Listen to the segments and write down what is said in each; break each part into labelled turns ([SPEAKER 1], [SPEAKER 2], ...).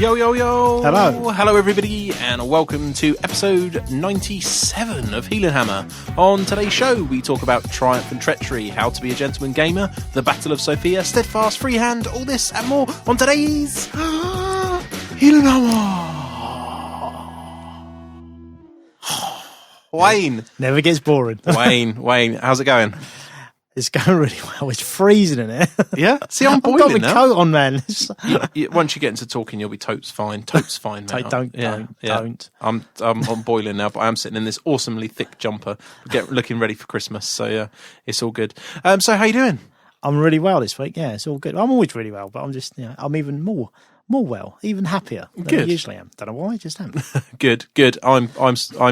[SPEAKER 1] Yo, yo, yo.
[SPEAKER 2] Hello.
[SPEAKER 1] Hello, everybody, and welcome to episode 97 of Heelanhammer. On today's show, we talk about triumph and treachery, how to be a gentleman gamer, the Battle of Sophia, steadfast, freehand, all this and more on today's Heelanhammer. Wayne.
[SPEAKER 2] Never gets boring.
[SPEAKER 1] Wayne, how's it going?
[SPEAKER 2] It's going really well. It's freezing in it.
[SPEAKER 1] Yeah? See, I'm boiling
[SPEAKER 2] I've got my
[SPEAKER 1] now.
[SPEAKER 2] coat on, man.
[SPEAKER 1] Once you get into talking, you'll be totes fine. Totes fine, mate.
[SPEAKER 2] Don't.
[SPEAKER 1] I'm boiling now, but I am sitting in this awesomely thick jumper, looking ready for Christmas. So yeah, it's all good. So how you doing?
[SPEAKER 2] I'm really well this week. Yeah, it's all good. I'm always really well, but I'm just, I'm even more well, even happier than I usually am. Don't know why, I just am.
[SPEAKER 1] Good. I'm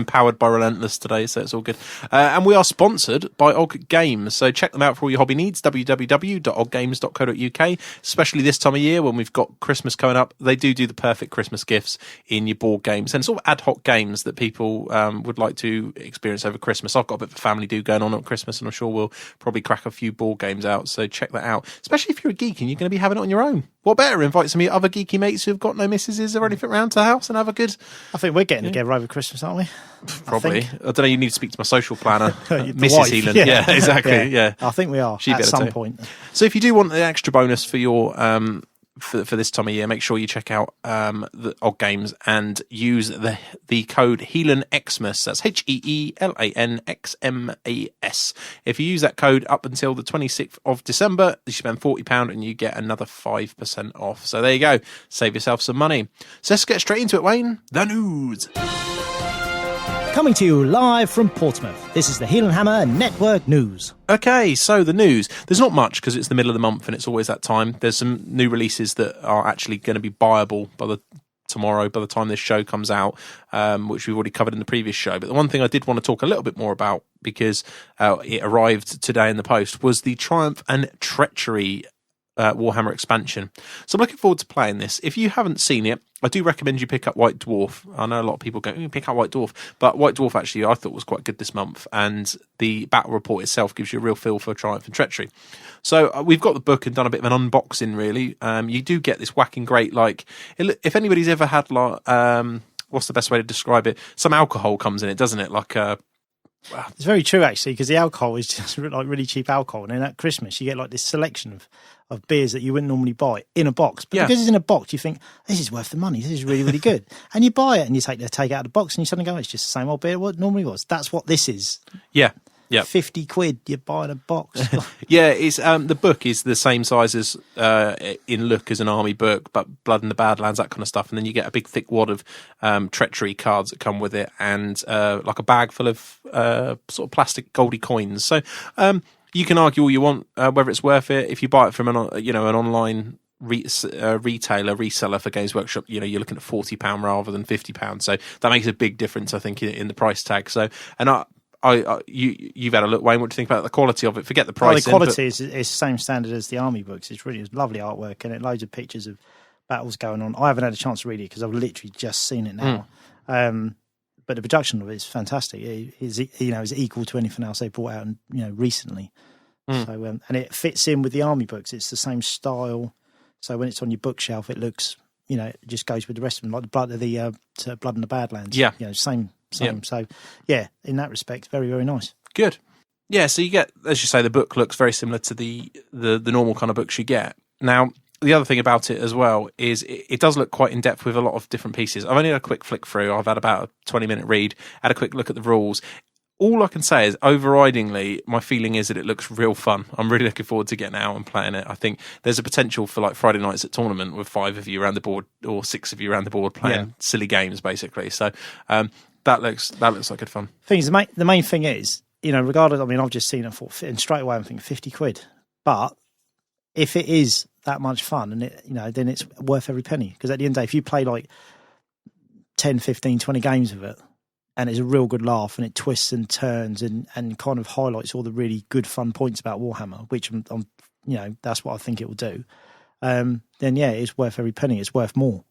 [SPEAKER 1] powered by Relentless today, so it's all good. And we are sponsored by Og Games, so check them out for all your hobby needs. www.oggames.co.uk. Especially this time of year when we've got Christmas coming up, they do the perfect Christmas gifts in your board games and sort of ad hoc games that people would like to experience over Christmas. I've got a bit of a family do going on at Christmas, and I'm sure we'll probably crack a few board games out. So check that out. Especially if you're a geek and you're going to be having it on your own. What better? Invite some of your other geeky mates who've got no missuses or anything round to the house and have a good...
[SPEAKER 2] I think we're getting together over Christmas, aren't we?
[SPEAKER 1] Probably. I don't know, you need to speak to my social planner, Mrs.
[SPEAKER 2] wife,
[SPEAKER 1] Heelan.
[SPEAKER 2] yeah.
[SPEAKER 1] Yeah, exactly. Yeah.
[SPEAKER 2] I think we are at some point.
[SPEAKER 1] So if you do want an extra bonus for your... For this time of year, make sure you check out the Og Games and use the code HeelanXmas. That's HeelanXmas. If you use that code up until the 26th of December, you spend £40 and you get another 5% off. So there you go. Save yourself some money. So let's get straight into it, Wayne. The news.
[SPEAKER 2] Coming to you live from Portsmouth, this is the Heelanhammer Network News.
[SPEAKER 1] Okay, so the news. There's not much because it's the middle of the month and it's always that time. There's some new releases that are actually going to be buyable by the time this show comes out, which we've already covered in the previous show. But the one thing I did want to talk a little bit more about, because it arrived today in the post, was the Triumph and Treachery Warhammer expansion. So I'm looking forward to playing this. If you haven't seen it, I do recommend you pick up White Dwarf. I know a lot of people go, pick up White Dwarf, but White Dwarf actually I thought was quite good this month, and the battle report itself gives you a real feel for Triumph and Treachery. So we've got the book and done a bit of an unboxing, really. You do get this whacking great, like, if anybody's ever had, like, what's the best way to describe it? Some alcohol comes in it, doesn't it? Like
[SPEAKER 2] It's very true, actually, because the alcohol is just like really cheap alcohol, and then at Christmas you get like this selection of beers that you wouldn't normally buy in a box. But because it's in a box, you think, this is worth the money, this is really, really good. And you buy it and you take it out of the box and you suddenly go, it's just the same old beer what it normally was. That's what this is.
[SPEAKER 1] Yeah.
[SPEAKER 2] 50 quid, you buy in a box.
[SPEAKER 1] Yeah, it's the book is the same size as in look as an army book, but Blood in the Badlands, that kind of stuff. And then you get a big thick wad of treachery cards that come with it, and like a bag full of sort of plastic goldy coins. So you can argue all you want whether it's worth it. If you buy it from an online reseller for Games Workshop, you're looking at £40 rather than £50. So that makes a big difference, I think, in the price tag. So, and you've had a look, Wayne. What do you think about the quality of it? Forget the price.
[SPEAKER 2] The quality is the same standard as the army books. It's lovely artwork, and loads of pictures of battles going on. I haven't had a chance to read it because I've literally just seen it now. But the production of it is fantastic. It is, is equal to anything else they brought out, recently. So, and it fits in with the army books. It's the same style. So when it's on your bookshelf, it looks, it just goes with the rest of them, like the Blood in the Badlands. Yeah, same. Yep. So, yeah, in that respect, very, very nice.
[SPEAKER 1] Good. Yeah, so you get, as you say, the book looks very similar to the normal kind of books you get. Now, the other thing about it as well is it does look quite in-depth with a lot of different pieces. I've only had a quick flick through. I've had about a 20-minute read, had a quick look at the rules. All I can say is, overridingly, my feeling is that it looks real fun. I'm really looking forward to getting out and playing it. I think there's a potential for like Friday nights at tournament with 5 of you around the board or 6 of you around the board playing silly games, basically. So that looks like good fun.
[SPEAKER 2] The main thing is, regardless, I've just seen it and straight away I'm thinking 50 quid. But if it is that much fun, and then it's worth every penny. Because at the end of the day, if you play like 10, 15, 20 games of it, and it's a real good laugh, and it twists and turns and kind of highlights all the really good fun points about Warhammer, which I'm that's what I think it will do. Then it's worth every penny. It's worth more.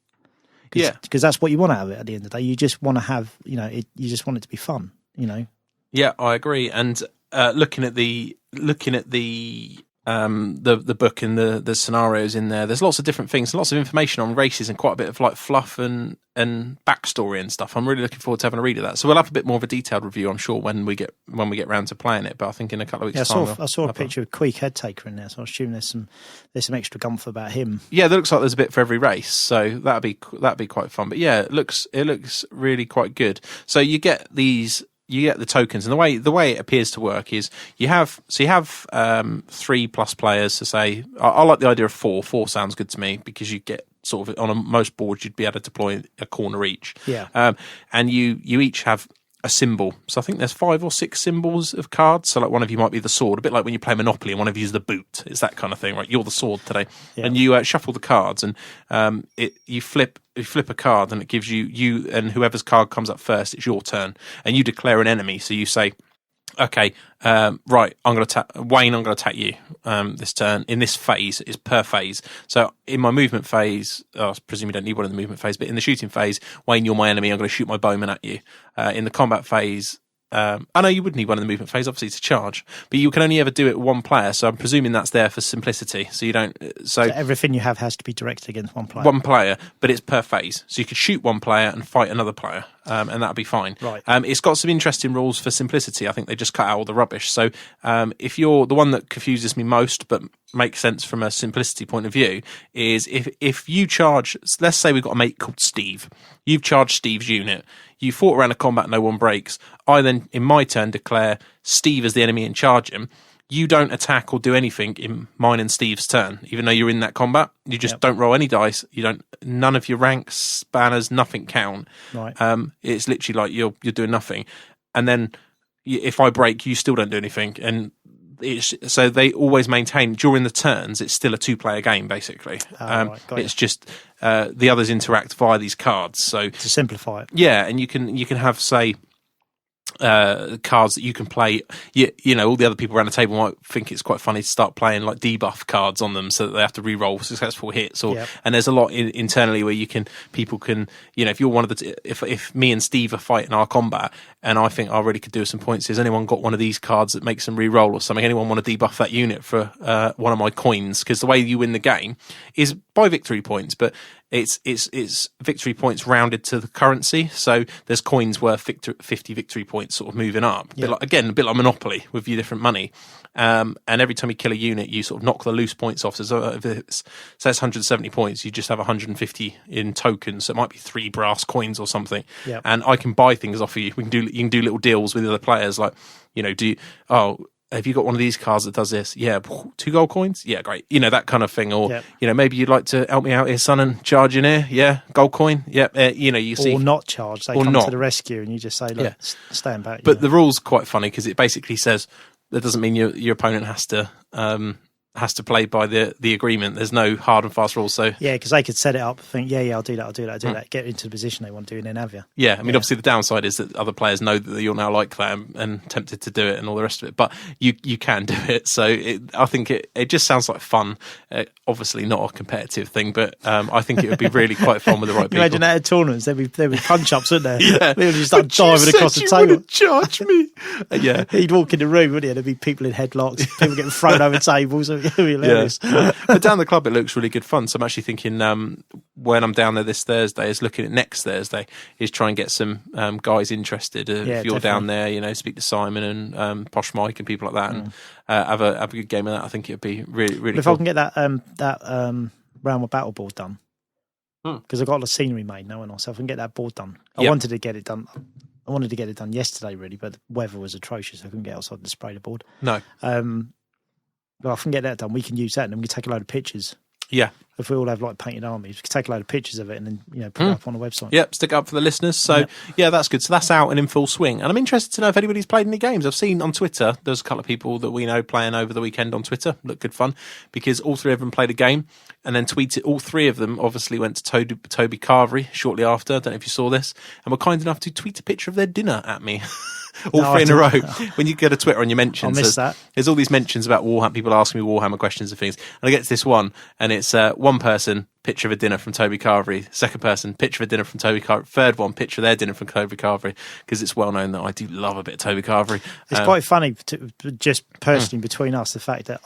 [SPEAKER 2] Because that's what you want out of it. At the end of the day, you just want to have, you just want it to be fun.
[SPEAKER 1] Yeah, I agree. And looking at the the book and the scenarios in there. There's lots of different things, lots of information on races, and quite a bit of like fluff and backstory and stuff. I'm really looking forward to having a read of that. So we'll have a bit more of a detailed review, I'm sure, when we get round to playing it. But I think in a couple of weeks' time,
[SPEAKER 2] I saw a picture of Queek Headtaker in there, so I assume there's some extra gumph about him.
[SPEAKER 1] Yeah, there looks like there's a bit for every race, so that'd be quite fun. But yeah, it looks really quite good. So you get the tokens, and the way it appears to work is you have 3+ players. To say, I like the idea of 4. 4 sounds good to me, because you get sort of on most boards you'd be able to deploy a corner each.
[SPEAKER 2] Yeah.
[SPEAKER 1] And you each have a symbol. So I think there's 5 or 6 symbols of cards. So like one of you might be the sword, a bit like when you play Monopoly and one of you is the boot. It's that kind of thing, right? You're the sword today. Yeah. And you shuffle the cards, and you flip a card, and it gives you and whoever's card comes up first, it's your turn, and you declare an enemy. So you say, okay, right, I'm going to Wayne, I'm going to attack you this turn. In this phase, is per phase. So in my movement phase, I presume you don't need one in the movement phase, but in the shooting phase, Wayne, you're my enemy, I'm going to shoot my bowman at you. In the combat phase, I know you would need one in the movement phase, obviously, to charge, but you can only ever do it with one player, so I'm presuming that's there for simplicity. So you don't. So
[SPEAKER 2] everything you have has to be directed against one player.
[SPEAKER 1] One player, but it's per phase. So you could shoot one player and fight another player, and that'll be fine.
[SPEAKER 2] Right.
[SPEAKER 1] It's got some interesting rules for simplicity. I think they just cut out all the rubbish. So if you're the one that confuses me most, but makes sense from a simplicity point of view, is if you charge. Let's say we've got a mate called Steve. You've charged Steve's unit. You fought around a combat, no one breaks. I then, in my turn, declare Steve as the enemy and charge him. You don't attack or do anything in mine and Steve's turn, even though you're in that combat. You just don't roll any dice. You don't. None of your ranks, banners, nothing count.
[SPEAKER 2] Right.
[SPEAKER 1] It's literally like you're doing nothing. And then if I break, you still don't do anything. And so they always maintain during the turns. It's still a 2-player game, basically.
[SPEAKER 2] Right,
[SPEAKER 1] it's just the others interact via these cards. So
[SPEAKER 2] to simplify it,
[SPEAKER 1] yeah, and you can have, say, cards that you can play. You know, all the other people around the table might think it's quite funny to start playing like debuff cards on them, so that they have to re-roll successful hits. And there's a lot internally where people can, you know, if you're one of the if me and Steve are fighting our combat, and I think I really could do some points. Has anyone got one of these cards that makes them re-roll or something? Anyone want to debuff that unit for one of my coins? Because the way you win the game is by victory points, but it's victory points rounded to the currency. So there's coins worth 50 victory points sort of moving up.
[SPEAKER 2] Yeah.
[SPEAKER 1] A bit like Monopoly with your different money. And every time you kill a unit, you sort of knock the loose points off. So if it's 170 points, you just have 150 in tokens. So it might be 3 brass coins or something.
[SPEAKER 2] Yep.
[SPEAKER 1] And I can buy things off of you. You can do little deals with the other players, like, you know, have you got one of these cards that does this? Yeah, 2 gold coins? Yeah, great. You know, that kind of thing. Or, you know, maybe you'd like to help me out here, son, and charge in here. Yeah, gold coin. Yeah, you know, you see.
[SPEAKER 2] Or not charge. They come to the rescue and you just say, look, stand back.
[SPEAKER 1] But the rule's quite funny because it basically says that doesn't mean your opponent has to play by the agreement. There's no hard and fast rules. So
[SPEAKER 2] yeah, because they could set it up, think, I'll do that, get into the position they want to do, and then have you.
[SPEAKER 1] Yeah, I mean, obviously the downside is that other players know that you're now like that and tempted to do it and all the rest of it. But you can do it. So I think it just sounds like fun. Obviously not a competitive thing, but I think it would be really quite fun with the right people.
[SPEAKER 2] Imagine that at tournaments, there'd be punch-ups, wouldn't there?
[SPEAKER 1] Yeah.
[SPEAKER 2] They would just start diving across the table.
[SPEAKER 1] Charge me. Yeah.
[SPEAKER 2] He'd walk in the room, wouldn't he? There'd be people in headlocks, people getting thrown over tables. It would be hilarious.
[SPEAKER 1] Yeah. But down the club, it looks really good fun. So I'm actually thinking when I'm down there this Thursday, is looking at next Thursday, is try and get some guys interested. If you're
[SPEAKER 2] definitely
[SPEAKER 1] down there, you know, speak to Simon and Posh Mike and people like that, and have a good game of that. I think it'd be really, really
[SPEAKER 2] if
[SPEAKER 1] cool.
[SPEAKER 2] I can get that Realm of Battle board done, because I've got a lot of scenery made now, and so if I can get that board done. I wanted to get it done. I wanted to get it done yesterday, really, but the weather was atrocious. I couldn't get outside to spray the board.
[SPEAKER 1] No.
[SPEAKER 2] Well, if I can get that done, we can use that, and then we can take a load of pictures.
[SPEAKER 1] Yeah.
[SPEAKER 2] If we all have like painted armies, we can take a load of pictures of it and then, you know, put it up on the website.
[SPEAKER 1] Yep, stick it up for the listeners. So yeah, that's good. So that's out and in full swing. And I'm interested to know if anybody's played any games. I've seen on Twitter, there's a couple of people that we know playing over the weekend on Twitter. Looked good fun because all 3 of them played a game and then tweeted. All 3 of them obviously went to Toby Carvery shortly after. I don't know if you saw this, and were kind enough to tweet a picture of their dinner at me. All 3 in a row. When you go to Twitter on your mentions, there's all these mentions about Warhammer. People asking me Warhammer questions and things. And I get to this one, and it's one person, picture of a dinner from Toby Carvery. Second person, picture of a dinner from Toby Carvery. Third one, picture of their dinner from Toby Carvery. Because it's well known that I do love a bit of Toby Carvery.
[SPEAKER 2] It's quite funny, just personally between us, the fact that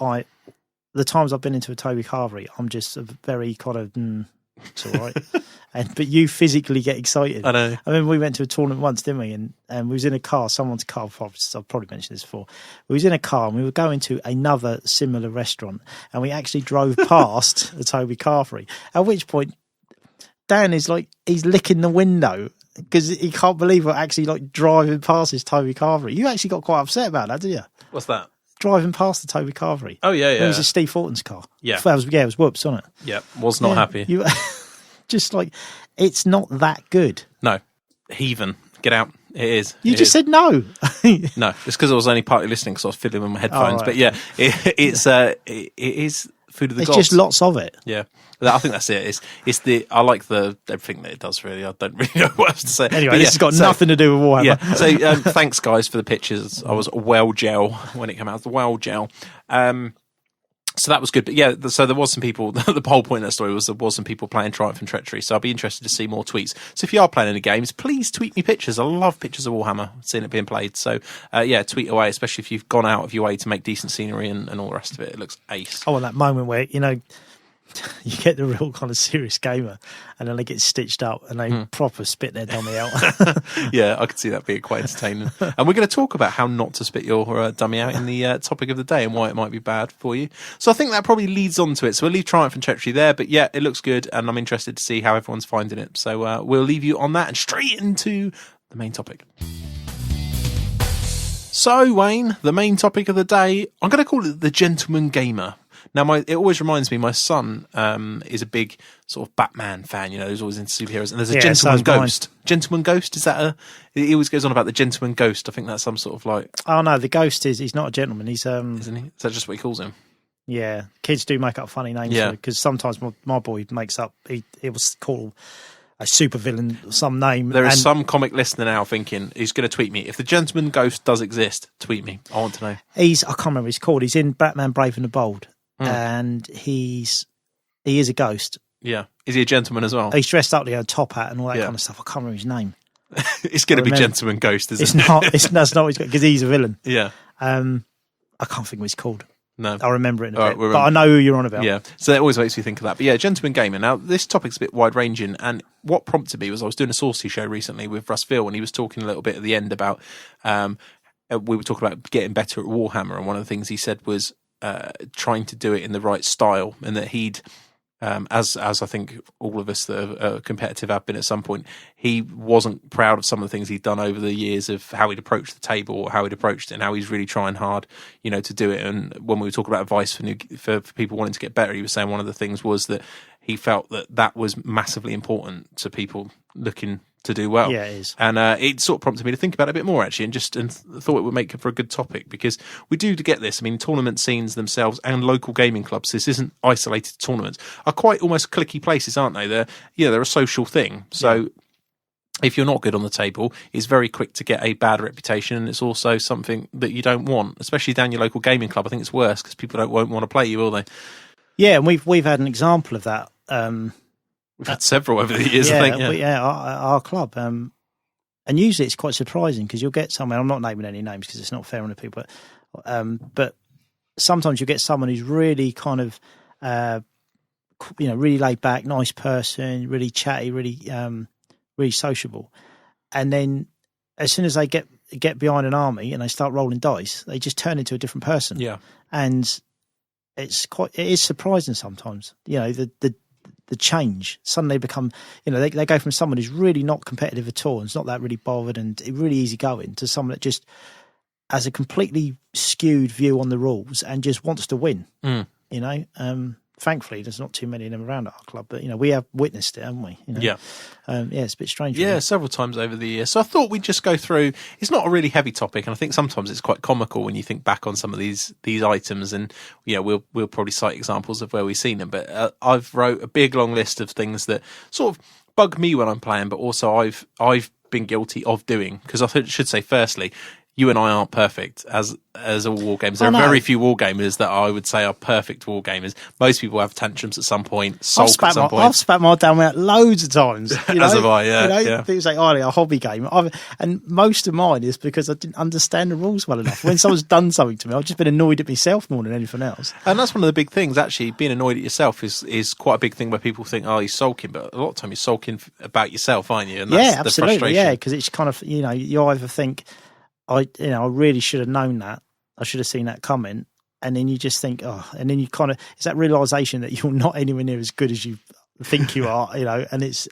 [SPEAKER 2] the times I've been into a Toby Carvery, I'm just a very kind of, it's all right. But you physically get excited.
[SPEAKER 1] I know.
[SPEAKER 2] I remember we went to a tournament once, didn't we? And we was in a car, someone's car. I've probably mentioned this before. We was in a car and we were going to another similar restaurant, and we actually drove past the Toby Carvery. At which point, Dan is like, he's licking the window because he can't believe we're actually like driving past this Toby Carvery. You actually got quite upset about that, didn't you?
[SPEAKER 1] What's that?
[SPEAKER 2] Driving past the Toby Carvery.
[SPEAKER 1] Oh yeah.
[SPEAKER 2] It was a Steve Fortin's car.
[SPEAKER 1] Yeah.
[SPEAKER 2] Well, it was Whoops, wasn't it?
[SPEAKER 1] Yeah. Was not happy.
[SPEAKER 2] You just like, it's not that good.
[SPEAKER 1] No. Heathen. Get out. It is.
[SPEAKER 2] You just said no.
[SPEAKER 1] No, it's because I was only partly listening because I was fiddling with my headphones.
[SPEAKER 2] right.
[SPEAKER 1] But yeah, it is food of the
[SPEAKER 2] It's
[SPEAKER 1] gods.
[SPEAKER 2] just lots of it.
[SPEAKER 1] Yeah, I think that's it. I like everything that it does. Really, I don't really know what else to say.
[SPEAKER 2] Anyway,
[SPEAKER 1] But
[SPEAKER 2] this has got nothing to do with Warhammer.
[SPEAKER 1] Yeah. So thanks guys for the pictures. I was well gel when it came out. The well gel. So that was good. But yeah, so there was some people, the whole point of that story was there was some people playing Triumph and Treachery. So I'll be interested to see more tweets. So if you are playing any games, please tweet me pictures. I love pictures of Warhammer, seeing it being played. So yeah, tweet away, especially if you've gone out of your way to make decent scenery and all the rest of it. It looks ace.
[SPEAKER 2] Oh, and that moment where, you get the real kind of serious gamer and then they get stitched up and they proper spit their dummy out.
[SPEAKER 1] Yeah, I could see that being quite entertaining. And we're going to talk about how not to spit your dummy out in the topic of the day and why it might be bad for you. So I think that probably leads on to it. So we'll leave Triumph and Treachery there. But yeah, it looks good and I'm interested to see how everyone's finding it. So we'll leave you on that and straight into the main topic. So, Wayne, the main topic of the day, I'm going to call it the Gentleman Gamer. Now, it always reminds me, my son is a big sort of Batman fan, he's always into superheroes. And there's a Gentleman Ghost. Gentleman Ghost, is that he always goes on about the Gentleman Ghost. I think that's some sort of like...
[SPEAKER 2] Oh, no, the Ghost he's not a gentleman. He's...
[SPEAKER 1] Isn't he? Is that just what he calls him?
[SPEAKER 2] Yeah. Kids do make up funny names. Yeah. Because sometimes my boy makes up... He will call a supervillain some name.
[SPEAKER 1] There is some comic listener now thinking, he's going to tweet me. If the Gentleman Ghost does exist, tweet me. I want to know.
[SPEAKER 2] I can't remember what he's called. He's in Batman Brave and the Bold. And he is a ghost.
[SPEAKER 1] Yeah. Is he a gentleman as well?
[SPEAKER 2] He's dressed up, top hat and all that kind of stuff. I can't remember his name.
[SPEAKER 1] It's going to be Gentleman Ghost, isn't it?
[SPEAKER 2] It's not. That's not what he's got, because he's a villain.
[SPEAKER 1] Yeah.
[SPEAKER 2] I can't think what he's called.
[SPEAKER 1] No.
[SPEAKER 2] I'll remember it in a bit. But I know who you're on about.
[SPEAKER 1] Yeah. So that always makes me think of that. But yeah, Gentleman Gamer. Now, this topic's a bit wide-ranging, and what prompted me was I was doing a Saucy show recently with Russ Phil, and he was talking a little bit at the end about... we were talking about getting better at Warhammer, and one of the things he said was trying to do it in the right style, and that he'd, as I think all of us that are competitive have been at some point, he wasn't proud of some of the things he'd done over the years of how he'd approached the table or how he'd approached it and how he's really trying hard, to do it. And when we were talking about advice for people wanting to get better, he was saying one of the things was that he felt that was massively important to people looking to do well.
[SPEAKER 2] Yeah, it is.
[SPEAKER 1] And it sort of prompted me to think about it a bit more, actually, and thought it would make for a good topic, because we do get this. I mean, tournament scenes themselves and local gaming clubs, this isn't isolated tournaments, are quite almost cliquey places, aren't they? They're a social thing. So if you're not good on the table, it's very quick to get a bad reputation, and it's also something that you don't want, especially down your local gaming club. I think it's worse because people won't want to play you, will they?
[SPEAKER 2] Yeah, and we've had an example of that.
[SPEAKER 1] We've had several over the years, I think.
[SPEAKER 2] Our club. And usually it's quite surprising because you'll get someone, I'm not naming any names because it's not fair on the people, but sometimes you get someone who's really kind of, really laid back, nice person, really chatty, really sociable. And then as soon as they get behind an army and they start rolling dice, they just turn into a different person.
[SPEAKER 1] Yeah.
[SPEAKER 2] And it is surprising sometimes, the change. Suddenly become, they go from someone who's really not competitive at all and is not that really bothered and really easygoing to someone that just has a completely skewed view on the rules and just wants to win. Thankfully, there's not too many of them around at our club, but we have witnessed it, haven't we?
[SPEAKER 1] Yeah.
[SPEAKER 2] It's a bit strange.
[SPEAKER 1] Yeah,
[SPEAKER 2] really.
[SPEAKER 1] several times over the year. So I thought we'd just go through. It's not a really heavy topic, and I think sometimes it's quite comical when you think back on some of these items, and we'll probably cite examples of where we've seen them. But I've wrote a big long list of things that sort of bug me when I'm playing, but also I've been guilty of doing, because I should say, firstly, you and I aren't perfect as all war gamers. There are very few war gamers that I would say are perfect war gamers. Most people have tantrums at some point, sulk at some point.
[SPEAKER 2] I've spat my dad out loads of times.
[SPEAKER 1] As have I, yeah.
[SPEAKER 2] People say, oh, a hobby game. And most of mine is because I didn't understand the rules well enough. When someone's done something to me, I've just been annoyed at myself more than anything else.
[SPEAKER 1] And that's one of the big things, actually. Being annoyed at yourself is quite a big thing where people think, oh, he's sulking. But a lot of time you're sulking about yourself, aren't you? And that's
[SPEAKER 2] absolutely.
[SPEAKER 1] The frustration.
[SPEAKER 2] Yeah, because it's kind of, you either think, I really should have known that. I should have seen that coming. And then you just think, and then you kind of, it's that realization that you're not anywhere near as good as you think you are, and it's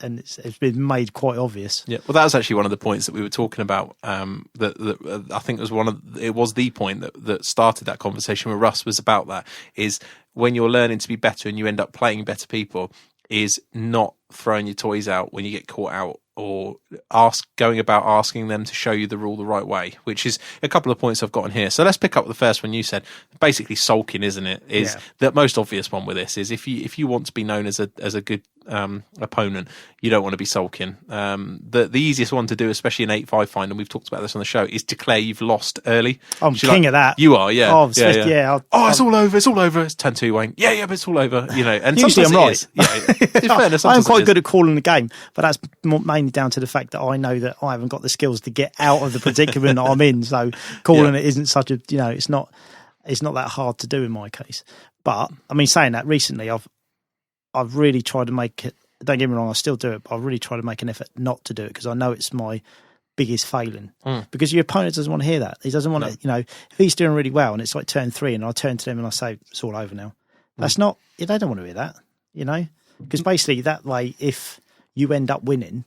[SPEAKER 2] been made quite obvious.
[SPEAKER 1] Yeah, well, that was actually one of the points that we were talking about. That I think it was the point that started that conversation with Russ, was about that, is when you're learning to be better and you end up playing better people, is not throwing your toys out when you get caught out, or going about asking them to show you the rule the right way, which is a couple of points I've got in here. So let's pick up the first one you said. Basically, sulking, isn't it? Is the most obvious one with this, is if you want to be known as a good opponent, you don't want to be sulking. The easiest one to do, especially in 8-5 find, and we've talked about this on the show, is declare you've lost early.
[SPEAKER 2] I'm king of that.
[SPEAKER 1] You are, yeah.
[SPEAKER 2] Oh, it's
[SPEAKER 1] all over. It's all over. It's 10-2, Wayne. Yeah, but it's all over. And
[SPEAKER 2] usually I'm right.
[SPEAKER 1] In fairness,
[SPEAKER 2] I'm quite good at calling the game, but that's mainly down to the fact that I know that I haven't got the skills to get out of the predicament that I'm in. So calling it isn't such a, it's not that hard to do in my case. But I mean, saying that, recently I've really tried to make it. Don't get me wrong, I still do it, but I've really tried to make an effort not to do it, because I know it's my biggest failing. Because your opponent doesn't want to hear that. He doesn't want to, if he's doing really well and it's like turn 3 and I turn to them and I say, it's all over now. That's not, they don't want to hear that, because basically that way, if you end up winning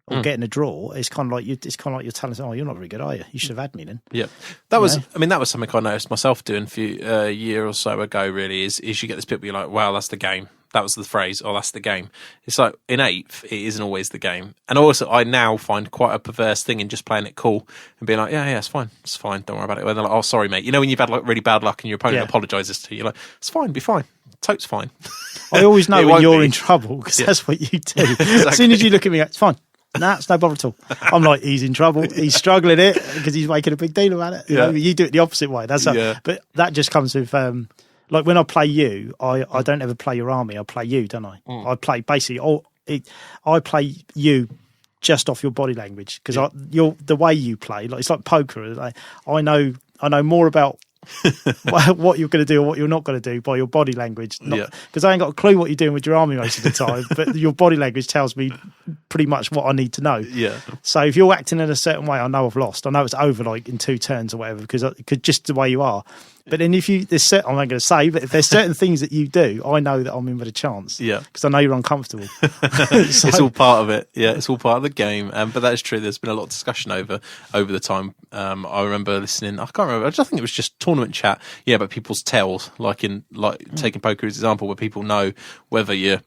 [SPEAKER 2] or getting a draw, it's kind of like you're telling us, oh, you're not very good, are you? You should have had me then.
[SPEAKER 1] Yeah, that was something I noticed myself doing a year or so ago. Really, is you get this bit where you're like, wow, that's the game. That was the phrase, oh, that's the game. It's like in 8th, it isn't always the game. And also, I now find quite a perverse thing in just playing it cool and being like, yeah, it's fine, don't worry about it. When they're like, oh, sorry, mate. When you've had like really bad luck and your opponent apologises to you, you're like, it's fine, be fine. Tote's fine.
[SPEAKER 2] I always know when you're in trouble, because that's what you do. Exactly. As soon as you look at me, it's fine. Nah, it's no bother at all. I'm like, he's in trouble. He's struggling it because he's making a big deal about it. You do it the opposite way. But that just comes with, like when I play you, I don't ever play your army. I play you, don't I? I play basically I play you just off your body language, because the way you play, like it's like poker. Like, I know more about what you're going to do or what you're not going to do by your body language, because I ain't got a clue what you're doing with your army most of the time, but your body language tells me pretty much what I need to know. So if you're acting in a certain way, I know I've lost. I know it's over like in 2 turns or whatever, because just the way you are. But then if I'm not going to say, but if there's certain things that you do, I know that I'm in with a chance. Because I know you're uncomfortable.
[SPEAKER 1] It's all part of it. Yeah, it's all part of the game. But that is true. There's been a lot of discussion over the time. I remember listening. I can't remember. I think it was just tournament chat. Yeah, but people's tells, taking poker as an example, where people know whether you're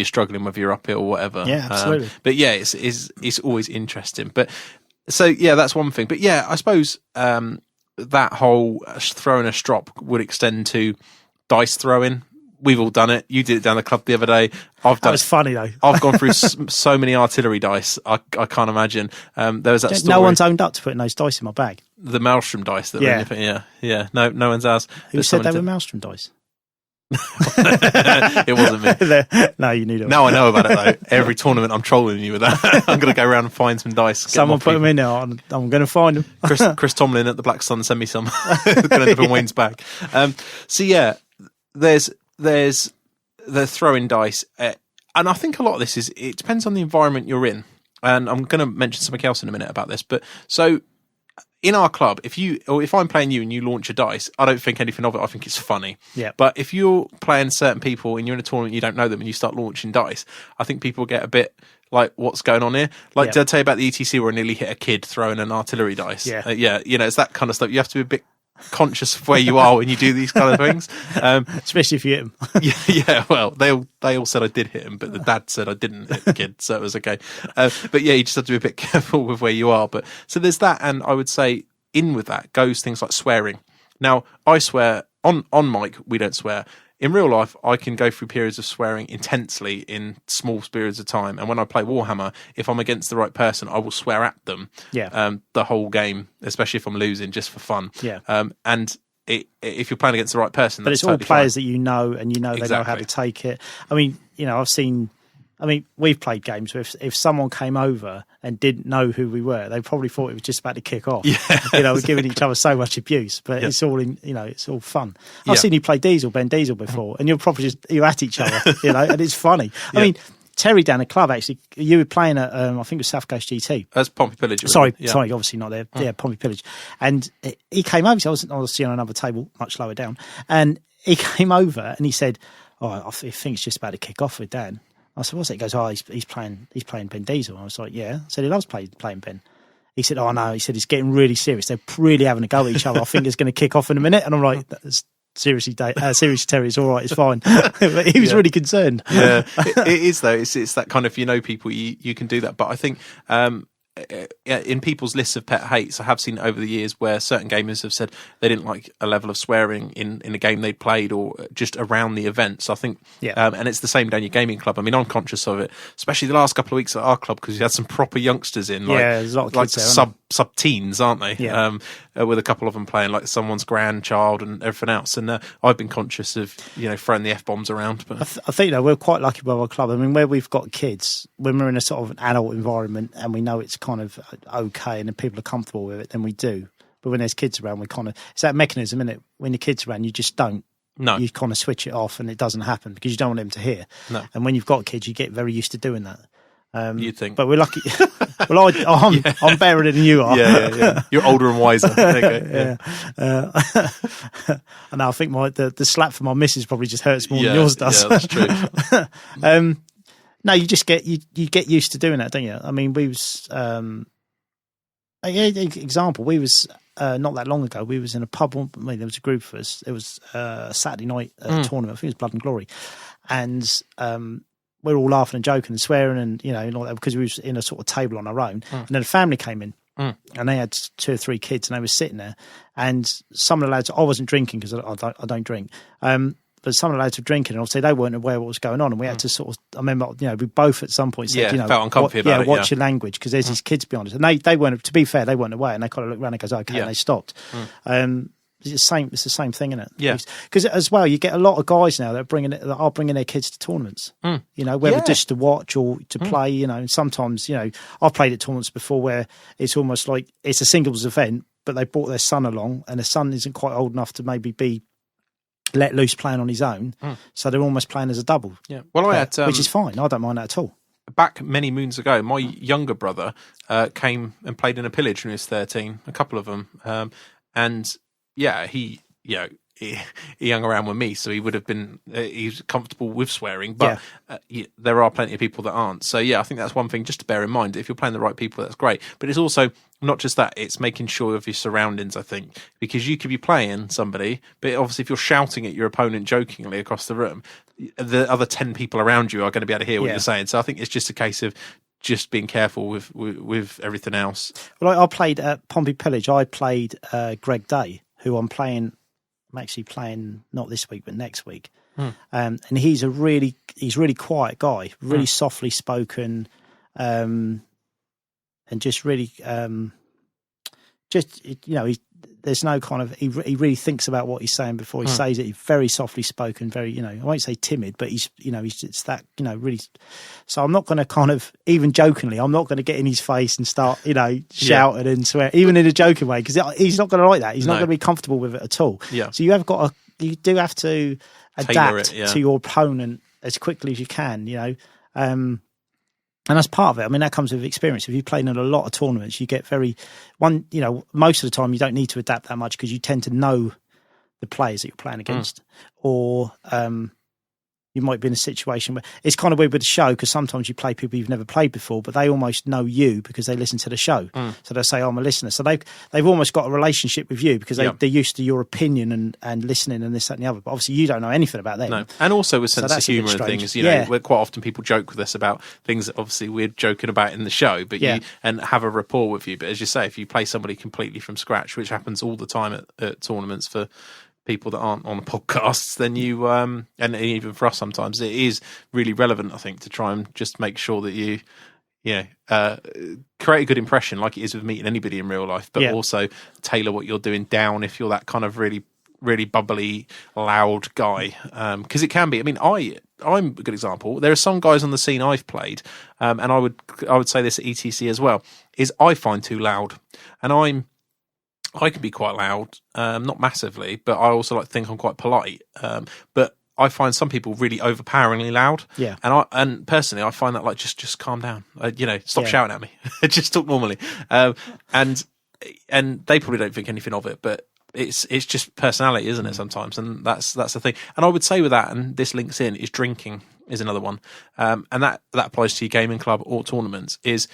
[SPEAKER 1] struggling, whether you're up it or whatever.
[SPEAKER 2] Yeah, absolutely.
[SPEAKER 1] But yeah, it's always interesting. But so yeah, that's one thing. But yeah, I suppose that whole throwing a strop would extend to dice throwing. We've all done it. You did it down the club the other day.
[SPEAKER 2] That was funny though.
[SPEAKER 1] I've gone through so many artillery dice. I can't imagine. There was that story.
[SPEAKER 2] No one's owned up to putting those dice in my bag.
[SPEAKER 1] The Maelstrom dice. Yeah. No one's asked.
[SPEAKER 2] Who said they were Maelstrom dice?
[SPEAKER 1] It wasn't me.
[SPEAKER 2] No, you need it.
[SPEAKER 1] Now I know about it though. Every tournament I'm trolling you with that. I'm going to go around and find some dice.
[SPEAKER 2] Someone put them in there. I'm going to find them.
[SPEAKER 1] Chris Tomlin at the Black Sun, send me some. Going to end up in Wayne's bag. So yeah, there's the throwing dice, and I think a lot of this it depends on the environment you're in. And I'm going to mention something else in a minute about this. But so in our club, if I'm playing you and you launch a dice, I don't think anything of it. I think it's funny.
[SPEAKER 2] Yeah.
[SPEAKER 1] But if you're playing certain people and you're in a tournament, you don't know them, and you start launching dice, I think people get a bit like, what's going on here? Like, did I tell you about the ETC where I nearly hit a kid throwing an artillery dice?
[SPEAKER 2] Yeah.
[SPEAKER 1] It's that kind of stuff. You have to be a bit conscious of where you are when you do these kind of things,
[SPEAKER 2] especially if you hit him.
[SPEAKER 1] Well, they all said I did hit him, but the dad said I didn't hit the kid, so it was okay. But yeah, you just have to be a bit careful with where you are. But so there's that, and I would say in with that goes things like swearing. Now, I swear on mic, we don't swear. in real life, I can go through periods of swearing intensely in small periods of time. And when I play Warhammer, if I'm against the right person, I will swear at them the whole game, especially if I'm losing, just for fun.
[SPEAKER 2] Yeah.
[SPEAKER 1] And if you're playing against the right person,
[SPEAKER 2] but
[SPEAKER 1] that's
[SPEAKER 2] it's all
[SPEAKER 1] totally
[SPEAKER 2] players
[SPEAKER 1] fine.
[SPEAKER 2] that you know, and you know they know how to take it. I mean, we've played games where if someone came over and didn't know who we were, they probably thought it was just about to kick off.
[SPEAKER 1] Yeah,
[SPEAKER 2] we're giving each other so much abuse, but it's all it's all fun. I've seen you play Ben Diesel before, and you're probably you're at each other, and it's funny. I mean, Terry down at club, actually, you were playing at, I think it was South Coast GT.
[SPEAKER 1] That's Pompey Pillage.
[SPEAKER 2] Sorry, obviously not there. Yeah, Pompey Pillage. And he came over, so I was obviously on another table, much lower down, and he came over and he said, I think it's just about to kick off with Dan. I said, what's it? He goes, he's playing Ben Diesel. I was like, yeah. I said, he loves playing Ben. He said, oh no, he said, it's getting really serious. They're really having a go at each other. I think it's going to kick off in a minute. And I'm like, seriously, Terry, it's all right, it's fine. But he was really concerned.
[SPEAKER 1] Yeah, it is though. It's that kind of, people, you can do that. But I think in people's lists of pet hates, I have seen over the years where certain gamers have said they didn't like a level of swearing in a game they'd played or just around the event. So I think, and it's the same down your gaming club. I mean, I'm conscious of it, especially the last couple of weeks at our club, because you had some proper youngsters in,
[SPEAKER 2] there's a lot of kids
[SPEAKER 1] like sub-teens, aren't they?
[SPEAKER 2] Yeah.
[SPEAKER 1] With a couple of them playing like someone's grandchild and everything else. And I've been conscious of, throwing the F-bombs around. But
[SPEAKER 2] I think we're quite lucky with our club. I mean, where we've got kids, when we're in a sort of an adult environment and we know it's kind of okay and people are comfortable with it, then we do. But when there's kids around, it's that mechanism, isn't it? When the kids around, you just don't.
[SPEAKER 1] No.
[SPEAKER 2] You kind of switch it off and it doesn't happen because you don't want them to hear.
[SPEAKER 1] No.
[SPEAKER 2] And when you've got kids, you get very used to doing that.
[SPEAKER 1] You think?
[SPEAKER 2] But we're lucky. Well, I'm better than you are.
[SPEAKER 1] Yeah. You're older and wiser. There you go.
[SPEAKER 2] I know. I think the slap from my missus probably just hurts more than yours does.
[SPEAKER 1] Yeah, that's true.
[SPEAKER 2] No, you just get you get used to doing that, don't you? I mean, we was example. We was not that long ago. We was in a pub. I mean, there was a group of us. It was a Saturday night tournament. I think it was Blood and Glory, and we were all laughing and joking and swearing and all that because we was in a sort of table on our own. And then a family came in. And they had 2 or 3 kids, and they were sitting there. And some of the lads, I wasn't drinking because I don't drink. But some of the lads were drinking, and obviously they weren't aware of what was going on. And we had to sort of, I remember, we both at some point said,
[SPEAKER 1] felt uncomfortable about it.
[SPEAKER 2] Watch your language because there's these kids behind us. And they weren't, to be fair, they weren't aware. And they kind of looked around and goes, okay, and they stopped. It's the same thing, isn't it?
[SPEAKER 1] Yeah.
[SPEAKER 2] Because as well, you get a lot of guys now that are bringing their kids to tournaments. Whether just to watch or to play. And sometimes I've played at tournaments before where it's almost like it's a singles event, but they brought their son along, and the son isn't quite old enough to maybe be let loose playing on his own, so they're almost playing as a double.
[SPEAKER 1] Yeah. Well, I had
[SPEAKER 2] which is fine. I don't mind that at all.
[SPEAKER 1] Back many moons ago, my younger brother came and played in a pillage when he was 13. A couple of them, and. Yeah, he hung around with me, so he would have been he's comfortable with swearing. But there are plenty of people that aren't. So I think that's one thing just to bear in mind. If you're playing the right people, that's great. But it's also not just that; it's making sure of your surroundings. I think because you could be playing somebody, but obviously if you're shouting at your opponent jokingly across the room, the other 10 people around you are going to be able to hear what you're saying. So I think it's just a case of just being careful with everything else.
[SPEAKER 2] Well, I played at Pompey Pillage. I played Greg Day, who I'm actually playing not this week but next week, and he's really quiet guy, really softly spoken, and just really there's no kind of he really thinks about what he's saying before he says it. He's very softly spoken, very I won't say timid, but he's it's that really. So I'm not going to kind of even jokingly, I'm not going to get in his face and start shouting and swear, even in a joking way, because he's not going to like that. He's not going to be comfortable with it at all.
[SPEAKER 1] Yeah.
[SPEAKER 2] So you do have to adapt to your opponent as quickly as you can. And that's part of it. I mean, that comes with experience. If you play in a lot of tournaments, you get most of the time you don't need to adapt that much because you tend to know the players that you're playing against. Or you might be in a situation where it's kind of weird with the show because sometimes you play people you've never played before, but they almost know you because they listen to the show. So they'll say, I'm a listener. So they've almost got a relationship with you because they're used to your opinion and listening and this, that and the other. But obviously you don't know anything about them.
[SPEAKER 1] No. And also with sense of humour and things, where quite often people joke with us about things that obviously we're joking about in the show, but and have a rapport with you. But as you say, if you play somebody completely from scratch, which happens all the time at tournaments for people that aren't on the podcasts, then you and even for us sometimes it is really relevant, I think, to try and just make sure that you create a good impression, like it is with meeting anybody in real life, but also tailor what you're doing down if you're that kind of really, really bubbly, loud guy. Because it can be. I mean, I'm a good example. There are some guys on the scene I've played, and I would say this at ETC as well, is I find too loud, and I can be quite loud, not massively, but I also think I'm quite polite. But I find some people really overpoweringly loud.
[SPEAKER 2] Yeah.
[SPEAKER 1] And personally, I find that like just calm down. Stop shouting at me. Just talk normally. And they probably don't think anything of it, but it's just personality, isn't it? Sometimes, and that's the thing. And I would say with that, and this links in, is drinking is another one, and that applies to your gaming club or tournaments. Is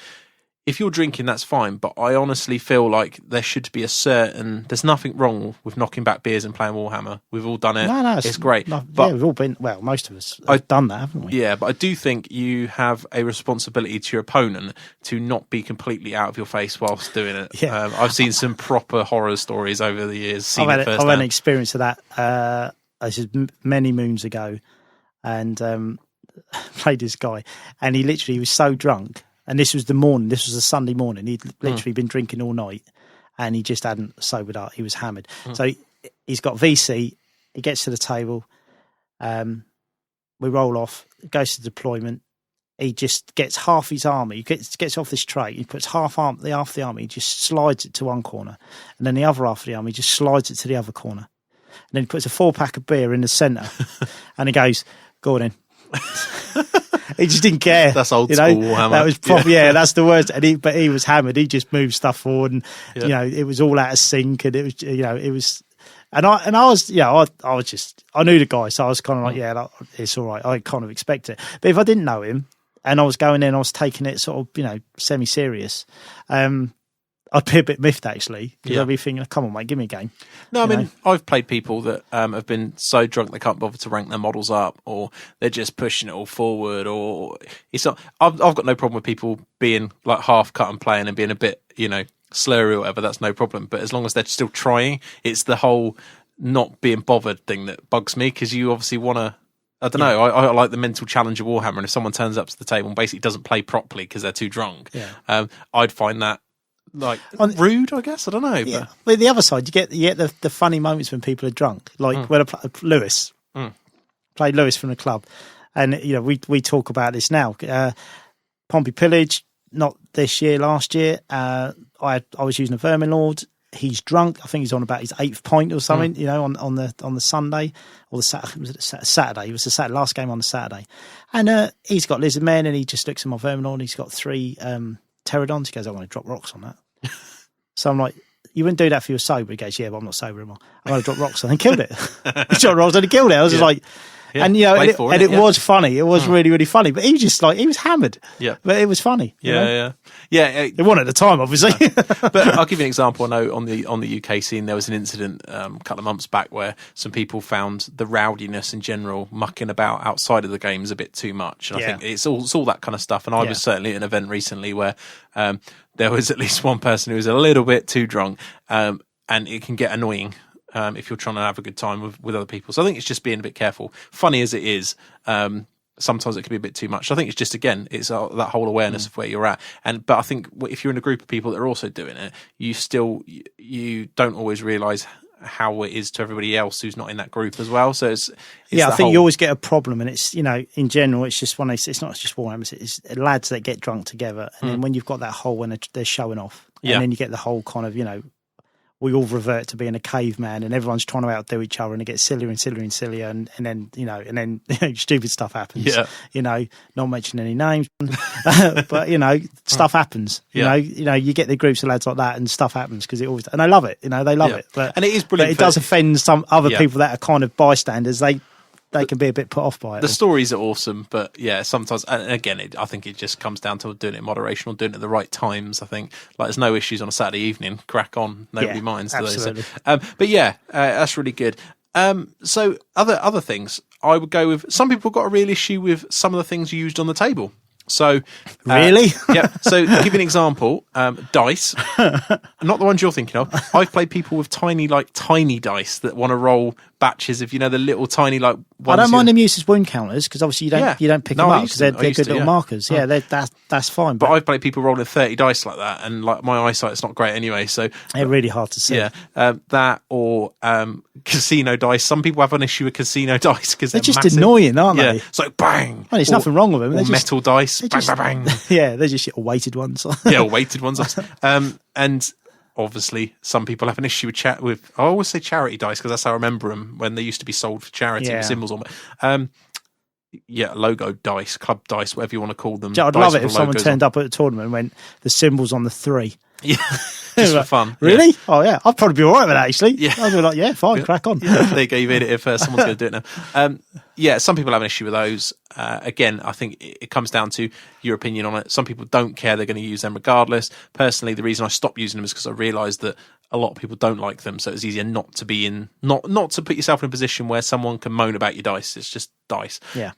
[SPEAKER 1] if you're drinking, that's fine, but I honestly feel like there should be there's nothing wrong with knocking back beers and playing Warhammer. We've all done it.
[SPEAKER 2] No,
[SPEAKER 1] it's great.
[SPEAKER 2] But we've all been, most of us have done that, haven't we?
[SPEAKER 1] Yeah, but I do think you have a responsibility to your opponent to not be completely out of your face whilst doing it.
[SPEAKER 2] Yeah.
[SPEAKER 1] I've seen some proper horror stories over the years.
[SPEAKER 2] I've had an experience of that. This is many moons ago, and played this guy, and he was so drunk. And this was the morning. This was a Sunday morning. He'd literally been drinking all night, and he just hadn't sobered up. He was hammered. So he's got VC. He gets to the table. We roll off. Goes to deployment. He just gets half his army. He gets off this tray. He puts half the army. He just slides it to one corner, and then the other half of the army just slides it to the other corner. And then he puts a 4-pack of beer in the centre, and he goes, "Go on in." He just didn't care.
[SPEAKER 1] That's old school Warhammer.
[SPEAKER 2] That was probably that's the worst. And but he was hammered. He just moved stuff forward, and it was all out of sync. And it was it was, and I was I knew the guy, so I was kind of like it's all right. I kind of expect it. But if I didn't know him and I was going in, I was taking it sort of semi serious. I'd be a bit miffed actually, because I'd be thinking, "Come on, mate, give me a game."
[SPEAKER 1] No, I mean, I've played people that have been so drunk they can't bother to rank their models up, or they're just pushing it all forward, or it's not. I've got no problem with people being like half cut and playing and being a bit, slurry or whatever. That's no problem. But as long as they're still trying, it's the whole not being bothered thing that bugs me, because you obviously want to. I don't know. I like the mental challenge of Warhammer, and if someone turns up to the table and basically doesn't play properly because they're too drunk, I'd find that. Rude, I guess. I don't know.
[SPEAKER 2] Yeah. But the other side, you get the funny moments when people are drunk. Like when Lewis played Lewis from the club, and we talk about this now. Pompey Pillage, not this year, last year. I was using a Vermin Lord. He's drunk. I think he's on about his 8th point or something. On the Sunday or the Saturday. Was it Saturday? It was the last game on the Saturday, and he's got Lizard Men, and he just looks at my Vermin Lord. And he's got 3 Pterodons. He goes, "I want to drop rocks on that." So I'm like, "You wouldn't do that if you were sober?" He goes, "Yeah, but I'm not sober anymore. I'm going to drop rocks." And then killed it. He shot rocks and he killed it. I was just like, and it was funny. It was really, really funny. But he was just like, he was hammered. Yeah, but it was funny.
[SPEAKER 1] Yeah.
[SPEAKER 2] It wasn't at the time, obviously.
[SPEAKER 1] But I'll give you an example. I know on the UK scene there was an incident a couple of months back where some people found the rowdiness in general, mucking about outside of the games a bit too much. And I think it's all that kind of stuff. And I was certainly at an event recently where there was at least one person who was a little bit too drunk, and it can get annoying if you're trying to have a good time with other people. So I think it's just being a bit careful. Funny as it is, sometimes it can be a bit too much. I think it's just, again, it's that whole awareness of where you're at. But I think if you're in a group of people that are also doing it, you don't always realise how it is to everybody else who's not in that group as well. So it's
[SPEAKER 2] I think you always get a problem, and it's in general, it's just it's not just Warhammer, it's lads that get drunk together, and then when you've got that whole when they're showing off, and then you get the whole kind of we all revert to being a caveman, and everyone's trying to outdo each other, and it gets sillier and sillier and sillier, and then stupid stuff happens. Not mentioning any names, but stuff happens. You get the groups of lads like that, and stuff happens because it always. And I love it. They love it.
[SPEAKER 1] And it is brilliant.
[SPEAKER 2] But it does offend some other people that are kind of bystanders. They can be a bit put off by it.
[SPEAKER 1] The stories are awesome, but sometimes, and again, I think it just comes down to doing it in moderation or doing it at the right times. I think there's no issues on a Saturday evening. Crack on, nobody minds.
[SPEAKER 2] Absolutely.
[SPEAKER 1] So, that's really good. So other things, I would go with. Some people got a real issue with some of the things used on the table. So
[SPEAKER 2] Really?
[SPEAKER 1] yeah. So give you an example. Dice, not the ones you're thinking of. I've played people with tiny dice that want to roll batches of, the little tiny ones.
[SPEAKER 2] I don't mind them used as wound counters because obviously you don't pick them up because they're good little markers. Yeah, that's fine.
[SPEAKER 1] But I've played people rolling 30 dice like that, and like my eyesight's not great anyway, so
[SPEAKER 2] they're really hard to see.
[SPEAKER 1] Yeah, that or casino dice. Some people have an issue with casino dice because
[SPEAKER 2] they're just
[SPEAKER 1] massive.
[SPEAKER 2] Annoying, aren't they?
[SPEAKER 1] Yeah, it's like bang.
[SPEAKER 2] Well, there's nothing wrong with them.
[SPEAKER 1] Or metal dice, bang, bang, bang.
[SPEAKER 2] Yeah, they're just weighted ones.
[SPEAKER 1] Yeah, weighted ones. And obviously, some people have an issue with I always say charity dice because that's how I remember them when they used to be sold for charity with symbols on it. Logo dice, club dice, whatever you want to call them.
[SPEAKER 2] I'd love it if someone turned up at a tournament and went, the symbol's on the 3.
[SPEAKER 1] Yeah, just for fun.
[SPEAKER 2] Really?
[SPEAKER 1] Yeah.
[SPEAKER 2] Oh, yeah. I'd probably be all right with that, actually.
[SPEAKER 1] Yeah.
[SPEAKER 2] I'd be like, yeah, fine, crack on.
[SPEAKER 1] Yeah, there you go, you made it if someone's going to do it now. Some people have an issue with those. Again, I think it comes down to your opinion on it. Some people don't care, they're going to use them regardless. Personally, the reason I stopped using them is because I realised that a lot of people don't like them, so it's easier not to be in, not to put yourself in a position where someone can moan about your dice. It's just dice.
[SPEAKER 2] Yeah.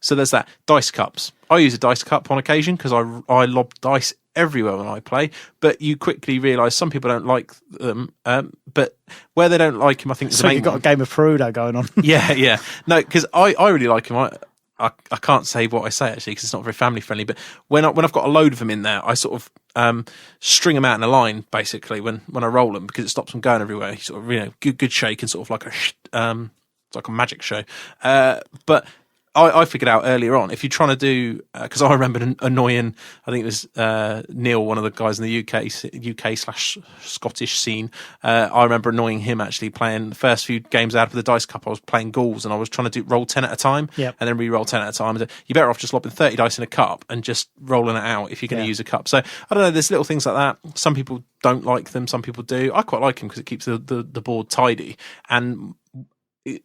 [SPEAKER 1] So there's that. Dice cups. I use a dice cup on occasion because I lob dice everywhere when I play, but you quickly realise some people don't like them. But where they don't like him, I think
[SPEAKER 2] so you've got a game of Perudo going on.
[SPEAKER 1] Yeah. No, because I really like him. I can't say what I say actually because it's not very family friendly. But when I've got a load of them in there, I sort of string them out in a line basically when I roll them because it stops them going everywhere. You sort of good shake and sort of like it's like a magic show. But I figured out earlier on if you're trying to do because I remember annoying. I think it was Neil, one of the guys in the UK/Scottish scene. I remember annoying him actually playing the first few games out of the dice cup. I was playing Gauls and I was trying to roll 10 at a time, and then re-roll 10 at a time. You're better off just lobbing 30 dice in a cup and just rolling it out if you're going to use a cup. So I don't know. There's little things like that. Some people don't like them. Some people do. I quite like them because it keeps the board tidy. And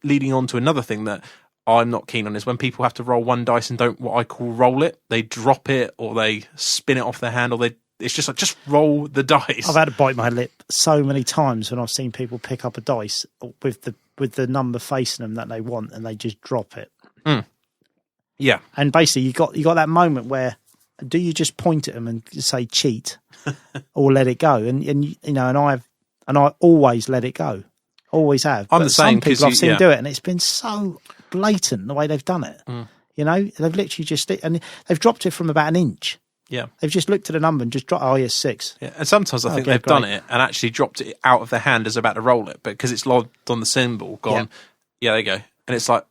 [SPEAKER 1] leading on to another thing that I'm not keen on is when people have to roll one dice and don't what I call roll it. They drop it or they spin it off their hand or it's just like just roll the dice.
[SPEAKER 2] I've had to bite my lip so many times when I've seen people pick up a dice with the number facing them that they want and they just drop it.
[SPEAKER 1] Yeah,
[SPEAKER 2] and basically you got that moment where do you just point at them and say cheat or let it go? And I always let it go. Always have.
[SPEAKER 1] I'm the same.
[SPEAKER 2] Some people I've seen do it, and it's been so blatant the way they've done it. They've literally just and they've dropped it from about an inch. Yeah, they've just looked at the number and just dropped. Oh, yes, 6.
[SPEAKER 1] Yeah, and sometimes I think they've done it and actually dropped it out of their hand as about to roll it, but because it's logged on the symbol, gone. Yeah, there you go, and it's like.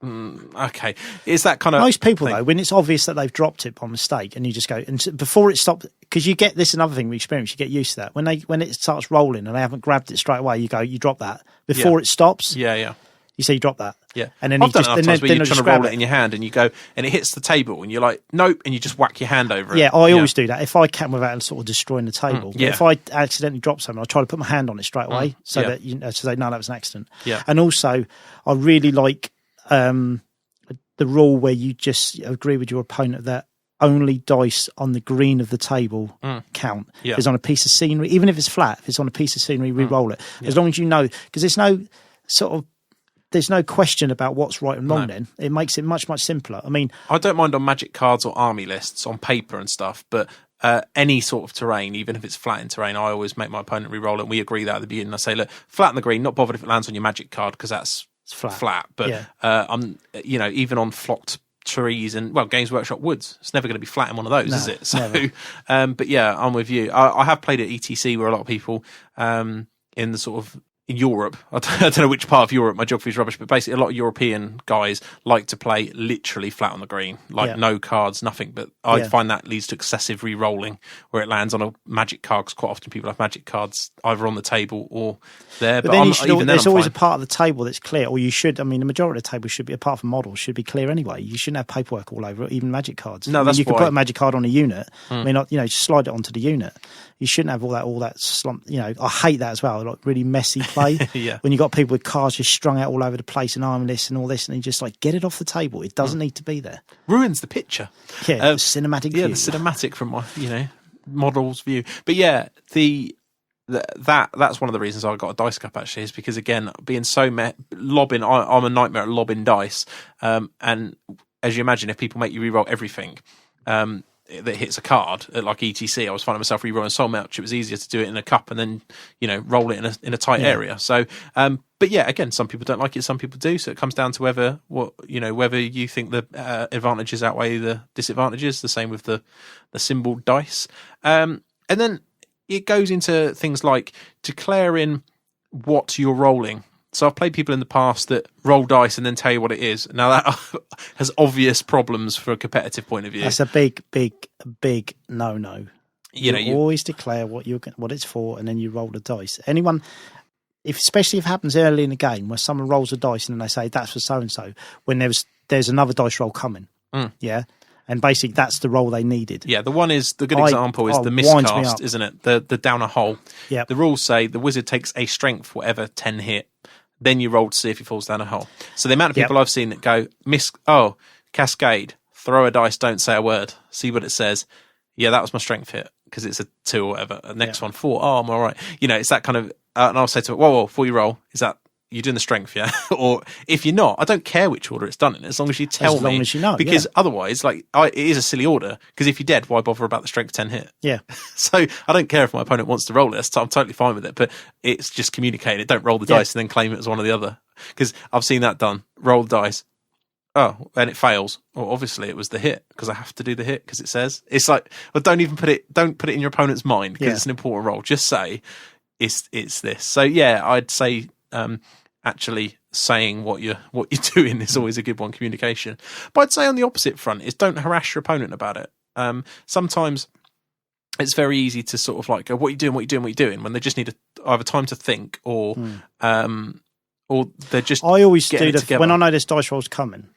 [SPEAKER 1] Okay, it's that kind of
[SPEAKER 2] most people
[SPEAKER 1] thing.
[SPEAKER 2] Though when it's obvious that they've dropped it by mistake and you just go and before it stops because you get this another thing we experience, you get used to that when it starts rolling and they haven't grabbed it straight away, you drop that before it stops.
[SPEAKER 1] Yeah
[SPEAKER 2] you say you drop that.
[SPEAKER 1] And then I've done it times where you're trying to roll it in your hand and you go and it hits the table and you're like nope and you just whack your hand over it.
[SPEAKER 2] I always do that if I can without sort of destroying the table. If I accidentally drop something I try to put my hand on it straight away so that to say no, that was an accident. And also I really like the rule where you just agree with your opponent that only dice on the green of the table count. If it's on a piece of scenery, even if it's flat, if it's on a piece of scenery, re-roll it. As long as you know, because there's no question about what's right and wrong then. It makes it much, much simpler. I mean...
[SPEAKER 1] I don't mind on magic cards or army lists on paper and stuff, but any sort of terrain, even if it's flat in terrain, I always make my opponent re-roll it and we agree that at the beginning. I say, look, flat in the green, not bothered if it lands on your magic card because that's... It's flat, but I'm even on flocked trees and Games Workshop woods, it's never going to be flat in one of those, is it? So, but I'm with you. I have played at ETC where a lot of people in the sort of in Europe, I don't know which part of Europe, my geography is rubbish, but basically a lot of European guys like to play literally flat on the green, no cards, nothing. But I find that leads to excessive re-rolling where it lands on a magic card because quite often people have magic cards either on the table or there.
[SPEAKER 2] But then there's always a part of the table that's clear, or you should. I mean, the majority of the table should be, apart from models, should be clear anyway. You shouldn't have paperwork all over it, even magic cards.
[SPEAKER 1] No, that's
[SPEAKER 2] you can put a magic card on a unit. I mean, just slide it onto the unit. You shouldn't have all that slump. I hate that as well. Like really messy play. When you got people with cards just strung out all over the place and arm lists and all this, and you just like get it off the table. It doesn't need to be there.
[SPEAKER 1] Ruins the picture.
[SPEAKER 2] Yeah, cinematic view.
[SPEAKER 1] Yeah, the cinematic from my model's view. But that's one of the reasons I got a dice cup actually, is because again, being so lobbing, I'm a nightmare at lobbing dice. And as you imagine, if people make you re-roll everything, that hits a card at like ETC. I was finding myself re-rolling so much it was easier to do it in a cup and then roll it in a tight area. So but yeah, again, some people don't like it, some people do, so it comes down to whether you think the advantages outweigh the disadvantages. The same with the symbol dice, and then it goes into things like declaring what you're rolling. So I've played people in the past that roll dice and then tell you what it is. Now that has obvious problems from a competitive point of view.
[SPEAKER 2] That's a big no-no. You always declare what it's for, and then you roll the dice. Anyone, especially if it happens early in the game, where someone rolls a dice and then they say that's for so and so, when there's another dice roll coming, and basically that's the roll they needed.
[SPEAKER 1] Yeah, the good example is the miscast, isn't it? The down a hole.
[SPEAKER 2] Yeah.
[SPEAKER 1] The rules say the wizard takes a strength whatever 10 hit. Then you roll to see if he falls down a hole. So the amount of people I've seen that go, cascade, throw a dice, don't say a word, see what it says. Yeah, that was my strength hit because it's a 2 or whatever. Next one, 4. Oh, I'm all right. It's that kind of, and I'll say to it, whoa, before you roll, is that, you're doing the strength, yeah? Or if you're not, I don't care which order it's done in, as long as you tell me.
[SPEAKER 2] As long as you know,
[SPEAKER 1] because otherwise, it is a silly order, because if you're dead, why bother about the strength 10 hit?
[SPEAKER 2] Yeah.
[SPEAKER 1] So I don't care if my opponent wants to roll it, I'm totally fine with it, but it's just communicating it. Don't roll the dice and then claim it as one or the other. Because I've seen that done. Roll the dice. Oh, and it fails. Well, obviously it was the hit, because I have to do the hit, because it says. It's like, well, don't put it in your opponent's mind, because it's an important roll. Just say, it's this. So yeah, I'd say, actually saying what you're doing is always a good one, communication. But I'd say on the opposite front is don't harass your opponent about it. Sometimes it's very easy to sort of like go, what are you doing, when they just need either time to think or they're just
[SPEAKER 2] I always do
[SPEAKER 1] together.
[SPEAKER 2] When I know there's dice rolls coming,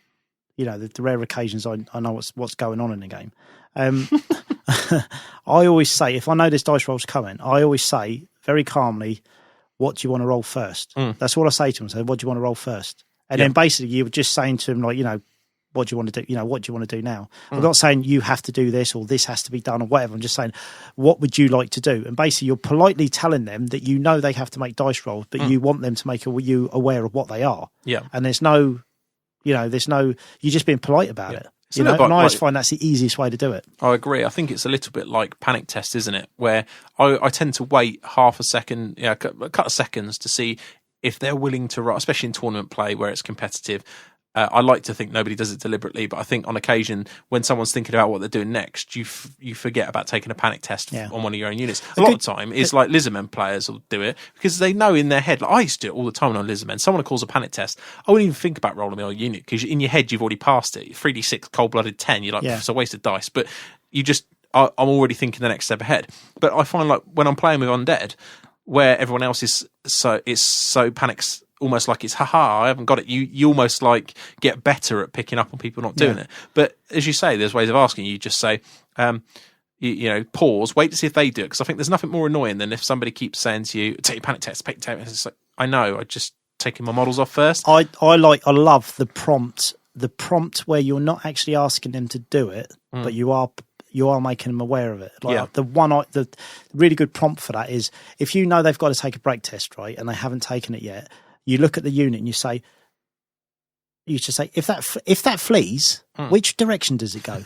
[SPEAKER 2] the rare occasions I know what's going on in the game. I always say, if I know there's dice rolls coming, I always say very calmly, what do you want to roll first? That's what I say to him. So, what do you want to roll first? And then basically you're just saying to him, like, what do you want to do? What do you want to do now? I'm not saying you have to do this or this has to be done or whatever. I'm just saying, what would you like to do? And basically you're politely telling them that they have to make dice rolls, but you want them to make you aware of what they are.
[SPEAKER 1] Yeah.
[SPEAKER 2] And you're just being polite about it. And I always find that's the easiest way to do it.
[SPEAKER 1] I agree. I think it's a little bit like panic test, isn't it? Where I tend to wait half a second, a couple of seconds to see if they're willing to roll, especially in tournament play where it's competitive. I like to think nobody does it deliberately, but I think on occasion when someone's thinking about what they're doing next, you forget about taking a panic test on one of your own units. A lot of the time, it's like Lizardmen players will do it because they know in their head. Like I used to do it all the time on Lizardmen. Someone calls a panic test, I wouldn't even think about rolling my own unit because in your head you've already passed it. 3d6 cold-blooded 10. You're like, it's a waste of dice, but you just I'm already thinking the next step ahead. But I find like when I'm playing with Undead, where everyone else is so panics. Almost like it's I haven't got it. You almost like get better at picking up on people not doing it. But as you say, there's ways of asking. You just say, pause, wait to see if they do it. Because I think there's nothing more annoying than if somebody keeps saying to you, "Take your panic test, take your panic test." It's like, I know, I just taking my models off first.
[SPEAKER 2] I love the prompt where you're not actually asking them to do it, but you are making them aware of it. The really good prompt for that is if you know they've got to take a break test, right, and they haven't taken it yet. You look at the unit and you just say, if that flees, which direction does it go?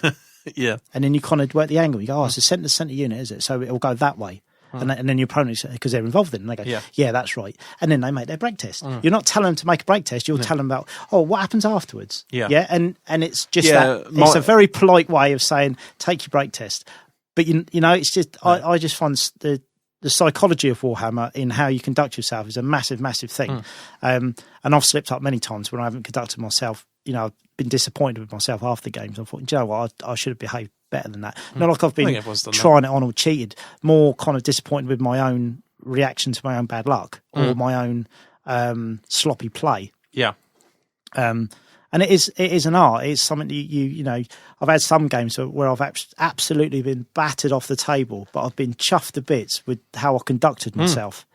[SPEAKER 1] Yeah.
[SPEAKER 2] And then you kind of work the angle. You go, it's the center unit, is it? So it will go that way. And then your opponent, because they're involved in it, and they go, yeah, that's right. And then they make their break test. You're not telling them to make a break test. You're telling them about, what happens afterwards?
[SPEAKER 1] Yeah.
[SPEAKER 2] Yeah. And it's just it's a very polite way of saying, take your break test. But, it's just, I just find the psychology of Warhammer in how you conduct yourself is a massive, massive thing. And I've slipped up many times when I haven't conducted myself. I've been disappointed with myself after games. I thought, what, I should have behaved better than that. Not like I've been trying it on or cheated. More kind of disappointed with my own reaction to my own bad luck or my own sloppy play.
[SPEAKER 1] Yeah.
[SPEAKER 2] And it is an art. It's something that I've had some games where I've absolutely been battered off the table, but I've been chuffed to bits with how I conducted myself.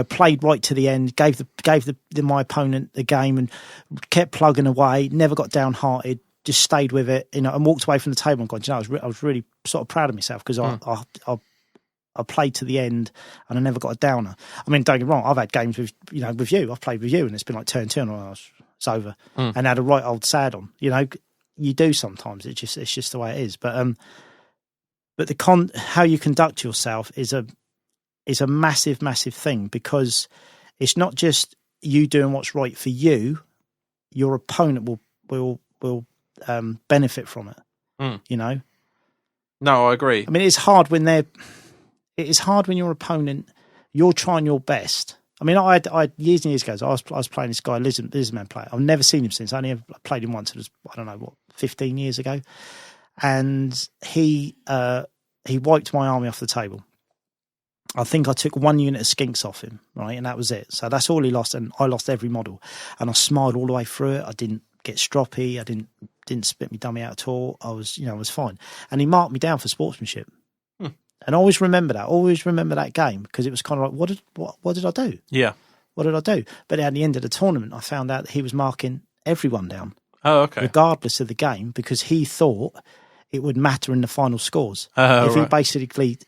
[SPEAKER 2] Played right to the end, gave my opponent the game and kept plugging away, never got downhearted, just stayed with it, and walked away from the table and gone, I was really sort of proud of myself because I played to the end and I never got a downer. I mean, don't get me wrong, I've had games with you. I've played with you and it's been like turn, it's over, and had a right old sad on. you do sometimes. It's just the way it is. But how you conduct yourself is a massive, massive thing, because it's not just you doing what's right for you. Your opponent will benefit from it. You know.
[SPEAKER 1] No, I agree.
[SPEAKER 2] I mean, it's hard when your opponent, you're trying your best. I mean, I years and years ago, I was playing this guy, Lizardman player. I've never seen him since. I only ever played him once. It was, I don't know, 15 years ago. And he wiped my army off the table. I think I took 1 unit of skinks off him, right? And that was it. So that's all he lost. And I lost every model. And I smiled all the way through it. I didn't get stroppy. I didn't spit me dummy out at all. I was fine. And he marked me down for sportsmanship. And I always remember that game, because it was kind of like, what did I do?
[SPEAKER 1] Yeah.
[SPEAKER 2] What did I do? But at the end of the tournament, I found out that he was marking everyone down.
[SPEAKER 1] Oh, okay.
[SPEAKER 2] Regardless of the game, because he thought it would matter in the final scores. If he basically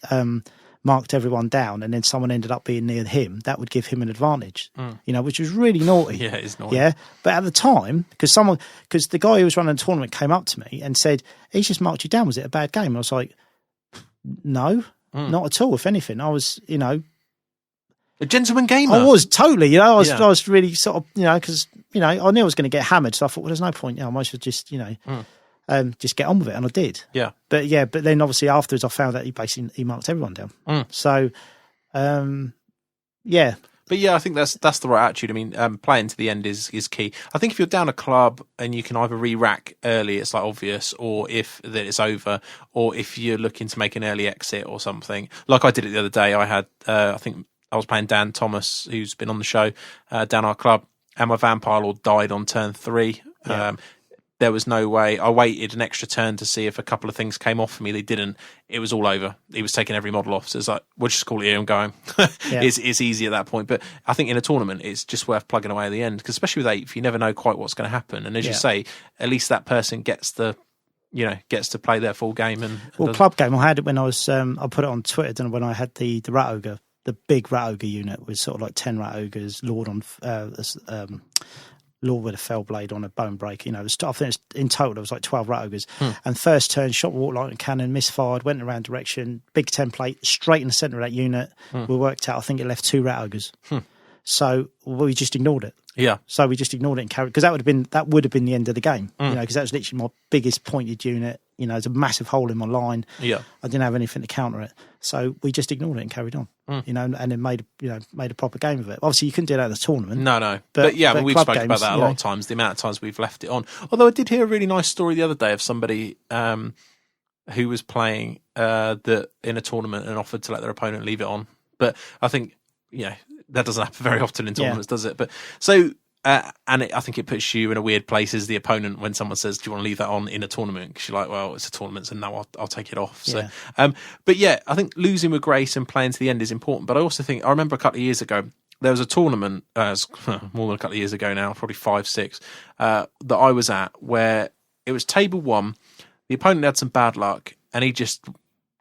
[SPEAKER 2] marked everyone down and then someone ended up being near him, that would give him an advantage, which was really naughty.
[SPEAKER 1] Yeah, it's naughty.
[SPEAKER 2] Yeah. But at the time, because the guy who was running the tournament came up to me and said, he's just marked you down. Was it a bad game? And I was like, no, not at all. If anything, I was,
[SPEAKER 1] a gentleman gamer.
[SPEAKER 2] I was totally, I was really sort of, because, I knew I was going to get hammered. So I thought, well, there's no point. I might as well just, just get on with it. And I did.
[SPEAKER 1] Yeah.
[SPEAKER 2] But then obviously afterwards I found that he marked everyone down. So, yeah.
[SPEAKER 1] But yeah, I think that's the right attitude. I mean, playing to the end is key. I think if you're down a club and you can either re-rack early, it's like obvious, or if that it's over, or if you're looking to make an early exit or something, like I did it the other day. I had, I think I was playing Dan Thomas, who's been on the show, down our club, and my Vampire Lord died on turn 3. Yeah. There was no way. I waited an extra turn to see if a couple of things came off for me. They didn't. It was all over. He was taking every model off. So it's like, we'll just call it here and going. Yeah. It's easy at that point. But I think in a tournament, it's just worth plugging away at the end. Because especially with 8th, you never know quite what's going to happen. And as you say, at least that person gets to play their full game.
[SPEAKER 2] Club game, I had it when I was, I put it on Twitter, when I had the Rat Ogre, the big Rat Ogre unit with sort of like 10 Rat Ogres, Lord with a fell blade on a bone break. I think in total there was like 12 Rat Ogres. And first turn, shot with water lightning cannon, misfired, went around direction, big template, straight in the centre of that unit. We worked out, I think it left 2 Rat Ogres. So we just ignored it.
[SPEAKER 1] Yeah.
[SPEAKER 2] So we just ignored it and carried, because that would have been the end of the game. Because that was literally my biggest pointed unit. There's a massive hole in my line.
[SPEAKER 1] Yeah.
[SPEAKER 2] I didn't have anything to counter it. So we just ignored it and carried on. And then made a proper game of it. Obviously you couldn't do that in the tournament.
[SPEAKER 1] No. But we've spoken about that a lot of times, the amount of times we've left it on. Although I did hear a really nice story the other day of somebody who was playing that in a tournament and offered to let their opponent leave it on. But I think, that doesn't happen very often in tournaments, does it? But so, I think it puts you in a weird place as the opponent when someone says, "Do you want to leave that on in a tournament?" Because you're like, "Well, it's a tournament, so no, I'll take it off." So, but I think losing with grace and playing to the end is important. But I also think I remember a couple of years ago there was a tournament, more than a couple of years ago now, probably 5, 6, that I was at where it was table 1. The opponent had some bad luck, and he just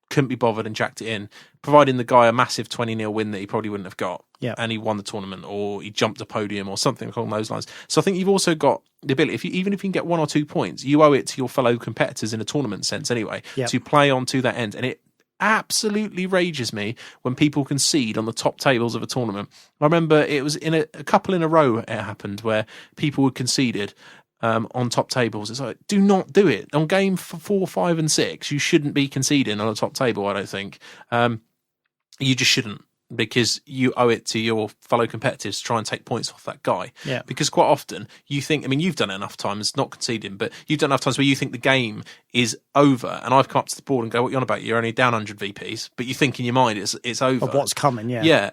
[SPEAKER 1] couldn't be bothered and jacked it in, providing the guy a massive 20-0 win that he probably wouldn't have got. Yeah. And he won the tournament, or he jumped a podium or something along those lines. So I think you've also got the ability, even if you can get 1 or 2 points, you owe it to your fellow competitors in a tournament sense anyway, to play on to that end. And it absolutely rages me when people concede on the top tables of a tournament. I remember it was in a couple in a row it happened where people were conceded on top tables. It's like, do not do it. On game 4, 5 and 6, you shouldn't be conceding on a top table, I don't think. You just shouldn't, because you owe it to your fellow competitors to try and take points off that guy. Yeah. Because quite often you think, you've done it enough times, not conceding, but you've done enough times where you think the game is over, and I've come up to the board and go, what are you on about? You're only down 100 VPs, but you think in your mind it's over.
[SPEAKER 2] Of what's coming, yeah.
[SPEAKER 1] Yeah,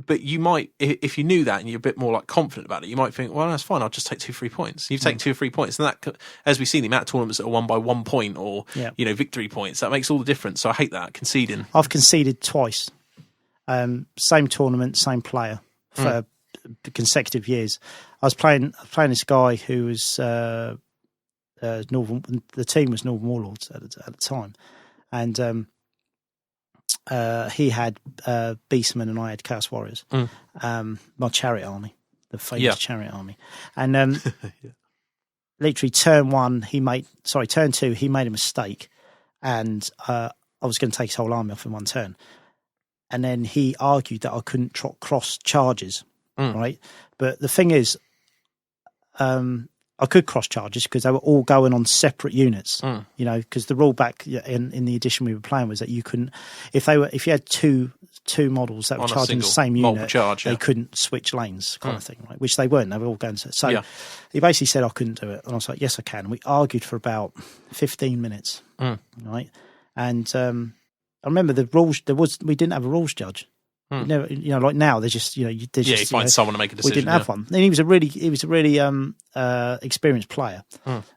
[SPEAKER 1] but you might, if you knew that and you're a bit more like confident about it, you might think, well, that's fine, I'll just take 2 free points. You've taken 2 or 3 points, and that, as we've seen, the amount of tournaments that are won by 1 point or victory points, that makes all the difference. So I hate that, conceding.
[SPEAKER 2] I've conceded twice. Same tournament, same player for consecutive years. I was playing this guy who was Northern. The team was Northern Warlords at the time, and he had Beastmen and I had Chaos Warriors. My chariot army, the famous chariot army, and literally turn 2, he made a mistake, and I was going to take his whole army off in one turn. And then he argued that I couldn't cross charges, right? But the thing is, I could cross charges because they were all going on separate units, because the rule back in the edition we were playing was that you couldn't, if you had two models that were charging the same unit, they couldn't switch lanes, kind of thing, right? Which they weren't. They were all going to. So he basically said I couldn't do it, and I was like, yes, I can. And we argued for about 15 minutes, right? And I remember the rules. We didn't have a rules judge. Never, like now, they're just, you
[SPEAKER 1] find someone to make a decision.
[SPEAKER 2] We didn't have one. And he was a really experienced player,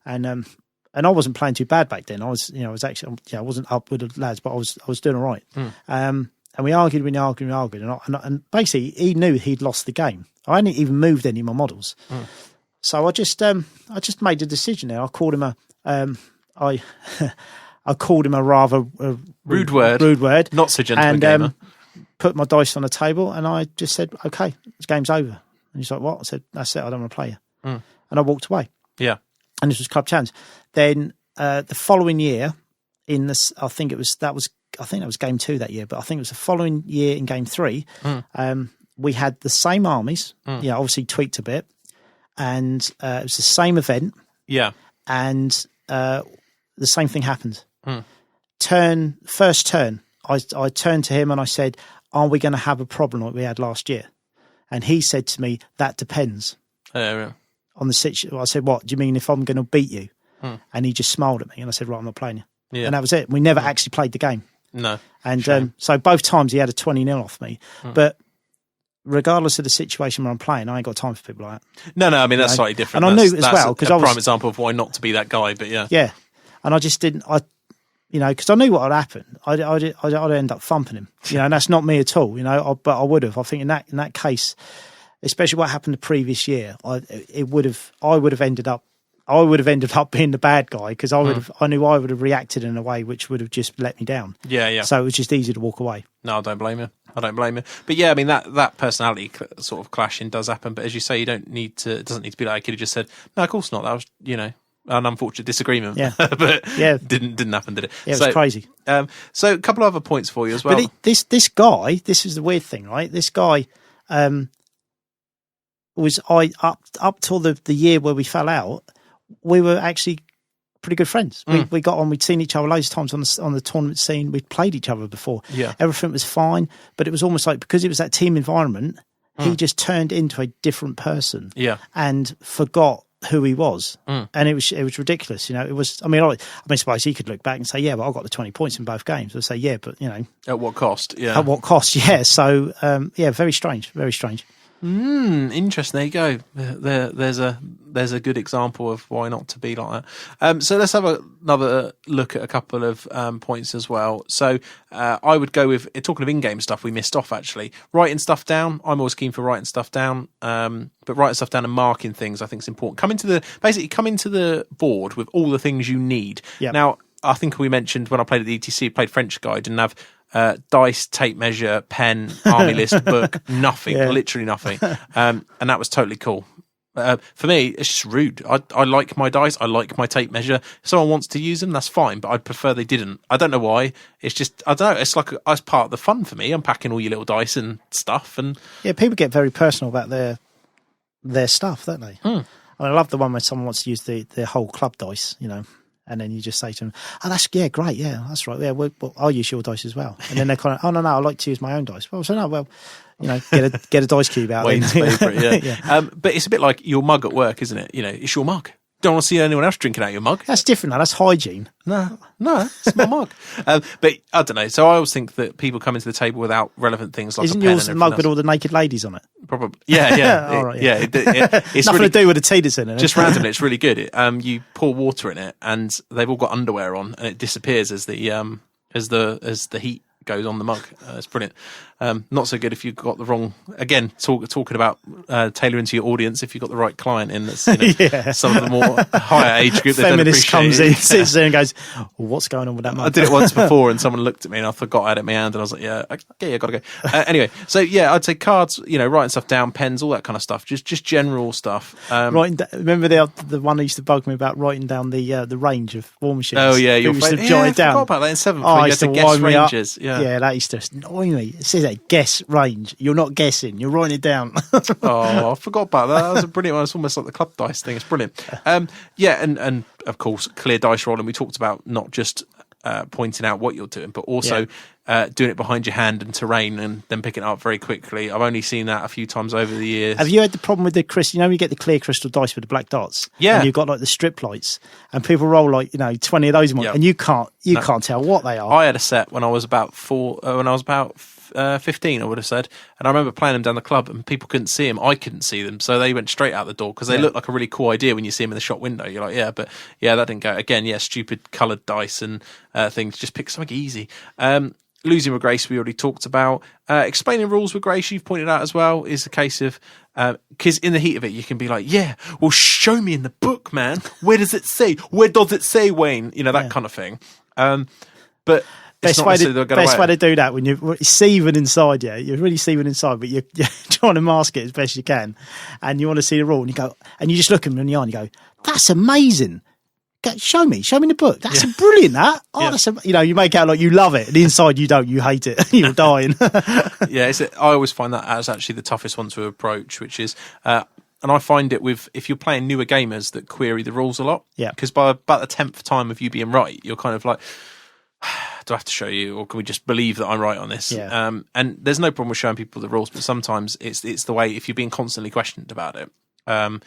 [SPEAKER 2] and I wasn't playing too bad back then. I was actually, I wasn't up with the lads, but I was doing all right. And we argued, and basically he knew he'd lost the game. I hadn't even moved any of my models, so I just made a decision there. I called him I called him a rather rude word,
[SPEAKER 1] not so gentle gamer.
[SPEAKER 2] Put my dice on the table, and I just said, okay, this game's over. And he's like, what? I said, that's it, I don't want to play you. And I walked away.
[SPEAKER 1] Yeah.
[SPEAKER 2] And this was Club Challenge. Then the following year, I think that was game 2 that year, but I think it was the following year in game 3, we had the same armies, obviously tweaked a bit, and it was the same event.
[SPEAKER 1] Yeah.
[SPEAKER 2] And the same thing happened. First turn, I turned to him and I said, are we going to have a problem like we had last year? And he said to me, that depends on the situation. I said, what do you mean if I'm going to beat you? And he just smiled at me, and I said, right, I'm not playing you. Yeah. And that was it. We never actually played the game.
[SPEAKER 1] No.
[SPEAKER 2] And so both times he had a 20-0 off me. But regardless of the situation where I'm playing, I ain't got time for people like that.
[SPEAKER 1] No, I mean, that's slightly different.
[SPEAKER 2] And I knew as well, because I was a
[SPEAKER 1] prime example of why not to be that guy, but yeah.
[SPEAKER 2] Yeah. And I just didn't, because I knew what would happen. I'd end up thumping him, and that's not me at all, but I would have. I think in that case, especially what happened the previous year, I would have ended up being the bad guy, because I knew I would have reacted in a way which would have just let me down.
[SPEAKER 1] Yeah.
[SPEAKER 2] So it was just easy to walk away.
[SPEAKER 1] No, I don't blame you. But yeah, I mean, that personality sort of clashing does happen. But as you say, it doesn't need to be like a kid who just said, no, of course not. That was, an unfortunate disagreement. Yeah. But didn't happen, did it?
[SPEAKER 2] Yeah, it was crazy.
[SPEAKER 1] So a couple of other points for you as well.
[SPEAKER 2] But this guy, this is the weird thing, right? This guy was up till the year where we fell out, we were actually pretty good friends. We got on. We'd seen each other loads of times on the tournament scene. We'd played each other before. Yeah, everything was fine. But it was almost like, because it was that team environment, he just turned into a different person. Yeah, and forgot who he was, and it was ridiculous. It was. I mean, suppose he could look back and say, "Yeah, but I got the 20 points in both games." I'd say, "Yeah, but
[SPEAKER 1] at what cost?" Yeah,
[SPEAKER 2] at what cost? Yeah. So, very strange. Very strange.
[SPEAKER 1] Interesting. There you go. There's a good example of why not to be like that. So let's have another look at a couple of points as well. So I would go with, talking of in-game stuff we missed off, actually. Writing stuff down. I'm always keen for writing stuff down. But writing stuff down and marking things I think is important. Come into the board with all the things you need. Yep. Now, I think we mentioned when I played at the ETC, played French guy, didn't have dice, tape measure, pen, army list, book, nothing, literally nothing. And that was totally cool. For me, it's just rude. I like my dice, I like my tape measure. If someone wants to use them, that's fine, but I'd prefer they didn't. I don't know why. It's just, I don't know, it's like it's part of the fun for me. I'm packing all your little dice and stuff. And
[SPEAKER 2] yeah, people get very personal about their stuff, don't they? I love the one when someone wants to use the whole club dice, and then you just say to them, "Oh, that's great, yeah, that's right, yeah. Well, I'll use your dice as well." And then they're kind of, "Oh no, I like to use my own dice." Well, so no, get a dice cube out.
[SPEAKER 1] Wayne's favourite, yeah. But it's a bit like your mug at work, isn't it? It's your mug. Don't want to see anyone else drinking out your mug.
[SPEAKER 2] That's different. Now. That's hygiene.
[SPEAKER 1] No, it's my mug. But I don't know. So I always think that people come into the table without relevant things like
[SPEAKER 2] Isn't
[SPEAKER 1] a pen
[SPEAKER 2] yours
[SPEAKER 1] and
[SPEAKER 2] the mug
[SPEAKER 1] else.
[SPEAKER 2] with all the naked ladies on it?
[SPEAKER 1] Probably. Yeah.
[SPEAKER 2] All right,
[SPEAKER 1] It's
[SPEAKER 2] nothing
[SPEAKER 1] really,
[SPEAKER 2] to do with the Titas in it.
[SPEAKER 1] just randomly. It's really good. You pour water in it, and they've all got underwear on, and it disappears as the heat goes on the mug. It's brilliant. Not so good if you've got the wrong. Again, talking about tailoring to your audience. If you've got the right client in, that's some of the more higher age group.
[SPEAKER 2] Feminist comes in, sits there, and goes, well, "What's going on with that mug?"
[SPEAKER 1] I did it once before, and someone looked at me, and I forgot I had it in my hand, and I was like, "Yeah, gotta go." Anyway, so yeah, I'd say cards. Writing stuff down, pens, all that kind of stuff. Just general stuff.
[SPEAKER 2] Remember the one that used to bug me about writing down the range of war machines.
[SPEAKER 1] Oh yeah, you
[SPEAKER 2] used to jot it down.
[SPEAKER 1] I forgot about that in 7th. You had to guess ranges.
[SPEAKER 2] Yeah, that used to annoy me. It says that guess range. You're not guessing. You're writing it down.
[SPEAKER 1] Oh, I forgot about that. That was a brilliant one. It's almost like the club dice thing. It's brilliant. And of course, clear dice rolling. We talked about not just pointing out what you're doing, but also doing it behind your hand and terrain, and then picking it up very quickly. I've only seen that a few times over the years.
[SPEAKER 2] Have you had the problem with the crystal? You get the clear crystal dice with the black dots.
[SPEAKER 1] Yeah,
[SPEAKER 2] and you've got like the strip lights, and people roll 20 of those in one, and you can't tell what they are.
[SPEAKER 1] I had a set when I was about 15, I would have said, and I remember playing them down the club, and people couldn't see them. I couldn't see them, so they went straight out the door because they look like a really cool idea when you see them in the shop window. You're like, that didn't go. Again, stupid coloured dice and things. Just pick something easy. Losing with grace, we already talked about. Explaining rules with grace, you've pointed out as well, is a case of because in the heat of it, you can be like, well, show me in the book, man. Where does it say? Where does it say, Wayne? That kind of thing. But best way
[SPEAKER 2] to do that when you're seething inside, you're really seething inside, but you're trying to mask it as best you can, and you want to see the rule, and you go, and you just look at them in the eye and you go, "That's amazing. Show me in the book. That's brilliant. That that's you make out like you love it, and inside you don't. You hate it. You're dying."
[SPEAKER 1] I always find that as actually the toughest one to approach, which is. And I find it if you're playing newer gamers that query the rules a lot.
[SPEAKER 2] Yeah.
[SPEAKER 1] Because by about the 10th time of you being right, you're kind of like, do I have to show you, or can we just believe that I'm right on this?
[SPEAKER 2] Yeah.
[SPEAKER 1] And there's no problem with showing people the rules, but sometimes it's the way if you're being constantly questioned about it. And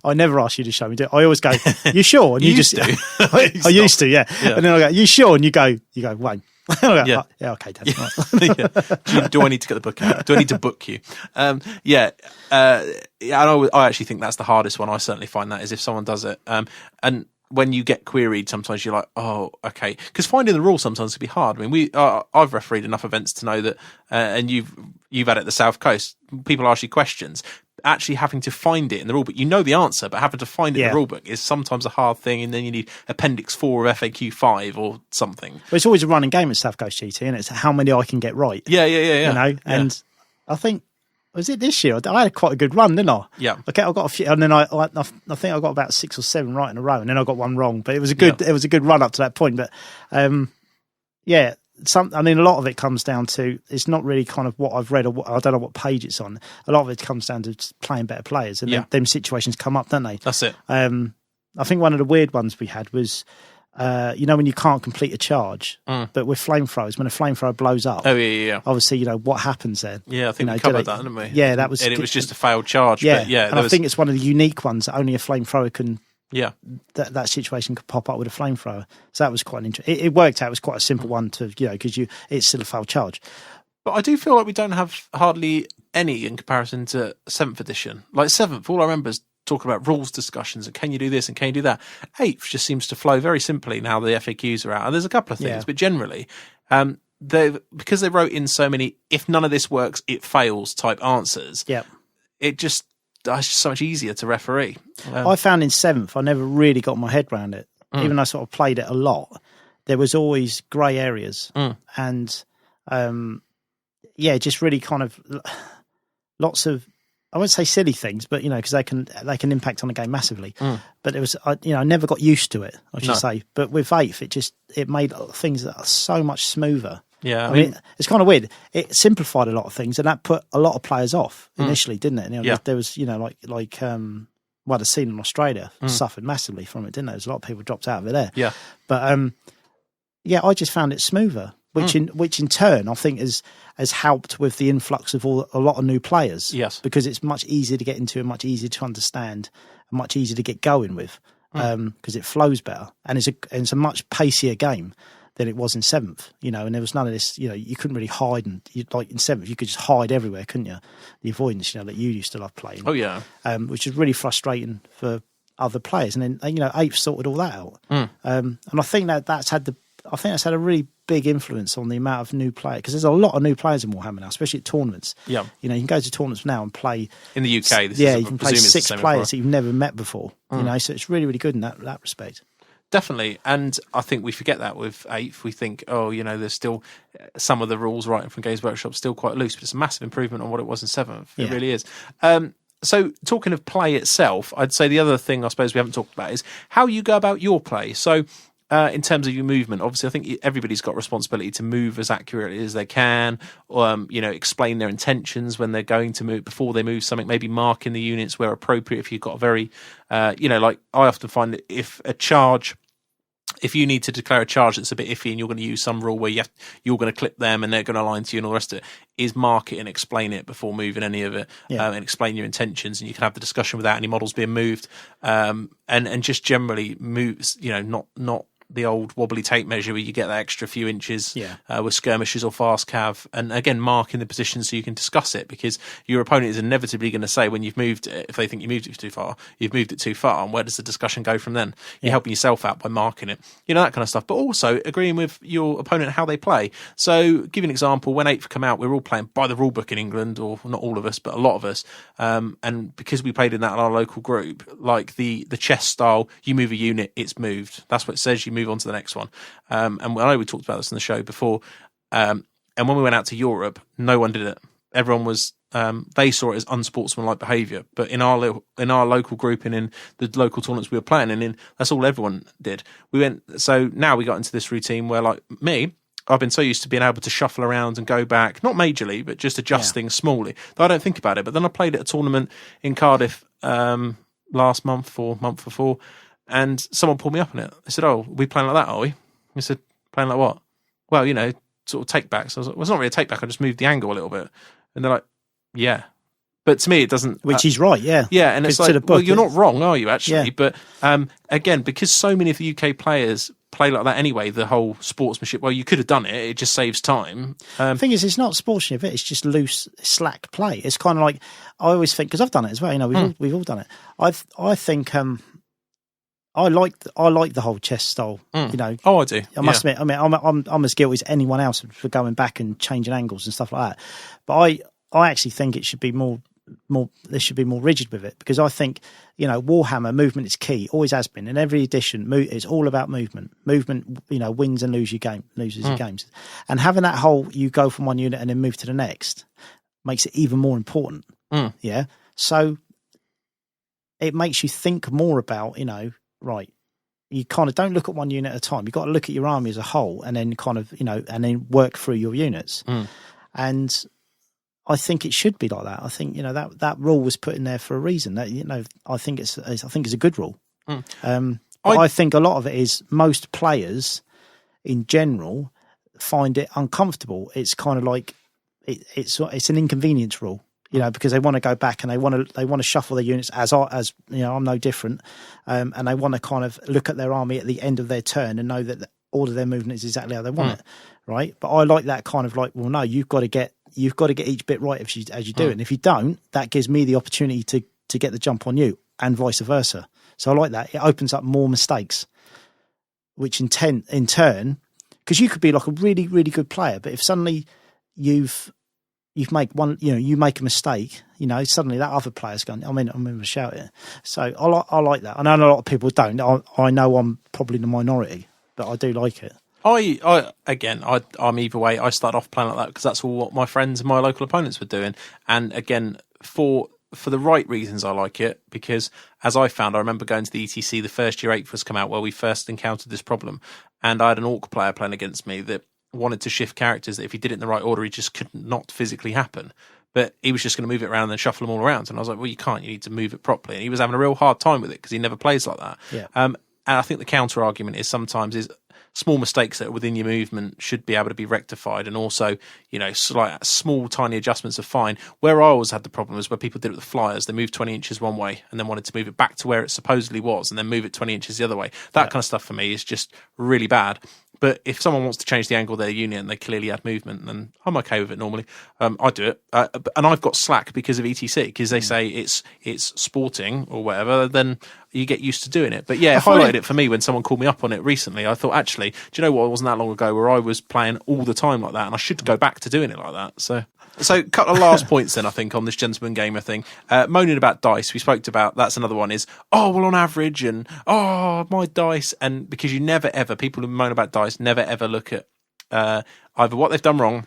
[SPEAKER 2] I never ask you to show me. I always go, "You sure?" And you just
[SPEAKER 1] do.
[SPEAKER 2] I used to, yeah. And then I go, "You sure?" And you go, "Wayne." Go,
[SPEAKER 1] yeah.
[SPEAKER 2] Okay, Dad. Right.
[SPEAKER 1] Do I need to get the book out? Do I need to book you? And I actually think that's the hardest one. I certainly find that is if someone does it. And when you get queried, sometimes you're like, "Oh, okay," because finding the rule sometimes can be hard. I mean, I've refereed enough events to know that, and you've had it at the South Coast. People ask you questions. Actually having to find it in the rule book, the answer, but having to find it in the rule book is sometimes a hard thing, and then you need Appendix 4 of FAQ 5 or something.
[SPEAKER 2] But it's always a running game at South Coast GT, and it's how many I can get right.
[SPEAKER 1] Yeah.
[SPEAKER 2] And I think, was it this year? I had quite a good run, didn't I?
[SPEAKER 1] Yeah.
[SPEAKER 2] Okay, I got a few, and then I think I got about 6 or 7 right in a row, and then I got one wrong. But it was a good run up to that point. But a lot of it comes down to, it's not really kind of what I've read, or I don't know what page it's on. A lot of it comes down to playing better players, and them situations come up, don't they?
[SPEAKER 1] That's it.
[SPEAKER 2] I think one of the weird ones we had was, when you can't complete a charge, but with flamethrowers, when a flamethrower blows up.
[SPEAKER 1] Oh yeah.
[SPEAKER 2] Obviously, what happens then?
[SPEAKER 1] Yeah, I think we covered that, didn't we?
[SPEAKER 2] Yeah, that was.
[SPEAKER 1] And it was just a failed charge.
[SPEAKER 2] Yeah,
[SPEAKER 1] but yeah.
[SPEAKER 2] And I think it's one of the unique ones that only a flamethrower can.
[SPEAKER 1] Yeah,
[SPEAKER 2] that situation could pop up with a flamethrower. So that was quite interesting. It worked out. It was quite a simple one to because it's still a failed charge.
[SPEAKER 1] But I do feel like we don't have hardly any in comparison to 7th edition. Like 7th, all I remember is talking about rules discussions and can you do this and can you do that. 8th just seems to flow very simply now the FAQs are out. And there's a couple of things, but generally, because they wrote in so many, if none of this works, it fails type answers.
[SPEAKER 2] Yeah,
[SPEAKER 1] it's just so much easier to referee.
[SPEAKER 2] I found in 7th, I never really got my head around it. Even though I sort of played it a lot, there was always grey areas. And, just really kind of lots of, I won't say silly things, but, because they can impact on the game massively. But it was, I never got used to it, I should say. But with 8th, it made things that are so much smoother.
[SPEAKER 1] Yeah,
[SPEAKER 2] I mean, it's kind of weird. It simplified a lot of things, and that put a lot of players off initially, didn't it? There was, the scene in Australia suffered massively from it, didn't it? There's a lot of people dropped out of it there.
[SPEAKER 1] Yeah,
[SPEAKER 2] but I just found it smoother, which in turn I think has helped with the influx of a lot of new players.
[SPEAKER 1] Yes,
[SPEAKER 2] because it's much easier to get into and much easier to understand and much easier to get going with because it flows better and it's a much pacier game than it was in 7th, and there was none of this, you couldn't really hide, and like in 7th, you could just hide everywhere, couldn't you? The avoidance, that you used to love playing.
[SPEAKER 1] Oh, yeah.
[SPEAKER 2] Which is really frustrating for other players. And then, 8th sorted all that out. And I think that's had I think that's had a really big influence on the amount of new players, because there's a lot of new players in Warhammer now, especially at tournaments.
[SPEAKER 1] Yeah.
[SPEAKER 2] You know, you can go to tournaments now and play
[SPEAKER 1] in the UK.
[SPEAKER 2] You can play 6 players that you've never met before. You know, so it's really, really good in that respect.
[SPEAKER 1] Definitely, and I think we forget that with 8th. We think, there's still some of the rules right from Games Workshop still quite loose, but it's a massive improvement on what it was in 7th. It really is. So talking of play itself, I'd say the other thing I suppose we haven't talked about is how you go about your play. So in terms of your movement, obviously I think everybody's got a responsibility to move as accurately as they can, explain their intentions when they're going to move, before they move something, maybe marking the units where appropriate if you've got a very, like I often find that if you need to declare a charge that's a bit iffy and you're going to use some rule where you're going to clip them and they're going to align to you and all the rest of it, is mark it and explain it before moving any of it, and explain your intentions, and you can have the discussion without any models being moved, and just generally moves, not the old wobbly tape measure where you get that extra few inches with skirmishes or fast cav, and again marking the position so you can discuss it, because your opponent is inevitably going to say when you've moved it, if they think you moved it too far, you've moved it too far, and where does the discussion go from then? You're helping yourself out by marking it, that kind of stuff, but also agreeing with your opponent how they play. So give you an example, when 8th come out, we were all playing by the rule book in England, or not all of us but a lot of us, and because we played in that in our local group, like the chess style, you move a unit, it's moved, that's what it says, you move on to the next one. And I know we talked about this in the show before. And when we went out to Europe, no one did it. Everyone was they saw it as unsportsmanlike behaviour. But in our local group and in the local tournaments we were playing in, that's all everyone did. So now we got into this routine where, like me, I've been so used to being able to shuffle around and go back, not majorly, but just adjust things smallly, that I don't think about it. But then I played at a tournament in Cardiff last month or month before, and someone pulled me up on it. They said, "Oh, we playing like that, are we?" I said, "Playing like what?" "Well, sort of take back." So I was like, "Well, it's not really a take back. I just moved the angle a little bit." And they're like, "Yeah." But to me, it doesn't...
[SPEAKER 2] Which is right, yeah.
[SPEAKER 1] Yeah, and it's like, well, you're not wrong, are you, actually?
[SPEAKER 2] Yeah.
[SPEAKER 1] But again, because so many of the UK players play like that anyway, the whole sportsmanship, well, you could have done it, it just saves time.
[SPEAKER 2] The thing is, it's not sportsmanship, it's just loose, slack play. It's kind of like, I always think, because I've done it as well, we've all done it. I think... I like the whole chess style.
[SPEAKER 1] Oh, I do.
[SPEAKER 2] I must admit. I mean, I'm as guilty as anyone else for going back and changing angles and stuff like that. But I actually think it should be more. They should be more rigid with it, because I think Warhammer movement is key. Always has been. In every edition, it's all about movement. Movement, wins and loses your games. And having that whole, you go from one unit and then move to the next, makes it even more important. Yeah. So it makes you think more about right, you kind of don't look at one unit at a time. You've got to look at your army as a whole, and then kind of, and then work through your units. And I think it should be like that. I think, that rule was put in there for a reason. That, I think it's a good rule. I think a lot of it is most players in general find it uncomfortable. It's kind of like it's an inconvenience rule. Because they want to go back and they want to shuffle their units as I'm no different, and they want to kind of look at their army at the end of their turn and know that all of their movement is exactly how they want it, right? But I like that kind of like, well, no, you've got to get each bit right as you do it, and if you don't, that gives me the opportunity to get the jump on you, and vice versa. So I like that. It opens up more mistakes, which in turn, because you could be like a really, really good player, but if suddenly you make one, you make a mistake, suddenly that other player's going, I'm going to shout it. So I like that. I know a lot of people don't. I know I'm probably the minority, but I do like it. I'm either way. I started off playing like that because that's all what my friends and my local opponents were doing. And again, for the right reasons, I like it, because as I found, I remember going to the ETC the first year 8th was come out, where we first encountered this problem, and I had an orc player playing against me that wanted to shift characters that if he did it in the right order, he just could not physically happen. But he was just going to move it around and shuffle them all around. And I was like, well, you can't. You need to move it properly. And he was having a real hard time with it because he never plays like that. Yeah.
[SPEAKER 1] And I think the counter argument is sometimes small mistakes that are within your movement should be able to be rectified. And also, slight, small, tiny adjustments are fine. Where I always had the problem was where people did it with the flyers. They moved 20 inches one way and then wanted to move it back to where it supposedly was and then move it 20 inches the other way. That kind of stuff for me is just really bad. But if someone wants to change the angle of their unit and they clearly add movement, then I'm okay with it normally. I do it. And I've got slack because of ETC, because they say it's sporting or whatever, then you get used to doing it. But yeah, it highlighted it for me when someone called me up on it recently. I thought, actually, do you know what? It wasn't that long ago where I was playing all the time like that, and I should go back to doing it like that. So a couple of last points then, I think, on this gentleman gamer thing. Moaning about dice, we spoke about, that's another one, is, on average, and, my dice. And because you never, ever, people who moan about dice never, ever look at either what they've done wrong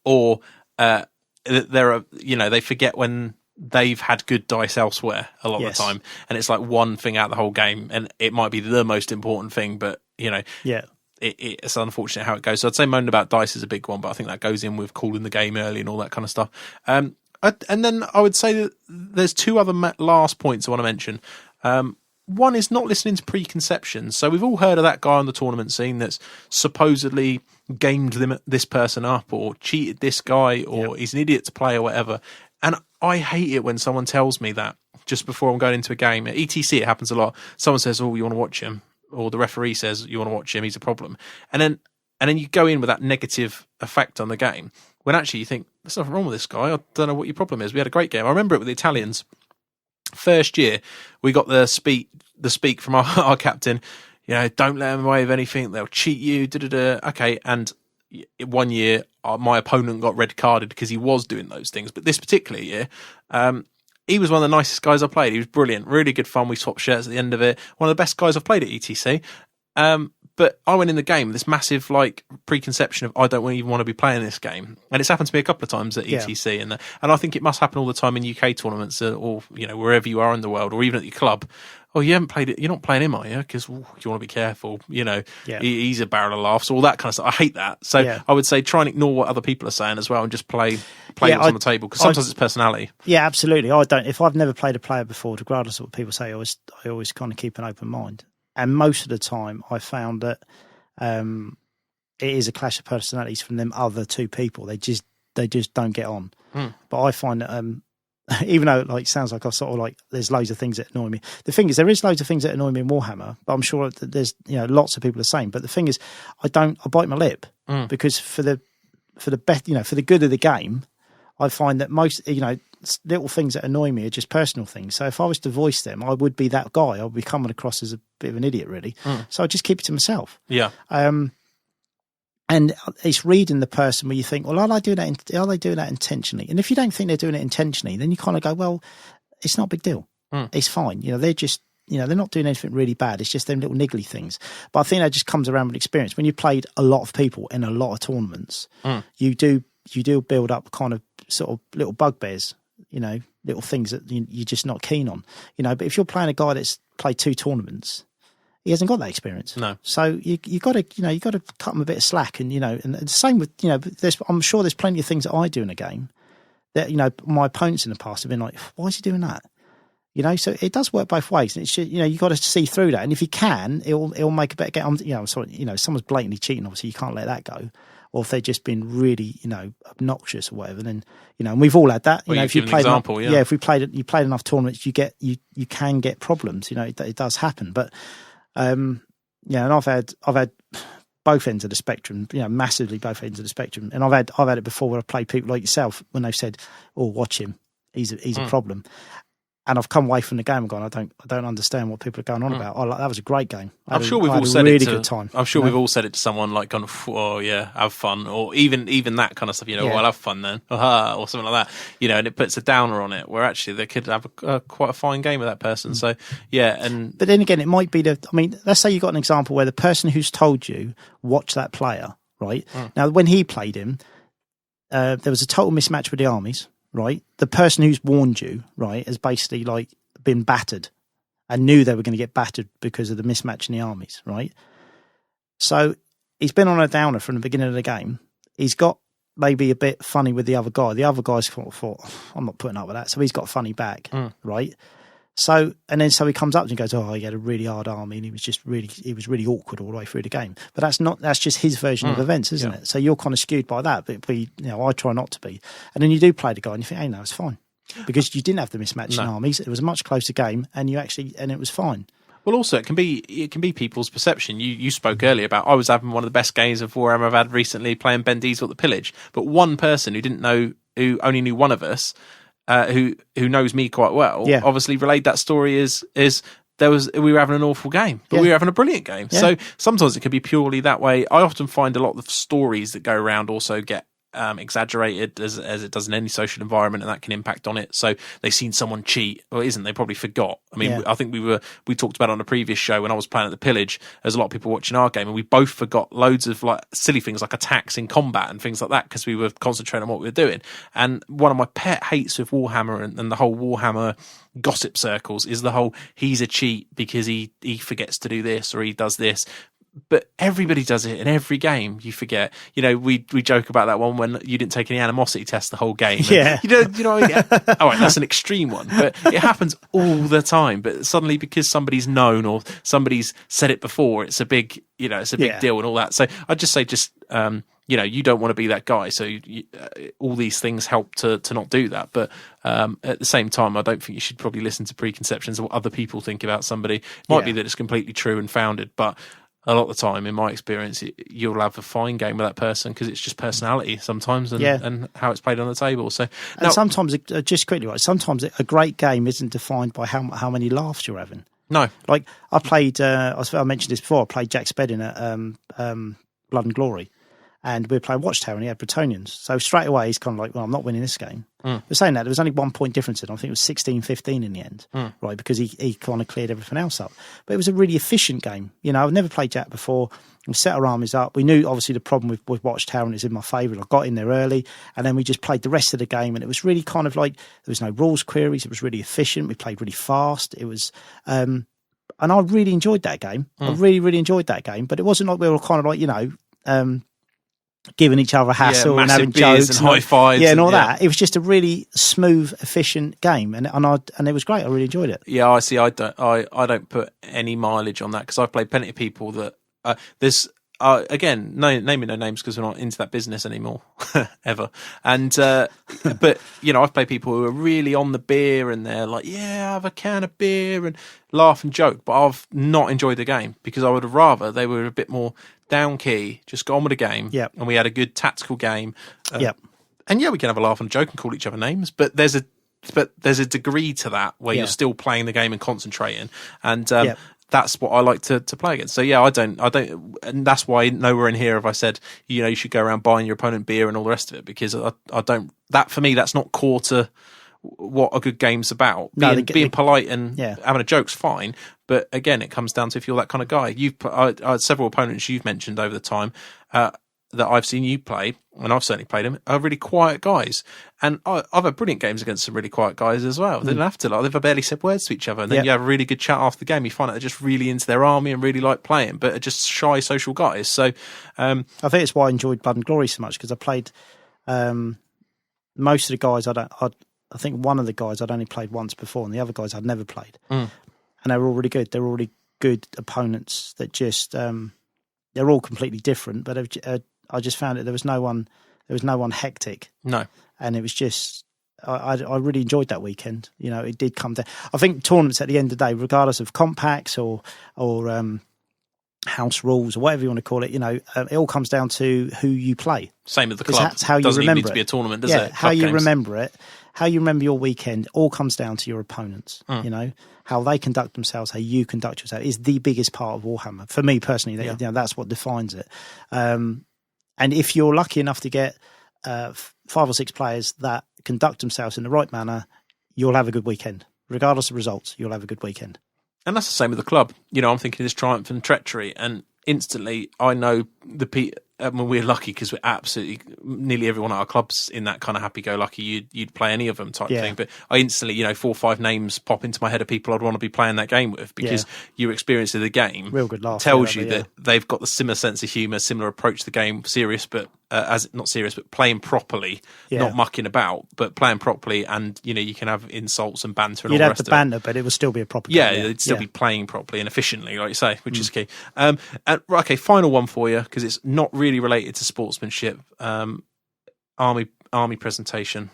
[SPEAKER 1] or they forget when they've had good dice elsewhere a lot of the time, and it's like one thing out the whole game, and it might be the most important thing, but it's unfortunate how it goes. So I'd say moaning about dice is a big one, but I think that goes in with calling the game early and all that kind of stuff. And then I would say that there's two other last points I want to mention. One is not listening to preconceptions. So we've all heard of that guy on the tournament scene that's supposedly gamed this person up or cheated this guy or he's an idiot to play or whatever. And I hate it when someone tells me that just before I'm going into a game. At ETC, it happens a lot. Someone says, "Oh, you want to watch him?" Or the referee says, "You want to watch him? He's a problem." And then you go in with that negative effect on the game when actually you think, there's nothing wrong with this guy. I don't know what your problem is. We had a great game. I remember it with the Italians. First year, we got the speak from our captain, don't let them away with anything. They'll cheat you. Okay. And 1 year, my opponent got red carded because he was doing those things. But this particular year, he was one of the nicest guys I played. He was brilliant, really good fun. We swapped shirts at the end of it. One of the best guys I've played at ETC. But I went in the game with this massive preconception of I don't even want to be playing this game, and it's happened to me a couple of times at ETC, and I think it must happen all the time in UK tournaments or wherever you are in the world, or even at your club. Oh, you haven't played it. You're not playing him, are you? Because you want to be careful. He's a barrel of laughs, all that kind of stuff. I hate that. So I would say try and ignore what other people are saying as well, and just play what's on the table, because sometimes it's personality. Yeah, absolutely. I don't. If I've never played a player before, regardless of what people say, I always kind of keep an open mind. And most of the time, I found that it is a clash of personalities from them other two people. They just don't get on. But I find that even though it sounds like I sort of there's loads of things that annoy me. The thing is, there is loads of things that annoy me in Warhammer, but I'm sure that there's lots of people the same. But the thing is, I bite my lip because for the best, for the good of the game, I find that most little things that annoy me are just personal things. So if I was to voice them, I would be that guy. I would be coming across as a bit of an idiot, really. So I just keep it to myself. Yeah. And it's reading the person where you think, well, are they doing that intentionally? And if you don't think they're doing it intentionally, then you kind of go, well, it's not a big deal. It's fine. They're just, they're not doing anything really bad. It's just them little niggly things. But I think that just comes around with experience. When you played a lot of people in a lot of tournaments, you do build up kind of sort of little bugbears, little things that you're just not keen on, But if you're playing a guy that's played 2 tournaments, he hasn't got that experience. No. So you got to cut him a bit of slack, and and the same with I'm sure there's plenty of things that I do in a game that my opponents in the past have been like, why is he doing that? So it does work both ways, and it's you got to see through that, and if you can, it'll make a better game. Someone's blatantly cheating, obviously you can't let that go. Or if they've just been really, obnoxious or whatever, then and we've all had that. If you played if you played enough tournaments, you can get problems. It does happen, but and I've had both ends of the spectrum, massively both ends of the spectrum, and I've had it before where I've played people like yourself when they've said, "Oh, watch him, he's a problem." And I've come away from the game and gone, I don't understand what people are going on about. That was a great game. I'm sure we've all said it. Good time. I'm sure we've all said it to someone gone, oh yeah, have fun, or even that kind of stuff. Well, I'll have fun then, or something like that. And it puts a downer on it, where actually they could have quite a fine game with that person. So but then again, it might be let's say you got an example where the person who's told you watch that player, right? Now, when he played him, there was a total mismatch with the armies. Right, the person who's warned you, right, has basically been battered and knew they were going to get battered because of the mismatch in the armies, right? So he's been on a downer from the beginning of the game. He's got maybe a bit funny with the other guy. The other guy's thought, I'm not putting up with that. So he's got funny back, right? So he comes up and goes, oh, he had a really hard army and he was really awkward all the way through the game. But that's just his version of events, isn't it? So you're kind of skewed by that. But I try not to be. And then you do play the guy and you think, hey, no, it's fine. Because you didn't have the mismatch in armies. It was a much closer game and it was fine. Well, also it can be people's perception. You spoke earlier about I was having one of the best games of Warhammer I've had recently playing Ben Diesel at the Pillage, but one person who only knew one of us, who knows me quite well, obviously relayed that story as we were having an awful game, but we were having a brilliant game. Yeah. So sometimes it can be purely that way. I often find a lot of the stories that go around also get exaggerated as it does in any social environment, and that can impact on it. So they've seen someone cheat, or isn't, they probably forgot. I mean, I think we talked about it on a previous show when I was playing at the Pillage. There's a lot of people watching our game, and we both forgot loads of like silly things like attacks in combat and things like that because we were concentrating on what we were doing. And one of my pet hates with Warhammer and the whole Warhammer gossip circles is the whole he's a cheat because he forgets to do this or he does this. But everybody does it in every game. You forget. We joke about that one when you didn't take any animosity test the whole game.
[SPEAKER 2] Yeah.
[SPEAKER 1] You know. All right, that's an extreme one, but it happens all the time. But suddenly, because somebody's known or somebody's said it before, it's a big, it's a big deal and all that. So I'd just say, you don't want to be that guy. So all these things help to not do that. But at the same time, I don't think you should probably listen to preconceptions of what other people think about somebody. It might be that it's completely true and founded, but a lot of the time, in my experience, you'll have a fine game with that person because it's just personality sometimes and how it's played on the table. So,
[SPEAKER 2] and sometimes, just quickly, right? Sometimes a great game isn't defined by how many laughs you're having.
[SPEAKER 1] No,
[SPEAKER 2] like I played. I mentioned this before. I played Jack Spedding at Blood and Glory, and we were playing Watchtower, and he had Bretonians. So straight away, he's kind of like, "Well, I'm not winning this game." We're saying that there was only 1 point difference. I think it was 16-15 in the end, right? Because he kind of cleared everything else up. But it was a really efficient game. I've never played Jack before. We set our armies up. We knew obviously the problem with Watchtower, and it's in my favour. I got in there early, and then we just played the rest of the game, and it was really kind of like there was no rules queries. It was really efficient. We played really fast. It was. And I really enjoyed that game. I really, really enjoyed that game. But it wasn't like we were kind of like, giving each other a hassle and having jokes
[SPEAKER 1] and high fives,
[SPEAKER 2] and all that. It was just a really smooth, efficient game, and it was great. I really enjoyed it.
[SPEAKER 1] Yeah, I see. I don't put any mileage on that because I've played plenty of people that there's. Again, naming no names because we're not into that business anymore, ever. And but I've played people who are really on the beer and they're like, yeah, have a can of beer and laugh and joke. But I've not enjoyed the game because I would have rather they were a bit more down key, just got on with the game, and we had a good tactical game. And we can have a laugh and a joke and call each other names, but there's a degree to that where you're still playing the game and concentrating. And that's what I like to play against. So I don't, and that's why nowhere in here have I said you should go around buying your opponent beer and all the rest of it because I don't. That for me, that's not core to what a good game's about. Being polite and having a joke's fine, but again, it comes down to if you're that kind of guy. I had several opponents you've mentioned over the time that I've seen you play, and I've certainly played them, are really quiet guys. And I've had brilliant games against some really quiet guys as well. They didn't have to. They've barely said words to each other. And then you have a really good chat after the game. You find out they're just really into their army and really like playing, but are just shy social guys. So
[SPEAKER 2] I think it's why I enjoyed Blood and Glory so much, because I played most of the guys I think one of the guys I'd only played once before, and the other guys I'd never played. And they were all really good. They were all really good opponents that just... they're all completely different, but I just found that there was no one hectic.
[SPEAKER 1] No.
[SPEAKER 2] And it was just, I really enjoyed that weekend. It did come down. I think tournaments at the end of the day, regardless of compacts or house rules or whatever you want to call it, it all comes down to who you play.
[SPEAKER 1] Same with the club.
[SPEAKER 2] That's how you
[SPEAKER 1] doesn't
[SPEAKER 2] remember
[SPEAKER 1] even need to be a tournament, does
[SPEAKER 2] it?
[SPEAKER 1] How
[SPEAKER 2] you remember it, how you remember your weekend, all comes down to your opponents. How they conduct themselves, how you conduct yourself is the biggest part of Warhammer. For me personally, that's what defines it. And if you're lucky enough to get 5 or 6 players that conduct themselves in the right manner, you'll have a good weekend. Regardless of results, you'll have a good weekend.
[SPEAKER 1] And that's the same with the club. I'm thinking of this triumph and treachery, and instantly I know we're lucky because we're absolutely nearly everyone at our club's in that kind of happy-go-lucky. You'd play any of them type thing. But I instantly, 4 or 5 names pop into my head of people I'd want to be playing that game with because your experience of the game
[SPEAKER 2] real good laugh
[SPEAKER 1] tells you that they've got the similar sense of humour, similar approach to the game, serious, but not serious, but playing properly, not mucking about, but playing properly. And you can have insults and banter. And
[SPEAKER 2] You'd
[SPEAKER 1] all
[SPEAKER 2] have
[SPEAKER 1] the
[SPEAKER 2] the
[SPEAKER 1] rest
[SPEAKER 2] banter, but it would still be a proper
[SPEAKER 1] game.
[SPEAKER 2] game.
[SPEAKER 1] It'd still be playing properly and efficiently, like you say, which is key. And okay, final one for you because it's not really related to sportsmanship. Army presentation.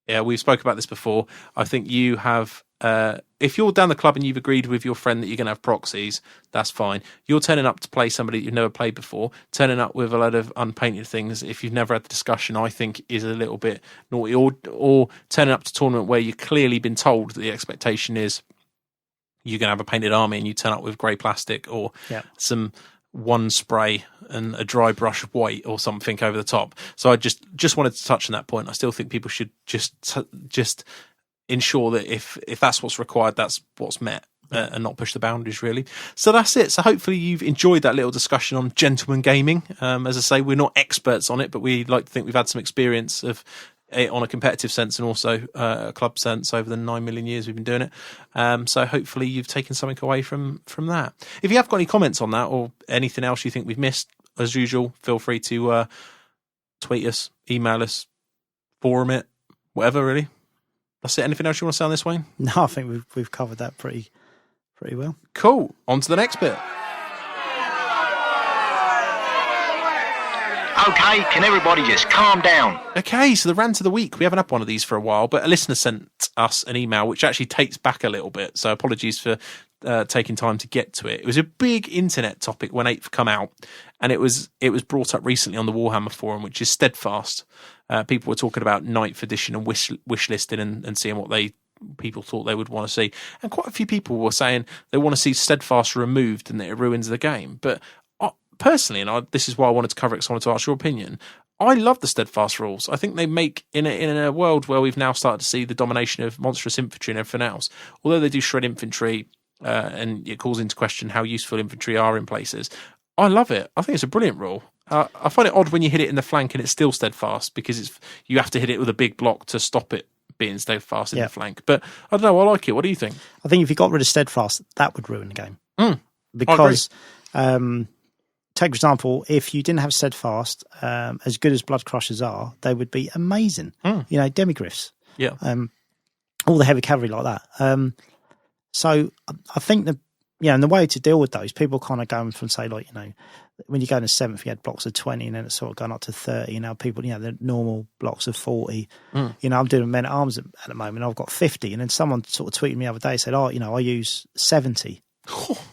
[SPEAKER 1] Yeah, we've spoke about this before. I think you have if you're down the club and you've agreed with your friend that you're going to have proxies, that's fine. You're turning up to play somebody that you've never played before, turning up with a load of unpainted things, if you've never had the discussion, I think is a little bit naughty. Or turning up to a tournament where you've clearly been told that the expectation is you're going to have a painted army and you turn up with grey plastic or some one spray and a dry brush of white or something over the top. So I just wanted to touch on that point. I still think people should just ensure that if that's what's required, that's what's met, and not push the boundaries, really. So that's it. So hopefully you've enjoyed that little discussion on gentleman gaming. As I say, we're not experts on it, but we like to think we've had some experience of it on a competitive sense and also a club sense over the 9 million years we've been doing it. So hopefully you've taken something away from that. If you have got any comments on that or anything else you think we've missed, as usual, feel free to tweet us, email us, forum it, whatever, really. That's it. Anything else you want to say on this, Wayne?
[SPEAKER 2] No, I think we've covered that pretty well.
[SPEAKER 1] Cool. On to the next bit.
[SPEAKER 3] Okay, can everybody just calm down?
[SPEAKER 1] Okay, so the rant of the week. We haven't had one of these for a while, but a listener sent us an email which actually takes back a little bit. So apologies for taking time to get to it. It was a big internet topic when 8th come out, and it was brought up recently on the Warhammer forum, which is Steadfast. People were talking about 9th edition and wish listing and seeing what people thought they would want to see. And quite a few people were saying they want to see Steadfast removed and that it ruins the game. But personally, and this is why I wanted to cover it, because I wanted to ask your opinion, I love the Steadfast rules. I think they make, in a world where we've now started to see the domination of monstrous infantry and everything else, although they do shred infantry and it calls into question how useful infantry are in places, I love it. I think it's a brilliant rule. I find it odd when you hit it in the flank and it's still Steadfast, because you have to hit it with a big block to stop it being Steadfast in the flank. But I don't know, I like it. What do you think?
[SPEAKER 2] I think if you got rid of Steadfast, that would ruin the game. Because take, for example, if you didn't have Steadfast, as good as Blood Crushers are, they would be amazing. You know, demigriffs.
[SPEAKER 1] Yeah.
[SPEAKER 2] All the heavy cavalry like that. So I think that, and the way to deal with those, people kind of going from, say, like, when you go to 7th, you had blocks of 20 and then it's sort of gone up to 30. Now people, the normal blocks of 40. I'm doing men at arms at the moment. I've got 50. And then someone sort of tweeted me the other day, said, I use 70.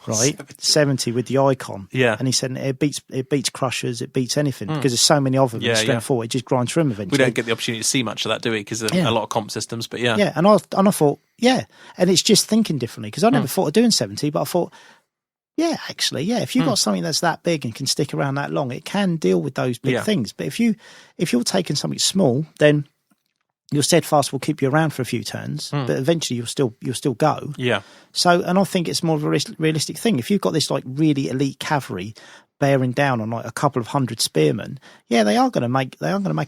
[SPEAKER 2] Right, 70 with the icon, and he said it beats crushers, it beats anything because there's so many of them. Strength 4, it just grinds through them eventually.
[SPEAKER 1] We don't get the opportunity to see much of that, do we? Because of a lot of comp systems, but and
[SPEAKER 2] I thought, and it's just thinking differently, because I never thought of doing 70, but I thought, if you've got something that's that big and can stick around that long, it can deal with those big things. But if you're taking something small, then your Steadfast will keep you around for a few turns, but eventually you'll still go.
[SPEAKER 1] Yeah.
[SPEAKER 2] So, and I think it's more of a realistic thing. If you've got this like really elite cavalry bearing down on like a couple of 100 spearmen, they are going to make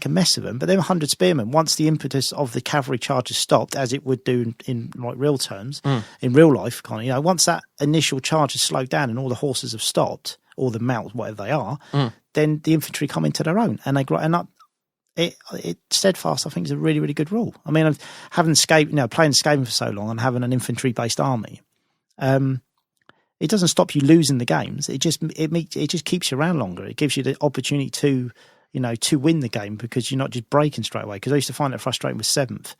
[SPEAKER 2] a mess of them. But them 100 spearmen, once the impetus of the cavalry charge is stopped, as it would do in like real terms, in real life, once that initial charge is slowed down and all the horses have stopped, or the mounts, whatever they are, then the infantry come into their own and they grow. And it Steadfast, I think, is a really, really good rule. I mean, having playing Skaven for so long and having an infantry-based army, it doesn't stop you losing the games. It just keeps you around longer. It gives you the opportunity to win the game, because you're not just breaking straight away. Because I used to find it frustrating with 7th,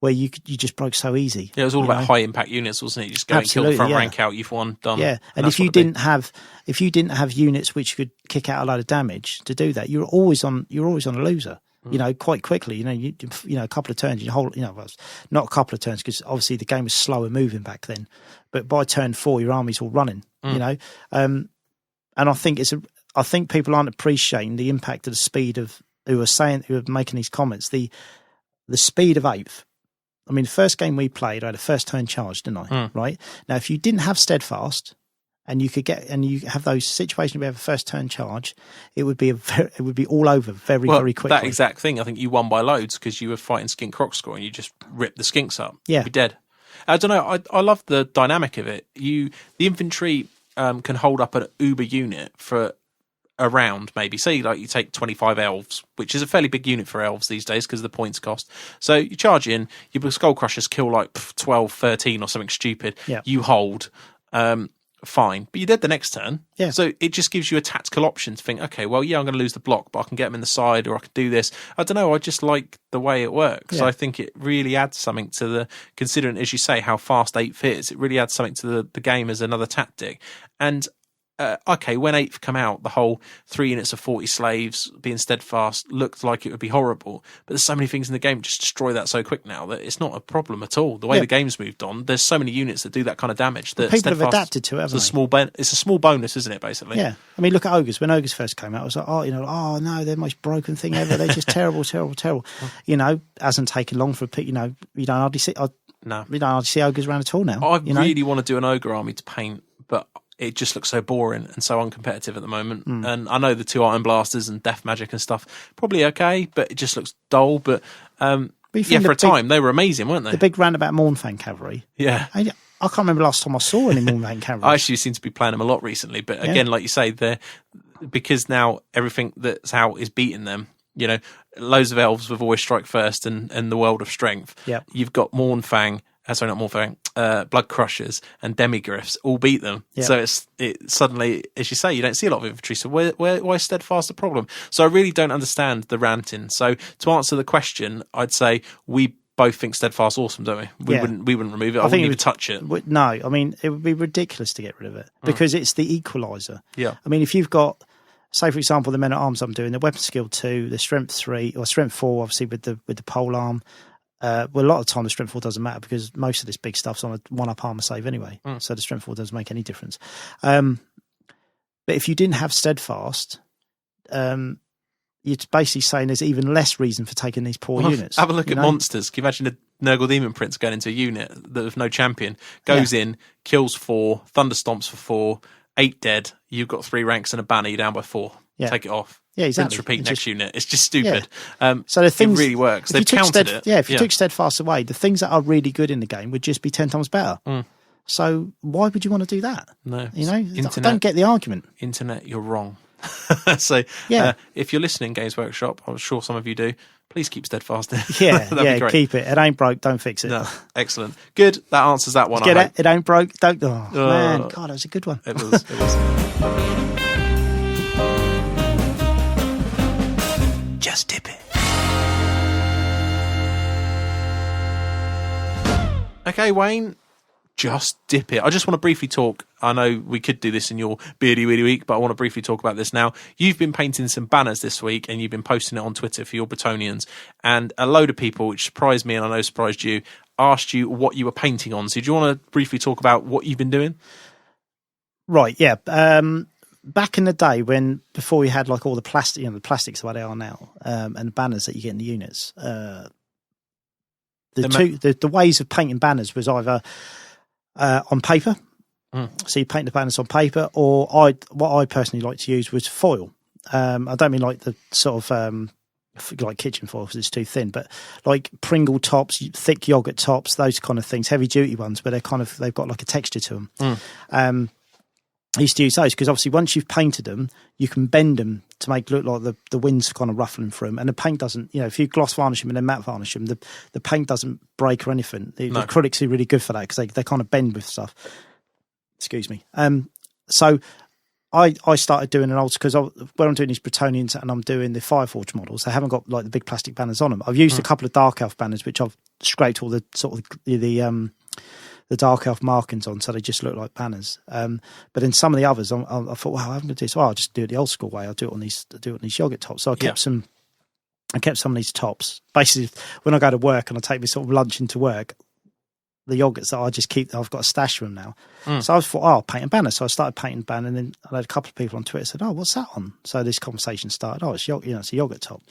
[SPEAKER 2] where you just broke so easy.
[SPEAKER 1] Yeah, it was all about high impact units, wasn't it? You just go and kill the front rank out, you've won, done.
[SPEAKER 2] Yeah, and if you didn't have units which could kick out a load of damage to do that, you're always on a loser. Quite quickly. A couple of turns, not a couple of turns, because obviously the game was slower moving back then. But by turn 4, your army's all running. And I think people aren't appreciating the impact of the speed of who are making these comments. The speed of 8th. I mean, the first game we played, I had a first turn charge, didn't I? Right now, if you didn't have Steadfast, and you have those situations where you have a first turn charge, it would be all over very quickly.
[SPEAKER 1] That exact thing, I think you won by loads because you were fighting Skink Croc Score and you just ripped the skinks up. Yeah, you'd be dead. I don't know. I love the dynamic of it. The infantry can hold up an uber unit for a round, maybe. Say like you take 25 elves, which is a fairly big unit for elves these days because of the points cost. So you charge in, your skull crushers kill like 12, 13 or something stupid.
[SPEAKER 2] Yeah.
[SPEAKER 1] You hold. fine, but you're dead the next turn.
[SPEAKER 2] Yeah.
[SPEAKER 1] So it just gives you a tactical option to think, okay, well, yeah, I'm going to lose the block, but I can get them in the side, or I can do this. I don't know. I just like the way it works.
[SPEAKER 2] Yeah.
[SPEAKER 1] I think it really adds something to the, considering, as you say, how fast 8th is, it really adds something to the game as another tactic. And okay, when 8th come out, the whole 3 units of 40 slaves being steadfast looked like it would be horrible. But there's so many things in the game that just destroy that so quick now that it's not a problem at all. The way the game's moved on, there's so many units that do that kind of damage. That
[SPEAKER 2] people have adapted to it, haven't they?
[SPEAKER 1] It's a small bonus, isn't it, basically?
[SPEAKER 2] Yeah. I mean, look at Ogres. When Ogres first came out, I was like, oh no, they're the most broken thing ever. They're just terrible, terrible, terrible. Hasn't taken long for a pick. You don't hardly see.
[SPEAKER 1] No.
[SPEAKER 2] We don't hardly see Ogres around at all now.
[SPEAKER 1] I really want to do an Ogre army to paint, but it just looks so boring and so uncompetitive at the moment. And I know the 2 Iron Blasters and Death Magic and stuff, probably okay, but it just looks dull. But for a time, they were amazing, weren't they?
[SPEAKER 2] The big roundabout Mournfang cavalry.
[SPEAKER 1] Yeah.
[SPEAKER 2] I can't remember last time I saw any Mournfang cavalry.
[SPEAKER 1] I actually seem to be playing them a lot recently, but again, like you say, because now everything that's out is beating them. Loads of elves with always strike first and the World of Strength.
[SPEAKER 2] Yep.
[SPEAKER 1] You've got Mournfang. Sorry, not Mournfang. Blood Crushers and Demigryphs all beat them.
[SPEAKER 2] Yep.
[SPEAKER 1] So it suddenly, as you say, you don't see a lot of infantry. So why is Steadfast a problem? So I really don't understand the ranting. So to answer the question, I'd say we both think Steadfast awesome, don't we? We wouldn't remove it. I wouldn't even touch it.
[SPEAKER 2] No, I mean, it would be ridiculous to get rid of it because it's the equaliser.
[SPEAKER 1] Yeah.
[SPEAKER 2] I mean, if you've got, say, for example, the men at arms I'm doing, the weapon skill 2, the strength 3, or strength 4, obviously with the pole arm. A lot of the time the strength 4 doesn't matter because most of this big stuff's on a 1-up armor save anyway. So the strength 4 doesn't make any difference. But if you didn't have Steadfast, you're basically saying there's even less reason for taking these poor units.
[SPEAKER 1] Have a look at monsters. Can you imagine a Nurgle Demon Prince going into a unit that with no champion, goes in, kills 4, thunderstomps for 4, 8 dead, you've got 3 ranks and a banner, you're down by 4.
[SPEAKER 2] Yeah.
[SPEAKER 1] Take it off.
[SPEAKER 2] Yeah, exactly.
[SPEAKER 1] Rinse, repeat next unit. It's just stupid.
[SPEAKER 2] Yeah. So the things,
[SPEAKER 1] it really works. They've countered it.
[SPEAKER 2] Yeah, if you took Steadfast away, the things that are really good in the game would just be 10 times better. So why would you want to do that?
[SPEAKER 1] No.
[SPEAKER 2] I don't get the argument.
[SPEAKER 1] Internet, you're wrong. So if you're listening, Games Workshop, I'm sure some of you do, please keep Steadfast in.
[SPEAKER 2] Yeah, keep it. It ain't broke, don't fix it.
[SPEAKER 1] No, excellent. Good. That answers that one.
[SPEAKER 2] Get it? It ain't broke, don't. Oh, man, God, that was a good one.
[SPEAKER 1] It was.
[SPEAKER 2] Just dip it.
[SPEAKER 1] Okay, Wayne, just dip it. I just want to briefly talk. I know we could do this in your Beardy Weedy Week, but I want to briefly talk about this now. You've been painting some banners this week and you've been posting it on Twitter for your Bretonians. And a load of people, which surprised me and I know surprised you, asked you what you were painting on. So do you want to briefly talk about what you've been doing?
[SPEAKER 2] Right, yeah. Back in the day before we had like all the plastic, the plastics the way they are now, and the banners that you get in the units, the ways of painting banners was either on paper. So you paint the banners on paper, or what I personally like to use was foil. I don't mean like the sort of like kitchen foil because it's too thin, but like Pringle tops, thick yogurt tops, those kind of things, heavy duty ones, where they've got like a texture to them. I used to use those because obviously once you've painted them, you can bend them to make it look like the wind's kind of ruffling through them, and the paint doesn't. If you gloss varnish them and then matte varnish them, the paint doesn't break or anything. The acrylics are really good for that because they kind of bend with stuff. Excuse me. So I started doing an old, because when I'm doing these Bretonians and I'm doing the Fireforge models, they haven't got like the big plastic banners on them. I've used a couple of Dark Elf banners, which I've scraped all the sort of the Dark Elf markings on, so they just look like banners. But then some of the others, I thought, well, I'm going to do this. I'll just do it the old school way. I'll do it on these yogurt tops. So I kept some of these tops. Basically, when I go to work and I take my sort of lunch into work, the yogurts that I just keep, I've got a stash of them now. So I thought, I'll paint a banner. So I started painting banner, and then I had a couple of people on Twitter said, "Oh, what's that on?" So this conversation started. Oh, it's it's a yogurt top.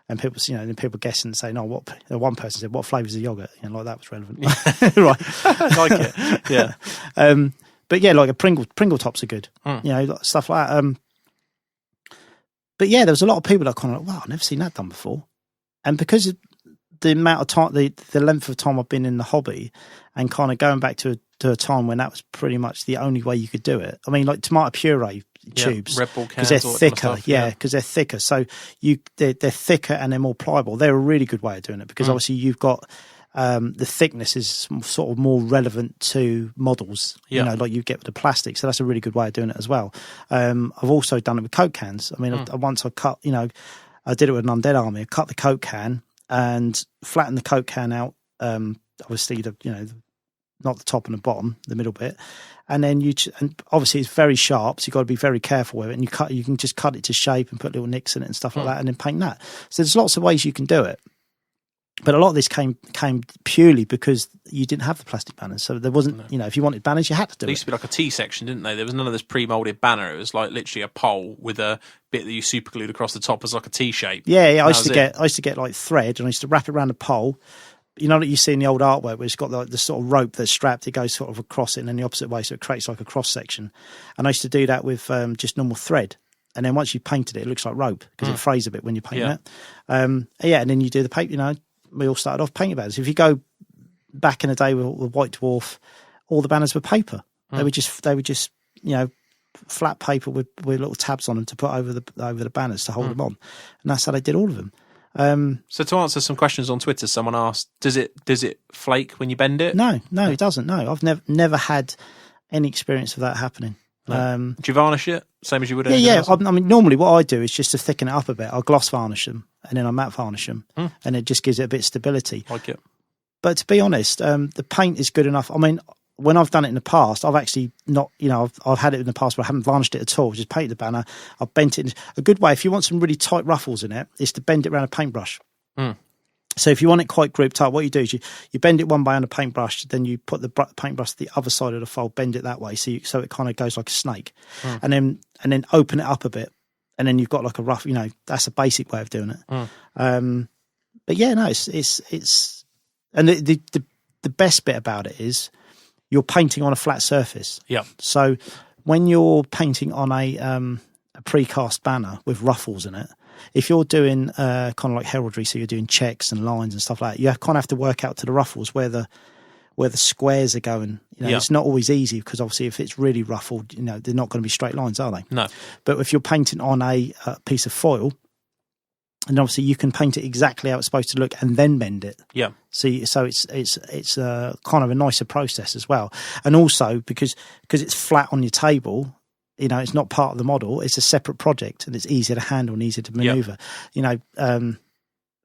[SPEAKER 2] And people, then people guessing and saying, "Oh, what?" One person said, "What flavour's the yogurt?" Like that was relevant, right?
[SPEAKER 1] I like it, yeah.
[SPEAKER 2] But yeah, like a Pringle tops are good, stuff like that. But yeah, there was a lot of people that kind of like, "Wow, I've never seen that done before," and because of the amount of time, the length of time I've been in the hobby, and kind of going back to a time when that was pretty much the only way you could do it. I mean, like tomato puree tubes,
[SPEAKER 1] Red Bull
[SPEAKER 2] because they're thicker. Because they're thicker. So they're thicker and they're more pliable. They're a really good way of doing it because obviously you've got the thickness is sort of more relevant to models,
[SPEAKER 1] Yeah.
[SPEAKER 2] you know, like you get with the plastic. So that's a really good way of doing it as well. I've also done it with Coke cans. I mean, once I cut, you know, I did it with an Undead Army. I cut the Coke can and flattened the Coke can out. Obviously, not the top and the bottom, the middle bit. And then and obviously it's very sharp, so you've got to be very careful with it. And you can just cut it to shape and put little nicks in it and stuff like that, and then paint that. So there's lots of ways you can do it. But a lot of this came purely because you didn't have the plastic banners. So there wasn't, you know, if you wanted banners, you had to do it.
[SPEAKER 1] There used to be like a T section, didn't they? There was none of this pre-molded banner. It was like literally a pole with a bit that you super glued across the top as like a T shape.
[SPEAKER 2] Yeah. I used to get like thread, and I used to wrap it around the pole. You know that you see in the old artwork where it's got like the sort of rope that's strapped, it goes sort of across it and then the opposite way, so it creates like a cross section. And I used to do that with just normal thread. And then once you painted it, it looks like rope because it frays a bit when you paint it. And then you do the paint, you know, we all started off painting banners. If you go back in the day with White Dwarf, all the banners were paper. They were just, you know, flat paper with little tabs on them to put over the banners to hold them on. And that's how they did all of them.
[SPEAKER 1] So to answer some questions on Twitter, someone asked, does it flake when you bend it?
[SPEAKER 2] No, it doesn't. No, I've never had any experience of that happening.
[SPEAKER 1] No. Do you varnish it same as you would?
[SPEAKER 2] Yeah. I mean, normally what I do is just to thicken it up a bit. I'll gloss varnish them and then I matte varnish them, and it just gives it a bit of stability.
[SPEAKER 1] Like it.
[SPEAKER 2] But to be honest, the paint is good enough. I mean, when I've done it in the past, I've actually not, you know, I've had it in the past where I haven't varnished it at all. Just painted the banner. I've bent it. A good way, if you want some really tight ruffles in it, is to bend it around a paintbrush. So if you want it quite grouped up, what you do is you bend it one way on a paintbrush, then you put the paintbrush to the other side of the fold, bend it that way, so it kind of goes like a snake, and then open it up a bit, and then you've got like a rough, you know, that's a basic way of doing it. But yeah, no, it's and the best bit about it is you're painting on a flat surface.
[SPEAKER 1] Yeah.
[SPEAKER 2] So when you're painting on a precast banner with ruffles in it, if you're doing kind of like heraldry, so you're doing checks and lines and stuff like that, you kind of have to work out to the ruffles where the squares are going. You know, It's not always easy because obviously if it's really ruffled, you know, they're not going to be straight lines, are they?
[SPEAKER 1] No.
[SPEAKER 2] But if you're painting on a piece of foil, and obviously you can paint it exactly how it's supposed to look and then bend it.
[SPEAKER 1] Yeah.
[SPEAKER 2] So it's kind of a nicer process as well. And also because it's flat on your table, you know, it's not part of the model. It's a separate project, and it's easier to handle and easier to maneuver. You know, and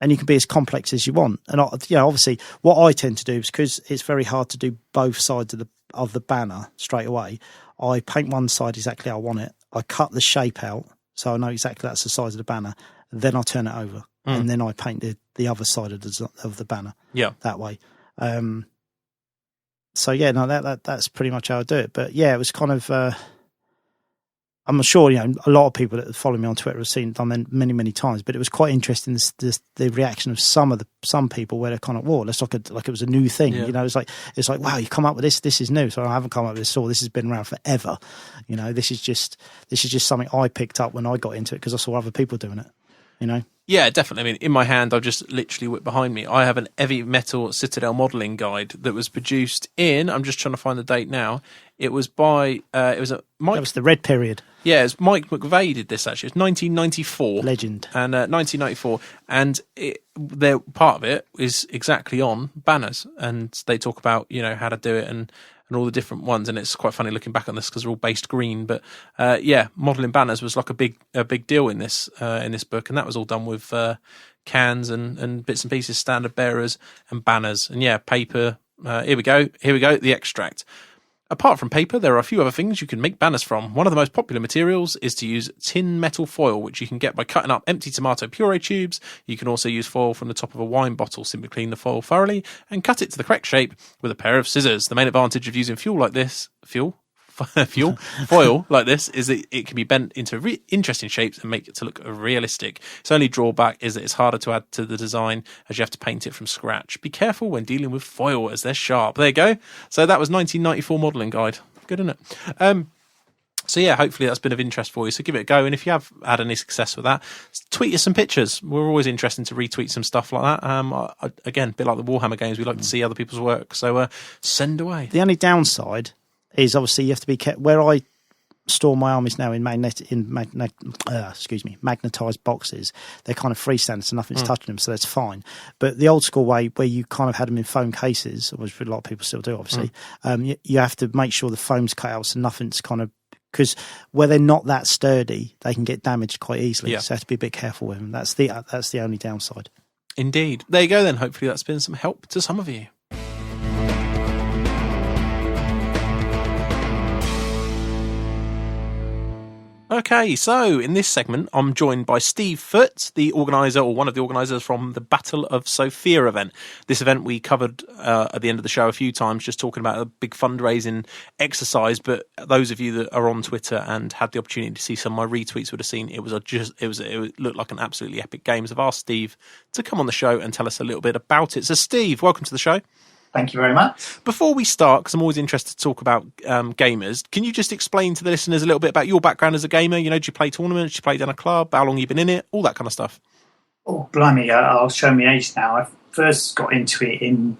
[SPEAKER 2] you can be as complex as you want. And you know, obviously, what I tend to do is because it's very hard to do both sides of the banner straight away. I paint one side exactly how I want it. I cut the shape out so I know exactly that's the size of the banner. Then I turn it over, and then I paint the other side of the banner. Yeah, that way. So yeah, no, that's pretty much how I do it. But yeah, it was kind of. I'm sure, you know, a lot of people that follow me on Twitter have seen it done many, many times, but it was quite interesting, the reaction of some people where they're kind of, whoa, that's like it was a new thing. Yeah. You know, it's like, wow, you come up with this is new. So I haven't come up with this, or this has been around forever. You know, this is just something I picked up when I got into it because I saw other people doing it, you know?
[SPEAKER 1] Yeah, definitely. I mean, in my hand, I've just literally whipped behind me. I have an heavy metal Citadel modelling guide that was produced I'm just trying to find the date now. It was by, it was a Mike.
[SPEAKER 2] That was the red period.
[SPEAKER 1] Yeah, it's Mike McVeigh did this actually. It's 1994.
[SPEAKER 2] Legend.
[SPEAKER 1] And 1994. And part of it is exactly on banners. And they talk about, you know, how to do it and all the different ones. And it's quite funny looking back on this because they're all based green. But yeah, modelling banners was like a big deal in this book. And that was all done with cans and bits and pieces, standard bearers and banners. And yeah, paper. Here we go, the extract. Apart from paper, there are a few other things you can make banners from. One of the most popular materials is to use tin metal foil, which you can get by cutting up empty tomato puree tubes. You can also use foil from the top of a wine bottle. Simply clean the foil thoroughly and cut it to the correct shape with a pair of scissors. The main advantage of using foil like this is that it can be bent into interesting shapes and make it to look realistic. Its only drawback is that it's harder to add to the design as you have to paint it from scratch. Be careful when dealing with foil as they're sharp. There you go. So that was 1994 modelling guide. Good, isn't it? So yeah, hopefully that's been of interest for you. So give it a go. And if you have had any success with that, tweet us some pictures. We're always interested to retweet some stuff like that. Again, a bit like the Warhammer games, we like to see other people's work. So send away.
[SPEAKER 2] The only downside is obviously you have to be kept. Where I store my armies now in magnetized boxes. They're kind of freestanding, so nothing's touching them, so that's fine. But the old school way, where you kind of had them in foam cases, which a lot of people still do, obviously, you have to make sure the foam's cut out, so nothing's kind of, because where they're not that sturdy, they can get damaged quite easily. So you have to be a bit careful with them. That's the only downside.
[SPEAKER 1] Indeed. There you go then. Hopefully that's been some help to some of you. Okay, so in this segment, I'm joined by Steve Foote, the organiser, or one of the organisers from the Battle of Sofia event. This event we covered at the end of the show a few times, just talking about a big fundraising exercise. But those of you that are on Twitter and had the opportunity to see some of my retweets would have seen it looked like an absolutely epic game. So I've asked Steve to come on the show and tell us a little bit about it. So Steve, welcome to the show.
[SPEAKER 4] Thank you very much.
[SPEAKER 1] Before we start, because I'm always interested to talk about gamers, can you just explain to the listeners a little bit about your background as a gamer? You know, do you play tournaments? Do you play down a club? How long have you been in it? All that kind of stuff.
[SPEAKER 4] Oh, blimey, I'll show my age now. I first got into it in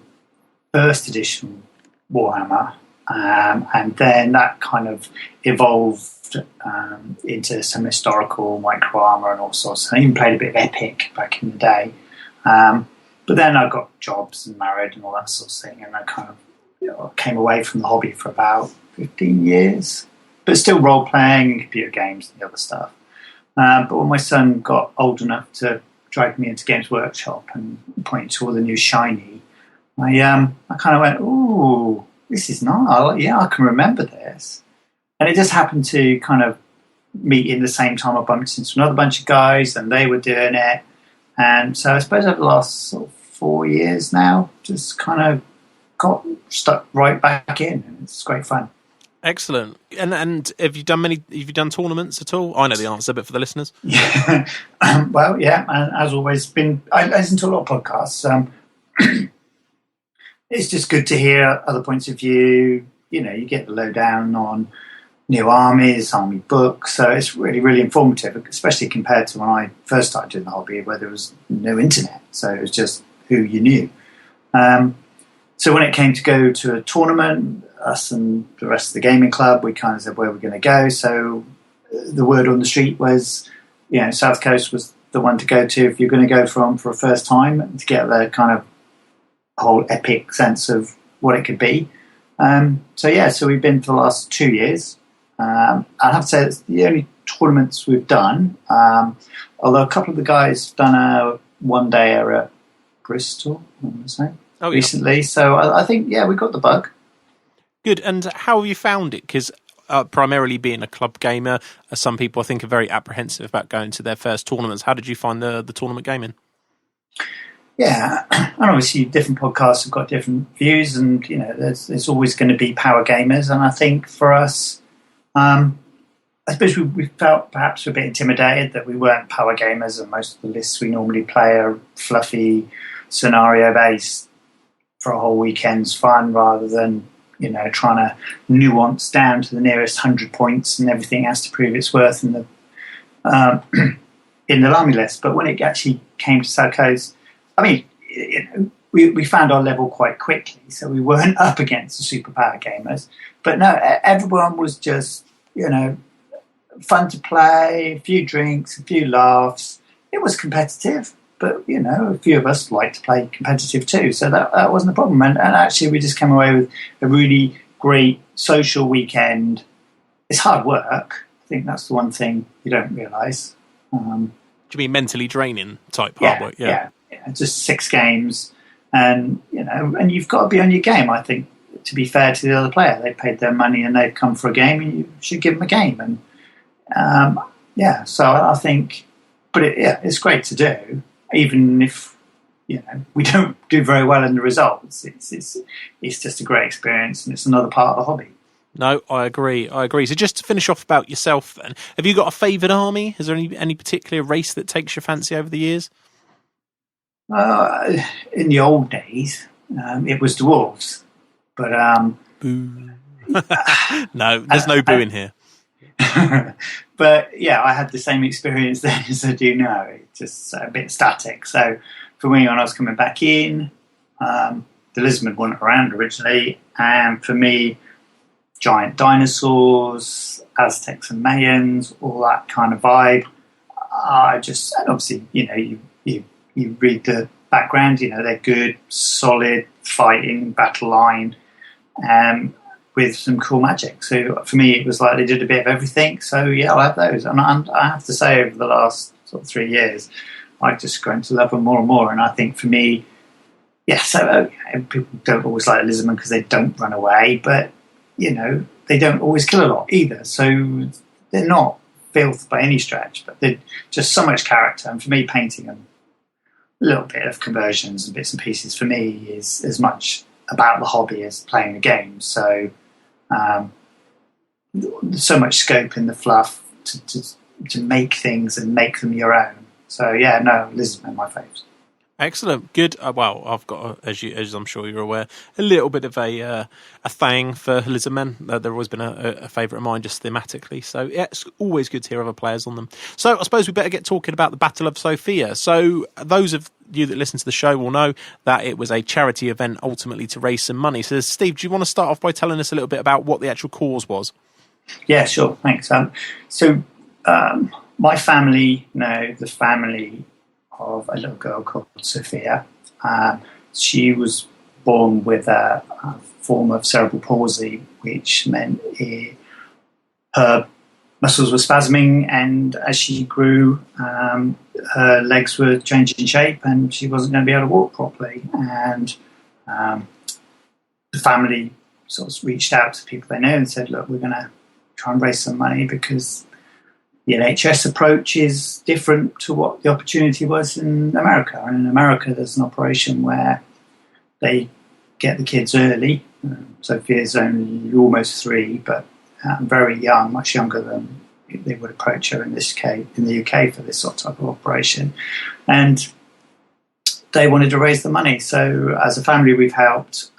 [SPEAKER 4] first edition Warhammer, and then that kind of evolved into some historical micro armor and all sorts. I even played a bit of Epic back in the day. But then I got jobs and married and all that sort of thing, and I kind of came away from the hobby for about 15 years, but still role-playing and computer games and the other stuff. But when my son got old enough to drag me into Games Workshop and point to all the new shiny, I kind of went, ooh, this is nice. Yeah, I can remember this. And it just happened to kind of meet in the same time I bumped into another bunch of guys, and they were doing it. And so I suppose over the last sort of 4 years now, just kind of got stuck right back in, and it's great fun.
[SPEAKER 1] Excellent. And have you done tournaments at all? I know the answer, but for the listeners.
[SPEAKER 4] Yeah. Well, yeah, and as always, I listen to a lot of podcasts. It's just good to hear other points of view. You know, you get the lowdown on new armies, army books, so it's really, really informative, especially compared to when I first started doing the hobby, where there was no internet, so it was just who you knew. So when it came to go to a tournament, us and the rest of the gaming club, we kind of said where we're going to go. So the word on the street was, South Coast was the one to go to if you're going to go for a first time, to get the kind of whole epic sense of what it could be. So we've been for the last 2 years. I have to say it's the only tournaments we've done, although a couple of the guys done a one-day at Bristol, I want to say, recently. So I think, we got the bug.
[SPEAKER 1] Good. And how have you found it? Because primarily being a club gamer, some people I think are very apprehensive about going to their first tournaments. How did you find the tournament gaming?
[SPEAKER 4] Yeah, and obviously different podcasts have got different views, and there's always going to be power gamers, and I think for us, I suppose we felt perhaps a bit intimidated that we weren't power gamers, and most of the lists we normally play are fluffy, scenario-based for a whole weekend's fun, rather than trying to nuance down to the nearest 100 points and everything has to prove its worth in the army list. But when it actually came to South Coast, I mean, we found our level quite quickly, so we weren't up against the superpower gamers. But no, everyone was just, fun to play, a few drinks, a few laughs. It was competitive, but, a few of us like to play competitive too, so that wasn't a problem. And actually, we just came away with a really great social weekend. It's hard work. I think that's the one thing you don't realise.
[SPEAKER 1] Do you mean mentally draining type hard work?
[SPEAKER 4] Yeah. Just 6 games, and you've got to be on your game. I think, to be fair to the other player, they paid their money and they've come for a game, and you should give them a game. And so I think, but it's great to do, even if we don't do very well in the results. It's just a great experience, and it's another part of the hobby.
[SPEAKER 1] No, I agree. So just to finish off about yourself, then, have you got a favoured army? Is there any particular race that takes your fancy over the years?
[SPEAKER 4] In the old days, it was dwarves, but
[SPEAKER 1] boo. No, there's no boo in here.
[SPEAKER 4] But I had the same experience then as I do now. It's just a bit static. So for me, when I was coming back in, the Lisbon weren't around originally, and for me, giant dinosaurs, Aztecs and Mayans, all that kind of vibe. And obviously, you read the background, they're good, solid, fighting, battle line, with some cool magic. So for me, it was like they did a bit of everything. So yeah, I have those. And I have to say, over the last sort of 3 years, I've just grown to love them more and more. And I think for me, so people don't always like Lizardmen because they don't run away, but, they don't always kill a lot either. So they're not filth by any stretch, but they're just so much character. And for me, painting them, a little bit of conversions and bits and pieces for me is as much about the hobby as playing the game. So so much scope in the fluff to make things and make them your own. So yeah, no, Lizardmen are my favourites.
[SPEAKER 1] Excellent, good. Well, I've got, as I'm sure you're aware, a little bit of a thing for Lizardmen. They've always been a favourite of mine, just thematically. So yeah, it's always good to hear other players on them. So I suppose we better get talking about the Battle of Sophia. So those of you that listen to the show will know that it was a charity event, ultimately to raise some money. So Steve, do you want to start off by telling us a little bit about what the actual cause was?
[SPEAKER 4] Yeah, sure. Thanks. My family, the family of a little girl called Sophia. She was born with a form of cerebral palsy, which meant her muscles were spasming, and as she grew, her legs were changing shape, and she wasn't going to be able to walk properly. And the family sort of reached out to people they know and said, "Look, we're going to try and raise some money because the NHS approach is different to what the opportunity was in America. And in America, there's an operation where they get the kids early. Sophia's only almost 3, but very young, much younger than they would approach her in this case, in the UK, for this sort of type of operation. And they wanted to raise the money. So as a family, we've helped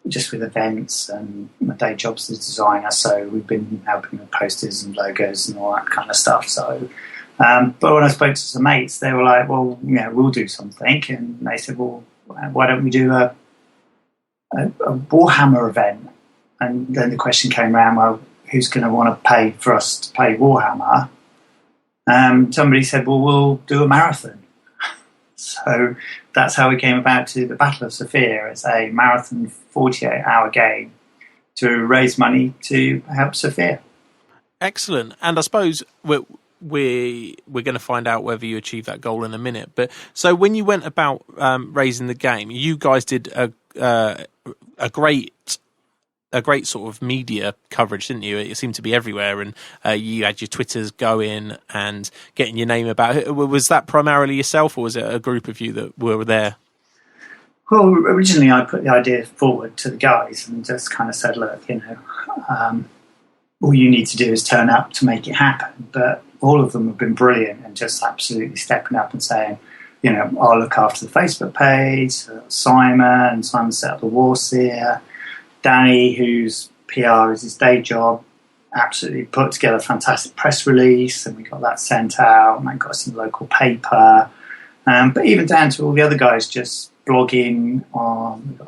[SPEAKER 4] just with events, and my day job's as a designer, so we've been helping with posters and logos and all that kind of stuff. So, but when I spoke to some mates, they were like, "Well, we'll do something," and they said, "Well, why don't we do a Warhammer event?" And then the question came around, "Well, who's going to want to pay for us to play Warhammer?" Somebody said, "Well, we'll do a marathon." So that's how we came about to the Battle of Sophia. It's a marathon 48-hour game to raise money to help Sophia.
[SPEAKER 1] Excellent. And I suppose we're going to find out whether you achieve that goal in a minute. But so when you went about raising the game, you guys did a great sort of media coverage, didn't you? It seemed to be everywhere, and you had your Twitters going and getting your name about it. Was that primarily yourself, or was it a group of you that were there?
[SPEAKER 4] Well, originally I put the idea forward to the guys and just kind of said, "Look, all you need to do is turn up to make it happen." But all of them have been brilliant and just absolutely stepping up and saying, "I'll look after the Facebook page." Simon set up the Warseer. Danny, whose PR is his day job, absolutely put together a fantastic press release, and we got that sent out, and I got us in the local paper. But even down to all the other guys just blogging on,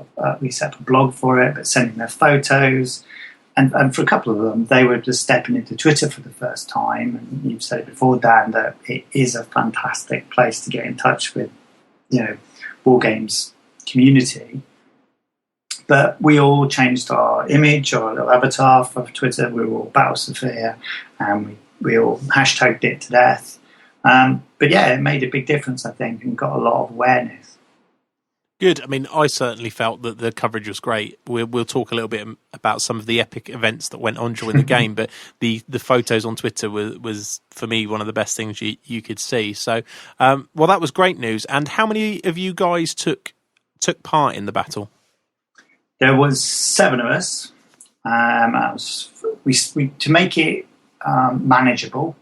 [SPEAKER 4] we set up a blog for it, but sending their photos. And for a couple of them, they were just stepping into Twitter for the first time. And you've said it before, Dan, that it is a fantastic place to get in touch with, war games community. But we all changed our image, our little avatar for Twitter. We were all Battle Sophia, and we all hashtagged it to death. But yeah, it made a big difference, I think, and got a lot of awareness.
[SPEAKER 1] Good. I mean, I certainly felt that the coverage was great. We'll talk a little bit about some of the epic events that went on during the game, but the photos on Twitter was for me one of the best things you could see. So, well, that was great news. And how many of you guys took part in the battle?
[SPEAKER 4] There was 7 of us. To make it manageable,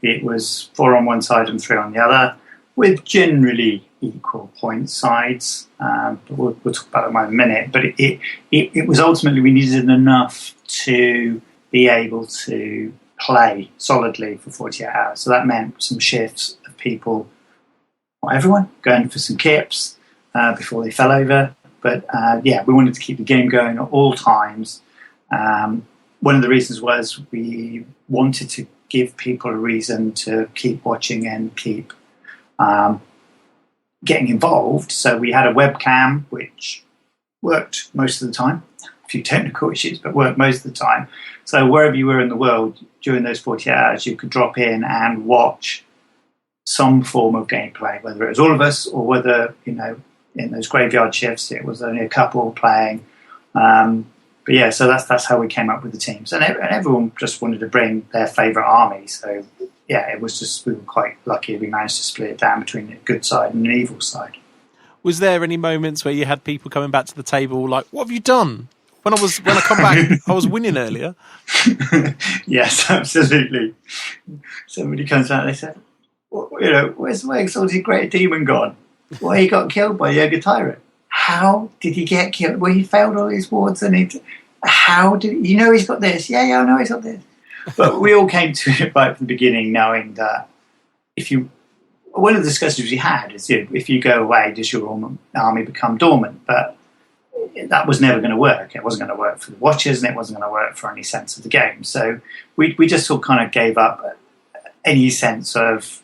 [SPEAKER 4] it was 4 on one side and 3 on the other, with generally equal point sides. But we'll talk about that in a minute. But it was ultimately, we needed enough to be able to play solidly for 48 hours. So that meant some shifts of people, not everyone, going for some kips before they fell over. But we wanted to keep the game going at all times. One of the reasons was we wanted to give people a reason to keep watching and keep getting involved. So we had a webcam, which worked most of the time. A few technical issues, but worked most of the time. So wherever you were in the world during those 48 hours, you could drop in and watch some form of gameplay, whether it was all of us or whether, in those graveyard shifts, it was only a couple playing. But yeah, so that's how we came up with the teams. And everyone just wanted to bring their favourite army. So yeah, it was just, we were quite lucky we managed to split it down between the good side and the evil side.
[SPEAKER 1] Was there any moments where you had people coming back to the table like, what have you done? When I come back, I was winning earlier.
[SPEAKER 4] Yes, absolutely. Somebody comes out and they said, where's my exalted great demon gone? Well, he got killed by Yoga Tyrant. How did he get killed? Well, he failed all his wards and he's got this? Yeah, I know he's got this. But we all came to it right from the beginning knowing that one of the discussions we had is if you go away, does your army become dormant? But that was never going to work. It wasn't going to work for the watchers and it wasn't going to work for any sense of the game. So we just sort of kind of gave up any sense of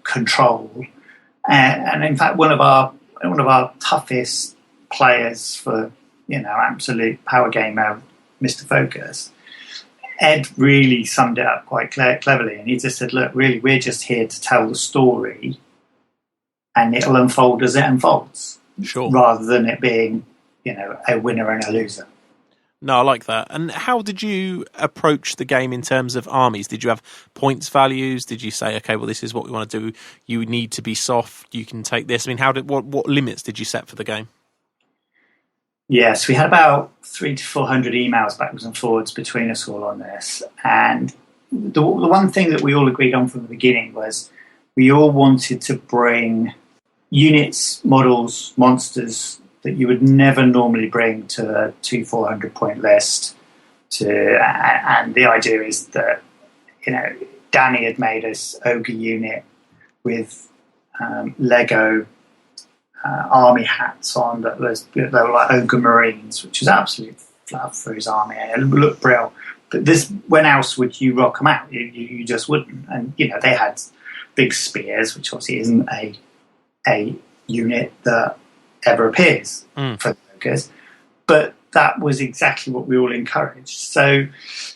[SPEAKER 4] control. And in fact, one of our toughest players for, absolute power gamer, Mr. Focus, Ed really summed it up quite cleverly. And he just said, look, really, we're just here to tell the story and it'll unfold as it unfolds.
[SPEAKER 1] Sure.
[SPEAKER 4] Rather than it being, a winner and a loser.
[SPEAKER 1] No, I like that. And how did you approach the game in terms of armies? Did you have points values? Did you say, okay, well, this is what we want to do. You need to be soft. You can take this. I mean, what limits did you set for the game?
[SPEAKER 4] Yes, we had about 300 to 400 emails backwards and forwards between us all on this. And the one thing that we all agreed on from the beginning was we all wanted to bring units, models, monsters that you would never normally bring to a 400 point list. And the idea is that, Danny had made us ogre unit with Lego army hats on that were like ogre marines, which was absolute fluff for his army. It looked brilliant. But when else would you rock them out? You just wouldn't. And, they had big spears, which obviously isn't a unit that ever appears for the ogres. But that was exactly what we all encouraged. So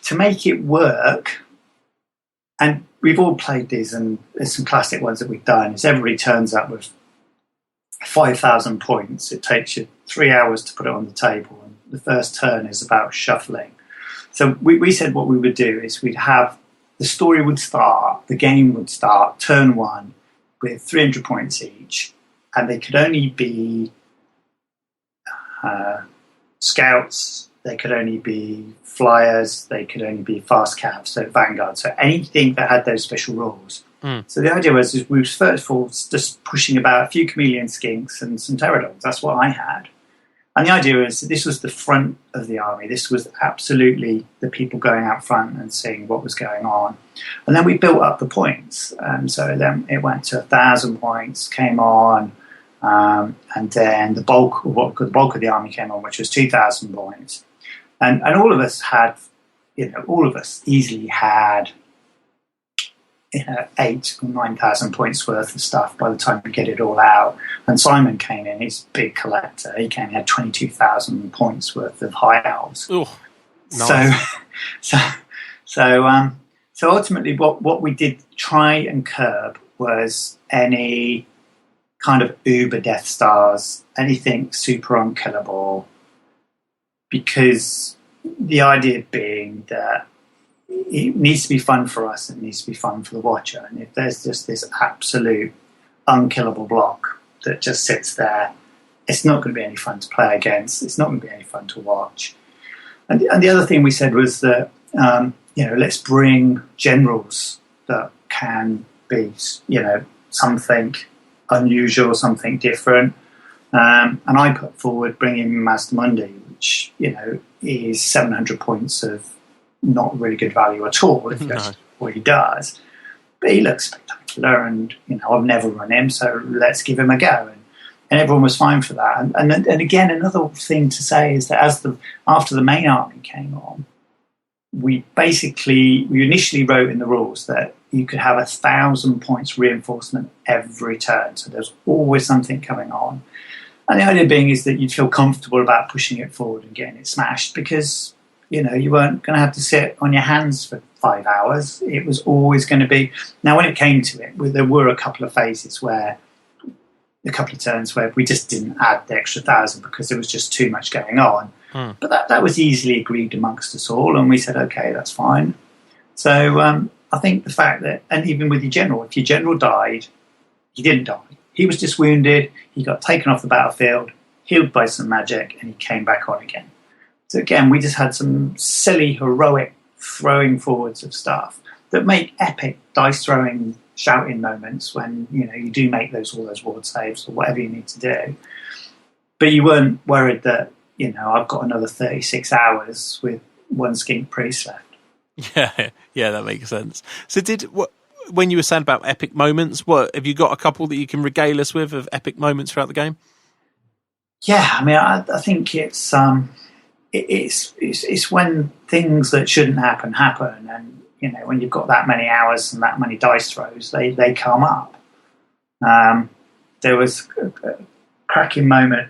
[SPEAKER 4] to make it work, and we've all played these, and there's some classic ones that we've done, is everybody turns up with 5,000 points. It takes you 3 hours to put it on the table, and the first turn is about shuffling. So we said what we would do is we'd have, the story would start, the game would start, turn one, with 300 points each, and they could only be scouts, they could only be flyers, they could only be fast cabs, so vanguard, so anything that had those special rules. So the idea was we were first of all just pushing about a few chameleon skinks and some pterodogs. That's what I had. And the idea is this was the front of the army. This was absolutely the people going out front and seeing what was going on. And then we built up the points. And so then it went to 1,000 points, came on, and then the bulk of the army came on, which was 2,000 points. And all of us had, easily had 8,000 or 9,000 points worth of stuff by the time we get it all out. And Simon came in, he's a big collector. He had 22,000 points worth of high elves.
[SPEAKER 1] Oh, nice.
[SPEAKER 4] So ultimately, what we did try and curb was any kind of uber Death Stars, anything super unkillable, because the idea being that it needs to be fun for us, it needs to be fun for the watcher. And if there's just this absolute unkillable block that just sits there, it's not going to be any fun to play against, it's not going to be any fun to watch. And the other thing we said was that, let's bring generals that can be, something unusual, something different. And I put forward bringing Mazdamundi, which, is 700 points of not really good value at all if that's what he does. But he looks spectacular and, I've never run him, so let's give him a go. And and everyone was fine for that. And again, another thing to say is that after the main army came on, we initially wrote in the rules that you could have 1,000 points reinforcement every turn. So there's always something coming on. And the idea being is that you'd feel comfortable about pushing it forward and getting it smashed because, you weren't going to have to sit on your hands for 5 hours. It was always going to be... Now, when it came to it, there were a couple of turns where we just didn't add the extra 1,000 because there was just too much going on. But that was easily agreed amongst us all, and we said, okay, that's fine. So I think the fact that, and even with your general, if your general died, he didn't die. He was just wounded, he got taken off the battlefield, healed by some magic, and he came back on again. So again, we just had some silly, heroic throwing forwards of stuff that make epic dice throwing, shouting moments when, you do make all those ward saves or whatever you need to do. But you weren't worried that, I've got another 36 hours with one skink priest left.
[SPEAKER 1] Yeah, that makes sense. So when you were saying about epic moments, have you got a couple that you can regale us with of epic moments throughout the game?
[SPEAKER 4] Yeah, I mean, I think it's when things that shouldn't happen, and when you've got that many hours and that many dice throws, they come up. There was a cracking moment.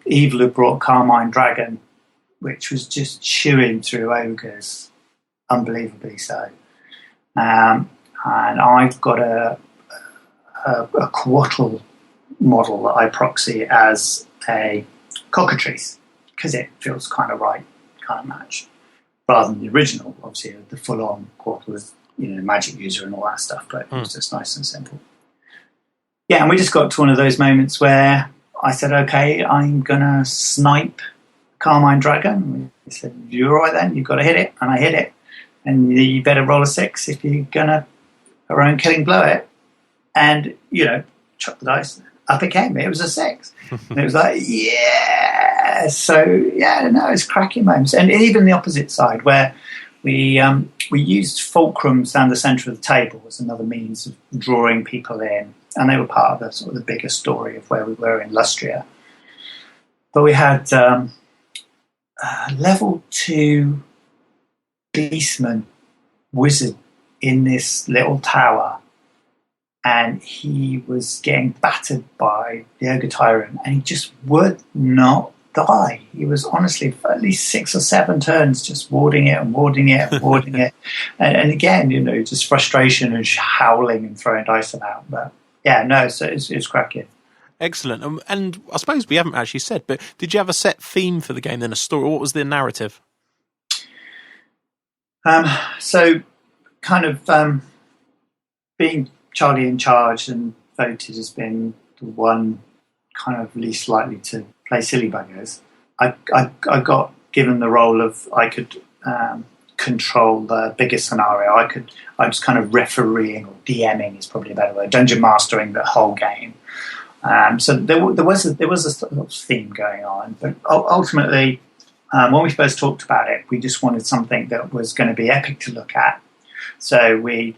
[SPEAKER 4] Evil had brought Carmine Dragon, which was just chewing through ogres, unbelievably so. And I've got a Quattle model that I proxy as a cockatrice because it feels kind of right, kind of match, rather than the original. Obviously, the full-on Quattle was magic user and all that stuff, but it was just nice and simple. Yeah, and we just got to one of those moments where I said, okay, I'm going to snipe Carmine Dragon. He said, you're all right then, you've got to hit it. And I hit it. And you better roll a 6 if you're going to heroic killing blow it. And, chuck the dice. Up it came. It was a 6. And it was like, yeah. So, yeah, no, it's cracking moments. And even the opposite side where we used fulcrums down the centre of the table as another means of drawing people in. And they were part of the sort of the bigger story of where we were in Lustria. But we had level 2 beastman wizard in this little tower, and he was getting battered by the ogre tyrant, and he just would not die. He was honestly for at least 6 or 7 turns just warding it and warding it and warding it, and again, just frustration and howling and throwing dice about. But yeah, no, so it's cracking.
[SPEAKER 1] Excellent. And I suppose we haven't actually said, but did you have a set theme for the game then, a story? What was the narrative?
[SPEAKER 4] So kind of being Charlie in charge and voted as being the one kind of least likely to play silly buggers, I got given the role of I could control the bigger scenario. I was kind of refereeing, or DMing is probably a better word, dungeon mastering the whole game. So there was a sort of theme going on, but ultimately, when we first talked about it, we just wanted something that was going to be epic to look at. So we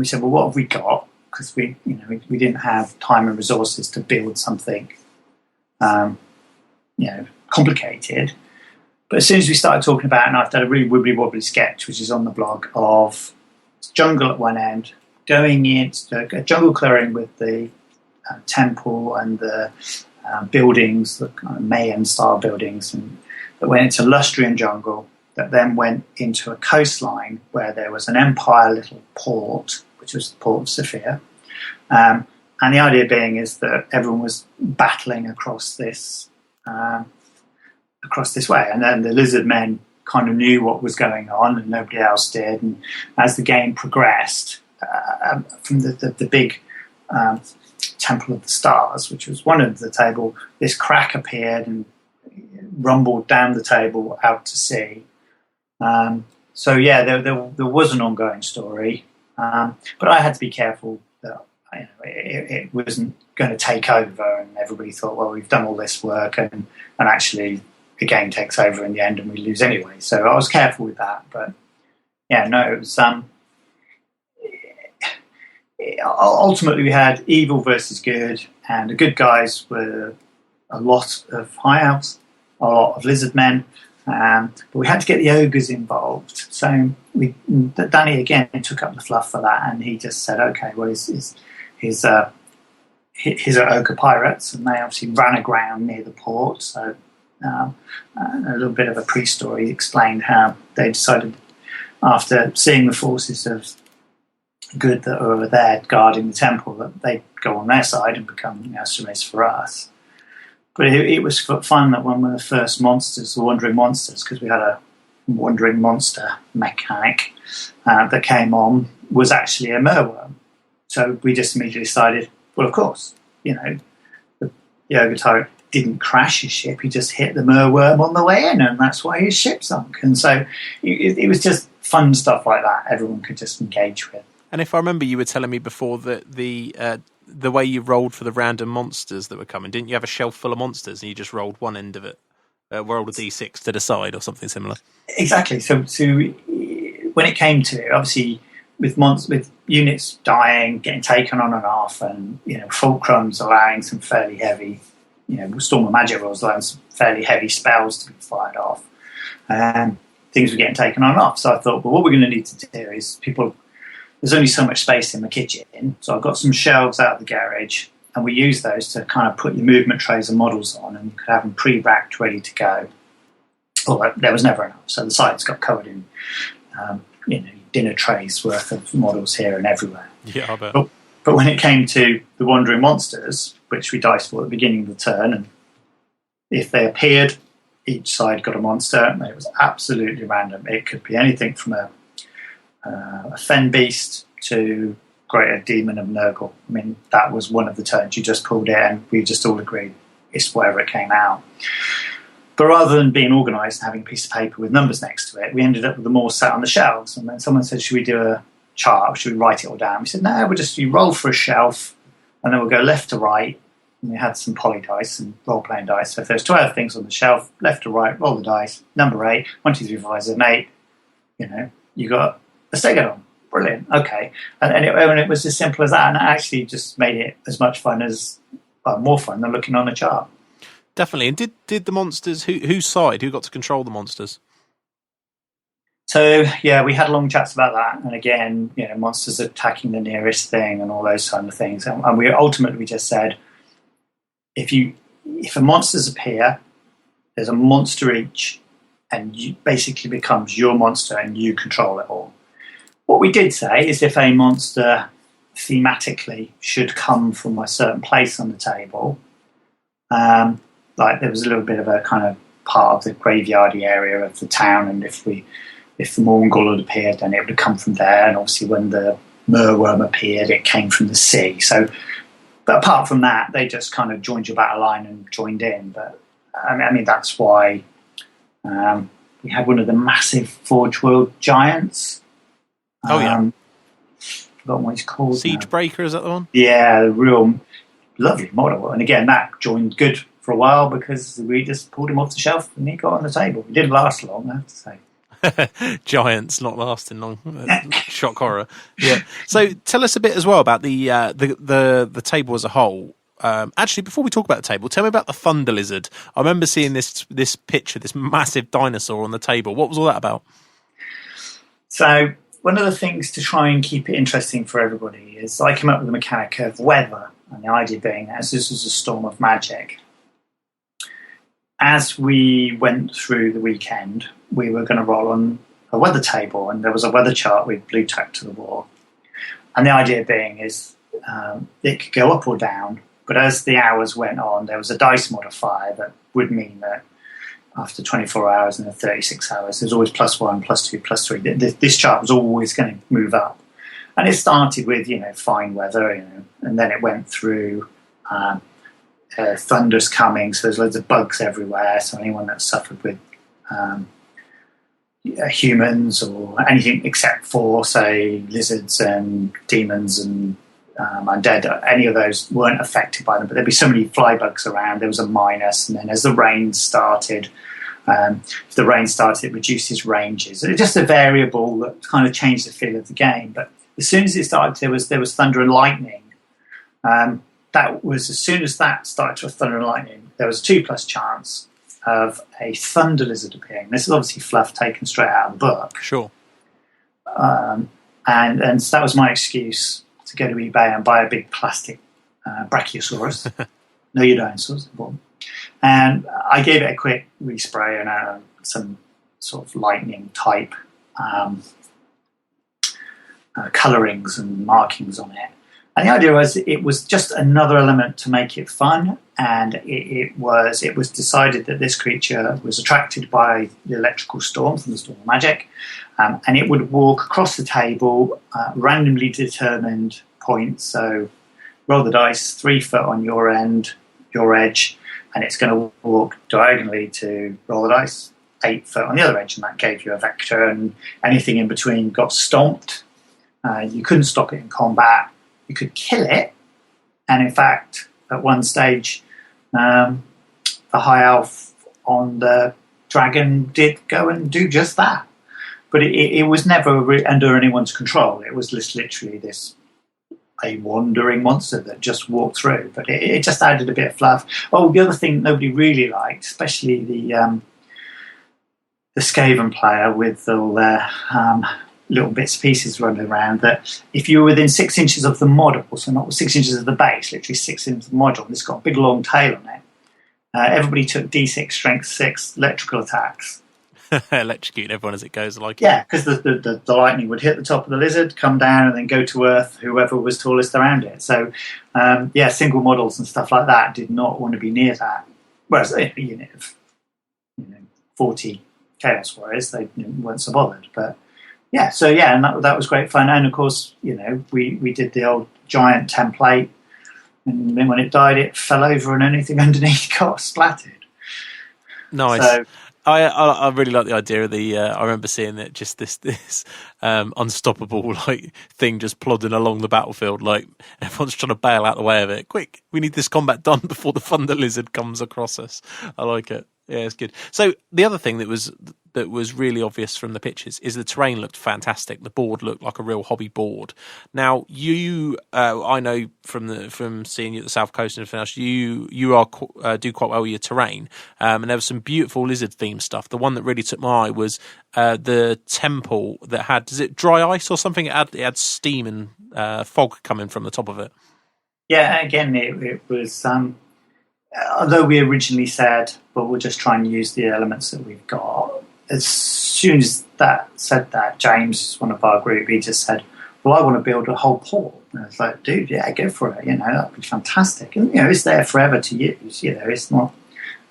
[SPEAKER 4] said, well, what have we got? Because we didn't have time and resources to build something, complicated. But as soon as we started talking about it, and I've done a really wibbly wobbly sketch, which is on the blog, of jungle at one end, going into a jungle clearing with the temple and the buildings, the kind of Mayan-style buildings, and that went into Lustrian jungle, that then went into a coastline where there was an empire little port, which was the port of Sophia. And the idea being is that everyone was battling across this way, and then the lizard men kind of knew what was going on, and nobody else did. And as the game progressed, from the big Temple of the Stars, which was one end of the table, this crack appeared and rumbled down the table out to sea. So yeah, there was an ongoing story, but I had to be careful that it wasn't going to take over, and everybody thought, well, we've done all this work, and actually the game takes over in the end and we lose anyway. So I was careful with that, but yeah, no, it was ultimately we had evil versus good, and the good guys were a lot of high elves, a lot of lizard men, but we had to get the ogres involved. So Danny again took up the fluff for that, and he just said, okay, well, his are ogre pirates, and they obviously ran aground near the port. So a little bit of a pre-story explained how they decided, after seeing the forces of good that were there guarding the temple, that they'd go on their side and become mercenaries for us. But it was fun that one of the first monsters, the wandering monsters, because we had a wandering monster mechanic that came on, was actually a merworm. So we just immediately decided, well, of course, the ogre tyrant didn't crash his ship, he just hit the merworm on the way in, and that's why his ship sunk. And so it was just fun stuff like that everyone could just engage with.
[SPEAKER 1] And if I remember, you were telling me before that the way you rolled for the random monsters that were coming, didn't you have a shelf full of monsters and you just rolled one end of it, rolled a d6 to the side or something similar?
[SPEAKER 4] Exactly. So when it came to it, obviously with units dying, getting taken on and off, and fulcrums allowing some fairly heavy, storm of magic rolls allowing some fairly heavy spells to be fired off, things were getting taken on and off. So I thought, well, what we're going to need to do is there's only so much space in the kitchen, so I've got some shelves out of the garage, and we use those to kind of put your movement trays and models on, and you could have them pre-racked, ready to go. Although there was never enough, so the sides got covered in, dinner trays worth of models here and everywhere.
[SPEAKER 1] Yeah, I bet.
[SPEAKER 4] But when it came to the wandering monsters, which we diced for at the beginning of the turn, and if they appeared, each side got a monster, and it was absolutely random. It could be anything from a fen beast to greater demon of Nurgle. I mean, that was one of the turns. You just pulled it, and we just all agreed it's wherever it came out. But rather than being organised and having a piece of paper with numbers next to it, we ended up with them all sat on the shelves. And then someone said, should we do a chart? Should we write it all down? We said, no, you roll for a shelf, and then we'll go left to right. And we had some poly dice and role-playing dice. So if there's 12 things on the shelf, left to right, roll the dice. Number 8, 1, 2, 3, 4, 5, 7, 8. You got a stegodon. Brilliant. Okay. And it was as simple as that. And it actually just made it as much fun more fun than looking on a chart.
[SPEAKER 1] Definitely. And did the monsters, whose side? Who got to control the monsters?
[SPEAKER 4] So, yeah, we had long chats about that. And again, monsters attacking the nearest thing and all those kind of things. And we ultimately just said, if a monsters appear, there's a monster each, and you basically becomes your monster and you control it all. What we did say is if a monster thematically should come from a certain place on the table, like there was a little bit of a kind of part of the graveyardy area of the town, and if the Morgul had appeared, then it would have come from there. And obviously when the Merworm appeared, it came from the sea. So, but apart from that, they just kind of joined your battle line and joined in. But I mean that's why we had one of the massive Forge World giants.
[SPEAKER 1] Oh yeah,
[SPEAKER 4] forgotten what he's called.
[SPEAKER 1] Siegebreaker, is that the one?
[SPEAKER 4] Yeah, a real lovely model. And again, that joined good for a while because we just pulled him off the shelf and he got on the table. It didn't last long, I have to say.
[SPEAKER 1] Giants not lasting long. Shock horror. Yeah. So tell us a bit as well about the table as a whole. Actually, before we talk about the table, tell me about the Thunder Lizard. I remember seeing this picture, this massive dinosaur on the table. What was all that about?
[SPEAKER 4] So one of the things to try and keep it interesting for everybody is I came up with the mechanic of weather, and the idea being as this was a storm of magic. As we went through the weekend, we were going to roll on a weather table, and there was a weather chart with blue tack to the wall. And the idea being is it could go up or down, but as the hours went on, there was a dice modifier that would mean that after 24 hours and 36 hours, there's always +1, +2, +3. This chart was always going to move up. And it started with, fine weather, and then it went through thunder's coming, so there's loads of bugs everywhere. So anyone that suffered with humans or anything except for, say, lizards and demons and undead, any of those weren't affected by them. But there'd be so many fly bugs around, there was a minus. And then as the rain started, if the rain started, it reduces ranges. It's just a variable that kind of changed the feel of the game. But as soon as it started, there was thunder and lightning. That was as soon as that started to thunder and lightning, there was a 2+ chance of a thunder lizard appearing. This is obviously fluff taken straight out of the book.
[SPEAKER 1] Sure.
[SPEAKER 4] And so that was my excuse to go to eBay and buy a big plastic Brachiosaurus. No, you don't. And I gave it a quick respray and some sort of lightning type colorings and markings on it. And the idea was it was just another element to make it fun, and it was decided that this creature was attracted by the electrical storm from the Storm of Magic, and it would walk across the table, randomly determined points. So roll the dice, 3 foot on your end, your edge, and it's going to walk diagonally to roll the dice, 8 foot on the other edge, and that gave you a vector, and anything in between got stomped. You couldn't stop it in combat. You could kill it, and in fact, at one stage, the high elf on the dragon did go and do just that. But it was never under anyone's control. It was just literally a wandering monster that just walked through. But it just added a bit of fluff. Oh, the other thing nobody really liked, especially the Skaven player with all their little bits and pieces running around, that if you were within 6 inches of the model, so not 6 inches of the base, literally 6 inches of the model, and it's got a big long tail on it, everybody took D6 strength 6 electrical attacks.
[SPEAKER 1] Electrocute everyone as it goes, like
[SPEAKER 4] yeah, because the lightning would hit the top of the lizard, come down, and then go to Earth, whoever was tallest around it. So, single models and stuff like that did not want to be near that. Whereas a unit of 40 Chaos Warriors, they weren't so bothered. But and that was great fun. And of course, we did the old giant template, and then when it died, it fell over, and anything underneath got splattered.
[SPEAKER 1] Nice.
[SPEAKER 4] So,
[SPEAKER 1] I really like the idea of the. I remember seeing it, just this unstoppable thing just plodding along the battlefield, like everyone's trying to bail out the way of it. Quick, we need this combat done before the thunder lizard comes across us. I like it. Yeah, it's good. So the other thing that was really obvious from the pictures is the terrain looked fantastic. The board looked like a real hobby board. Now I know from seeing you at the South Coast and everything else, you do quite well with your terrain. And there was some beautiful lizard themed stuff. The one that really took my eye was the temple that had, is it dry ice or something? It had steam and fog coming from the top of it.
[SPEAKER 4] Yeah, again, it was. Although we originally said, well, we'll just try and use the elements that we've got. As soon as James, one of our group, he just said, well, I want to build a whole port. And I was like, dude, yeah, go for it. That'd be fantastic. And, it's there forever to use. It's not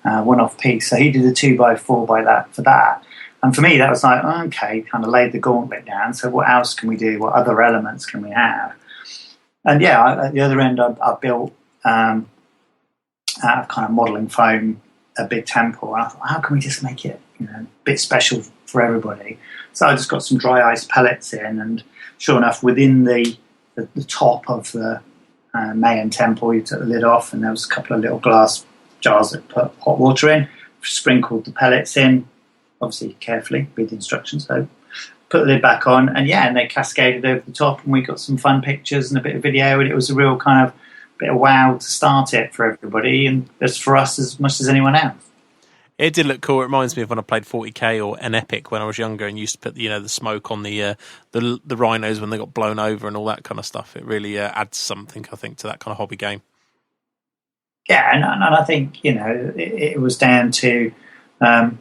[SPEAKER 4] a one-off piece. So he did a 2x4 by that for that. And for me, that was like, okay, kind of laid the gauntlet down. So what else can we do? What other elements can we have? And at the other end, I built out of kind of modelling foam a big temple. And I thought, how can we just make it a bit special for everybody? So I just got some dry ice pellets in, and sure enough, within the top of the Mayan temple, you took the lid off, and there was a couple of little glass jars that put hot water in, sprinkled the pellets in, obviously carefully with the instructions, so put the lid back on, and they cascaded over the top, and we got some fun pictures and a bit of video, and it was a real kind of bit of wow to start it for everybody, and as for us as much as anyone else.
[SPEAKER 1] It did look cool. It reminds me of when I played 40k or an Epic when I was younger, and used to put the smoke on the rhinos when they got blown over and all that kind of stuff. It really adds something, I think, to that kind of hobby game.
[SPEAKER 4] Yeah, and I think it was down to one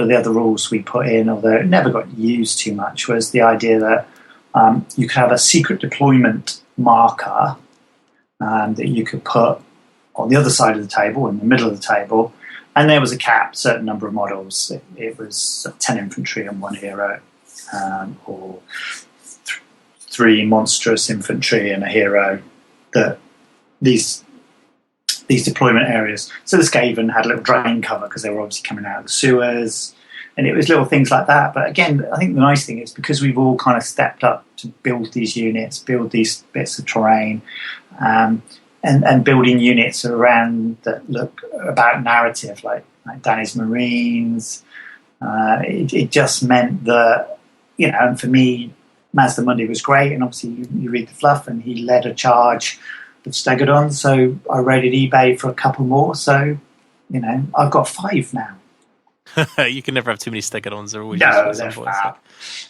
[SPEAKER 4] of the other rules we put in, although it never got used too much, was the idea that you could have a secret deployment marker that you could put on the other side of the table, in the middle of the table, and there was a cap, certain number of models. It was 10 infantry and 1 hero, or 3 monstrous infantry and a hero. That these deployment areas. So the Skaven had a little drain cover because they were obviously coming out of the sewers, and it was little things like that. But again, I think the nice thing is because we've all kind of stepped up to build these units, build these bits of terrain, and building units around that look about narrative, like Danny's Marines. It just meant that, and for me, Mazda Monday was great, and obviously you read the fluff, and he led a charge of Stegodon, so I raided eBay for a couple more, so, I've got 5 now.
[SPEAKER 1] You can never have too many Stegodons. They're always
[SPEAKER 4] No,
[SPEAKER 1] useful
[SPEAKER 4] they're
[SPEAKER 1] at some point.
[SPEAKER 4] fab.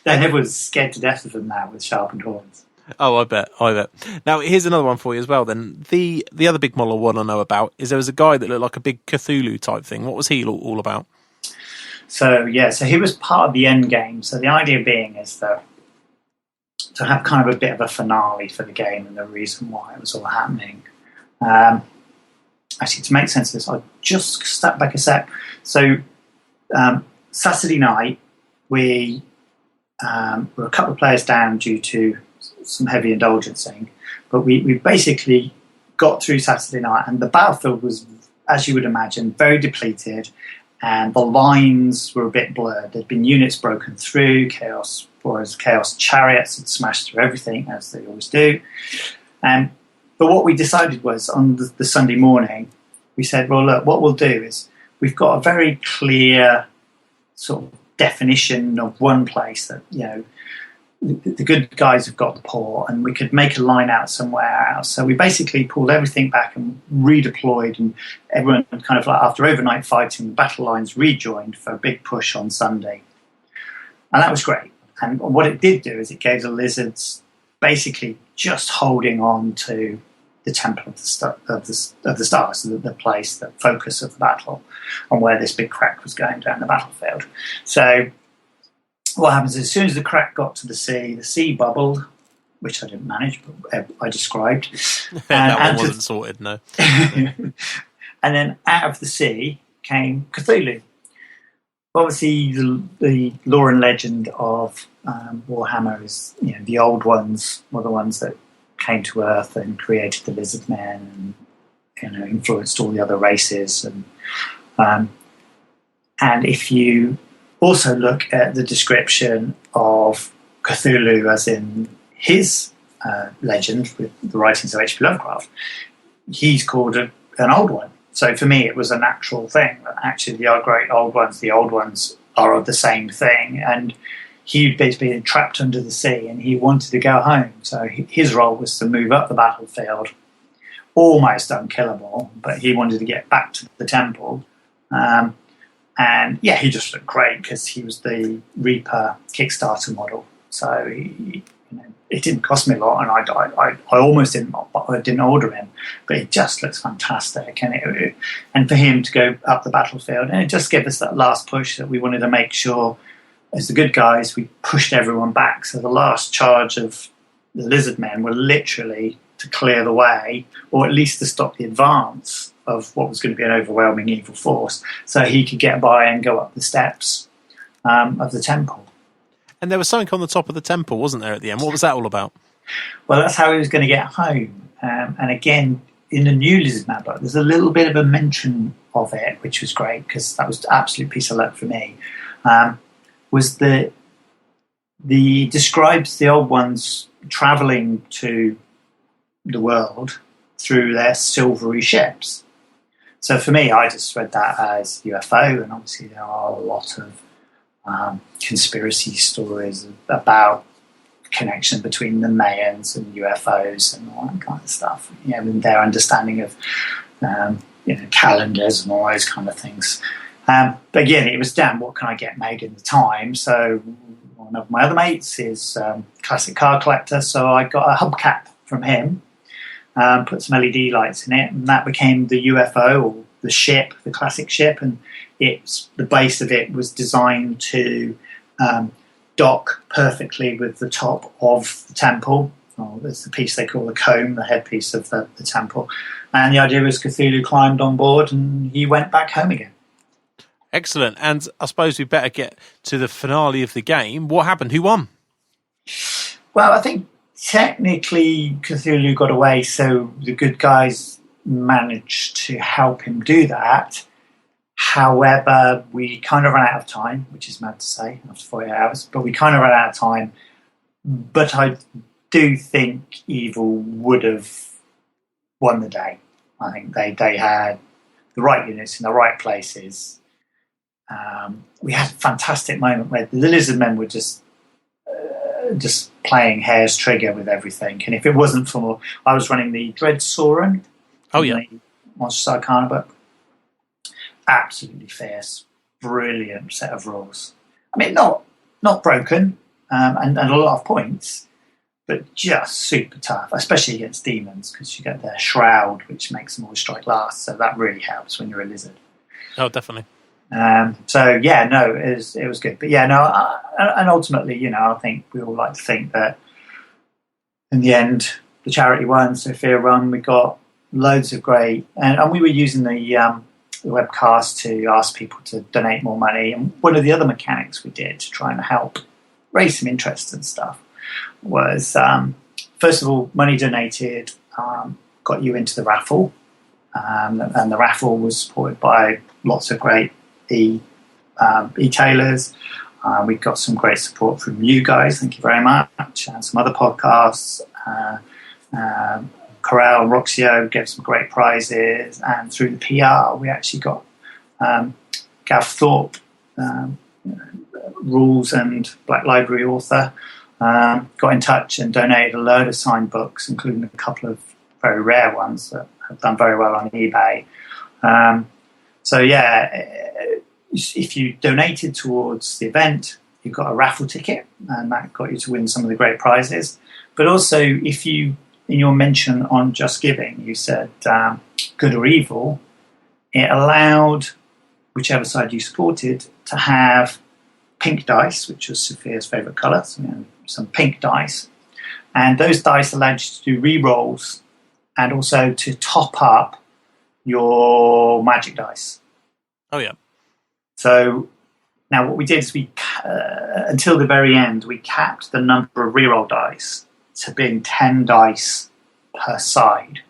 [SPEAKER 4] Everyone's scared to death of them now with sharpened horns.
[SPEAKER 1] Oh, I bet. Now, here's another one for you as well then. The other big model I want to know about is there was a guy that looked like a big Cthulhu type thing. What was he all about?
[SPEAKER 4] So he was part of the end game. So the idea being is that to have kind of a bit of a finale for the game and the reason why it was all happening. Actually, to make sense of this, I'll just step back a sec. So Saturday night, we were a couple of players down due to some heavy indulgencing, but we basically got through Saturday night, and the battlefield was, as you would imagine, very depleted, and the lines were a bit blurred. There'd been units broken through, chaos chariots had smashed through everything, as they always do. But what we decided was, on the Sunday morning, we said, well, look, what we'll do is we've got a very clear sort of definition of one place that, the good guys have got the port, and we could make a line out somewhere else. So we basically pulled everything back and redeployed, and everyone kind of like, after overnight fighting, the battle lines rejoined for a big push on Sunday. And that was great. And what it did do is it gave the lizards basically just holding on to the temple of the stars, the place, the focus of the battle, on where this big crack was going down the battlefield. So what happens is, as soon as the crack got to the sea bubbled, which I didn't manage, but I described.
[SPEAKER 1] That one wasn't sorted, no.
[SPEAKER 4] And then out of the sea came Cthulhu. Obviously, the lore and legend of Warhammer is, the old ones were the ones that came to Earth and created the lizard men, and influenced all the other races. And if you also look at the description of Cthulhu, as in his legend with the writings of H.P. Lovecraft, he's called an old one. So for me, it was a natural thing that actually the old ones are of the same thing. And he'd basically been trapped under the sea, and he wanted to go home. So his role was to move up the battlefield, almost unkillable, but he wanted to get back to the temple. And he just looked great because he was the Reaper Kickstarter model. So it didn't cost me a lot, and I almost didn't order him, but it just looks fantastic. And for him to go up the battlefield, and it just gave us that last push that we wanted to make sure, as the good guys, we pushed everyone back. So the last charge of the lizard men were literally to clear the way, or at least to stop the advance of what was going to be an overwhelming evil force, so he could get by and go up the steps of the temple.
[SPEAKER 1] And there was something on the top of the temple, wasn't there, at the end? What was that all about?
[SPEAKER 4] Well, that's how he was going to get home. And again, in the new Lizard Man book, there's a little bit of a mention of it, which was great, because that was an absolute piece of luck for me. Was the describes the old ones travelling to the world through their silvery ships. So for me, I just read that as UFO, and obviously there are a lot of conspiracy stories about connection between the Mayans and UFOs and all that kind of stuff. And their understanding of calendars and all those kind of things. But again, it was, damn, what can I get made in the time? So one of my other mates is a classic car collector, so I got a hubcap from him, put some LED lights in it, and that became the UFO, or the ship, the classic ship, and the base of it was designed to dock perfectly with the top of the temple. It's the piece they call the comb, the headpiece of the temple. And the idea was Cthulhu climbed on board and he went back home again.
[SPEAKER 1] Excellent. And I suppose we better get to the finale of the game. What happened? Who won?
[SPEAKER 4] Well, I think technically Cthulhu got away, so the good guys managed to help him do that. However, we kind of ran out of time, which is mad to say after 48 hours, but we kind of ran out of time. But I do think Evil would have won the day. I think they had the right units in the right places. We had a fantastic moment where the lizard men were just just playing hair's trigger with everything. And if it wasn't for, I was running the Dread Soren.
[SPEAKER 1] Oh yeah,
[SPEAKER 4] Monsters Arcana book. Absolutely fierce, brilliant set of rules. I mean, not broken, and a lot of points, but just super tough, especially against demons, because you get their shroud, which makes them always strike last. So that really helps when you're a lizard.
[SPEAKER 1] Oh, definitely.
[SPEAKER 4] So yeah, no, it was good. But yeah, no, and ultimately, I think we all like to think that in the end, the charity won, Sophia won. We got loads of great, and we were using the webcast to ask people to donate more money. And one of the other mechanics we did to try and help raise some interest and stuff was, first of all, money donated got you into the raffle, and the raffle was supported by lots of great e-tailers. We got some great support from you guys, thank you very much, and some other podcasts. Corral and Roxio gave some great prizes, and through the PR we actually got Gav Thorpe, rules and Black Library author, got in touch and donated a load of signed books, including a couple of very rare ones that have done very well on eBay. So yeah, if you donated towards the event, you got a raffle ticket, and that got you to win some of the great prizes. But also, if you, in your mention on Just Giving, you said good or evil, it allowed whichever side you supported to have pink dice, which was Sophia's favourite colour, so, some pink dice. And those dice allowed you to do re-rolls and also to top up your magic dice.
[SPEAKER 1] Oh, yeah.
[SPEAKER 4] So now what we did is until the very end, we capped the number of reroll dice to being 10 dice per side.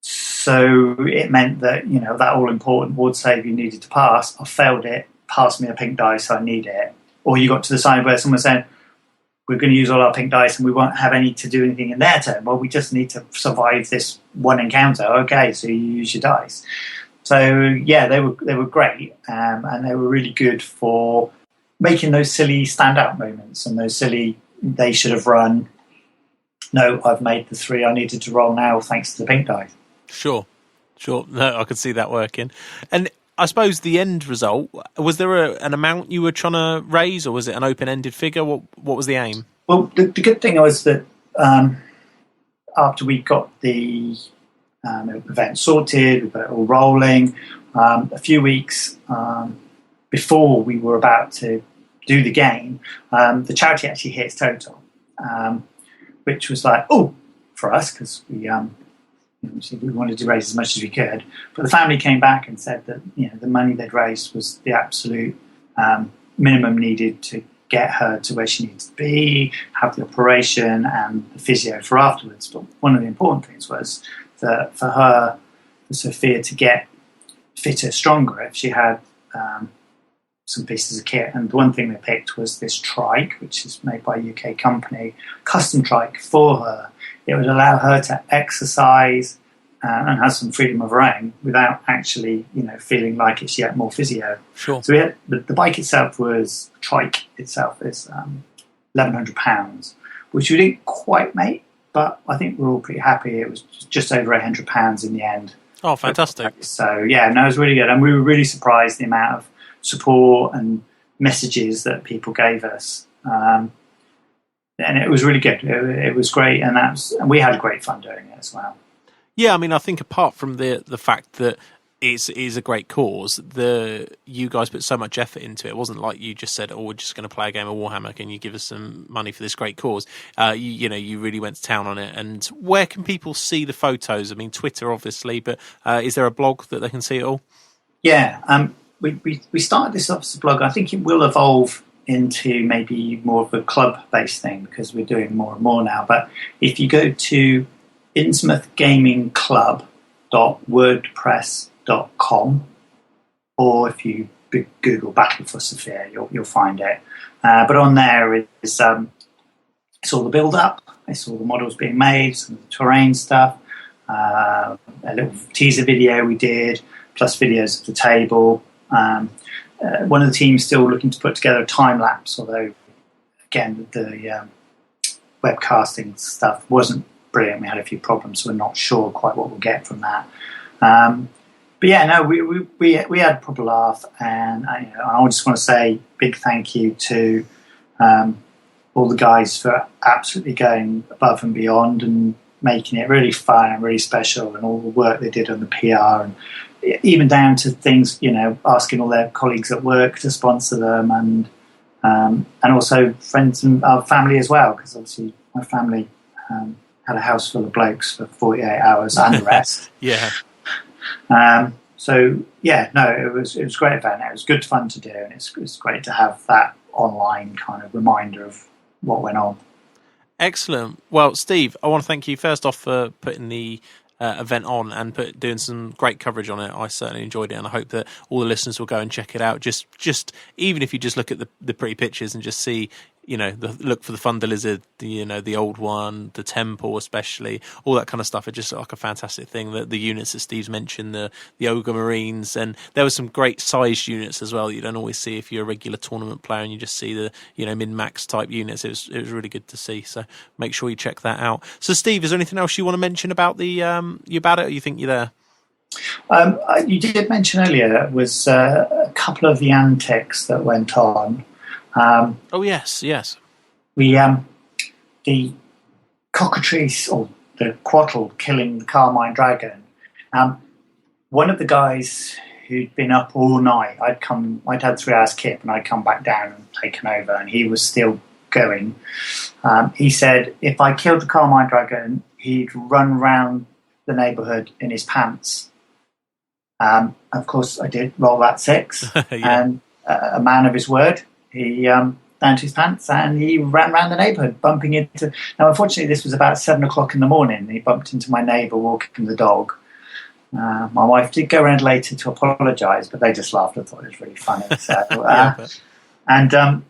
[SPEAKER 4] So it meant that, that all-important ward save you needed to pass, I failed it, pass me a pink dice, I need it. Or you got to the side where someone said, we're going to use all our pink dice and we won't have any to do anything in their turn. Well, we just need to survive this one encounter. Okay, so you use your dice. So yeah, they were great, and they were really good for making those silly standout moments and those silly, they should have run. No, I've made the 3 I needed to roll now thanks to the pink dice.
[SPEAKER 1] Sure. No, I could see that working. And I suppose the end result, was there an amount you were trying to raise, or was it an open-ended figure? What was the aim?
[SPEAKER 4] Well, the good thing was that after we got the event sorted, we got it all rolling, a few weeks before we were about to do the game, the charity actually hit its total, which was like, for us, because we wanted to raise as much as we could. But the family came back and said that the money they'd raised was the absolute minimum needed to get her to where she needed to be, have the operation and the physio for afterwards. But one of the important things was that for Sophia to get fitter, stronger, if she had some pieces of kit. And the one thing they picked was this trike, which is made by a UK company, custom trike for her. It would allow her to exercise and have some freedom of her own without actually, feeling like it's yet more physio.
[SPEAKER 1] Sure.
[SPEAKER 4] So we had, the bike itself was, trike itself is £1,100, which we didn't quite make, but I think we're all pretty happy. It was just over £800 in the end.
[SPEAKER 1] Oh, fantastic.
[SPEAKER 4] So, yeah, no, it was really good. And we were really surprised the amount of support and messages that people gave us. And it was really good. It was great. And we had great fun doing it as well.
[SPEAKER 1] Yeah, I mean, I think apart from the fact that it is a great cause, you guys put so much effort into it. It wasn't like you just said, we're just going to play a game of Warhammer. Can you give us some money for this great cause? You really went to town on it. And where can people see the photos? I mean, Twitter, obviously, but is there a blog that they can see it all?
[SPEAKER 4] Yeah, we started this off as a blog. I think it will evolve into maybe more of a club-based thing because we're doing more and more now. But if you go to innsmouthgamingclub.wordpress.com, or if you Google Battle for Sophia, you'll find it. But on there it's all the build-up, it's all the models being made, some of the terrain stuff, a little teaser video we did, plus videos of the table. One of the teams still looking to put together a time lapse, although again, the webcasting stuff wasn't brilliant. We had a few problems, so we're not sure quite what we'll get from that. But yeah, no, we had a proper laugh, and I just want to say big thank you to all the guys for absolutely going above and beyond and making it really fun and really special, and all the work they did on the PR, and even down to things, asking all their colleagues at work to sponsor them, and also friends and our family as well, because obviously my family had a house full of blokes for 48 hours and the rest.
[SPEAKER 1] Yeah.
[SPEAKER 4] So yeah, no, it was a great event. It was good fun to do, and it's great to have that online kind of reminder of what went on.
[SPEAKER 1] Excellent. Well, Steve, I want to thank you first off for putting the event on and doing some great coverage on it. I certainly enjoyed it, and I hope that all the listeners will go and check it out. Just even if you just look at the pretty pictures and just see, look for the Thunder Lizard, the old one, the temple especially, all that kind of stuff. It just looked like a fantastic thing. The units that Steve's mentioned, the Ogre Marines, and there were some great sized units as well that you don't always see if you're a regular tournament player and you just see the min-max type units. It was really good to see. So make sure you check that out. So Steve, is there anything else you want to mention about about it, or you think you're there?
[SPEAKER 4] You did mention earlier was a couple of the antics that went on.
[SPEAKER 1] Oh yes.
[SPEAKER 4] We the cockatrice or the quattle killing the Carmine Dragon. One of the guys who'd been up all night, I'd had 3 hours kip, and I'd come back down and taken over, and he was still going. He said if I killed the Carmine Dragon, he'd run round the neighbourhood in his pants. Of course, I did roll that 6,
[SPEAKER 1] Yeah.
[SPEAKER 4] and a man of his word. He down to his pants, and he ran around the neighbourhood, bumping into. Now, unfortunately, this was about 7 o'clock in the morning. And he bumped into my neighbour walking the dog. My wife did go around later to apologise, but they just laughed and thought it was really funny. So, and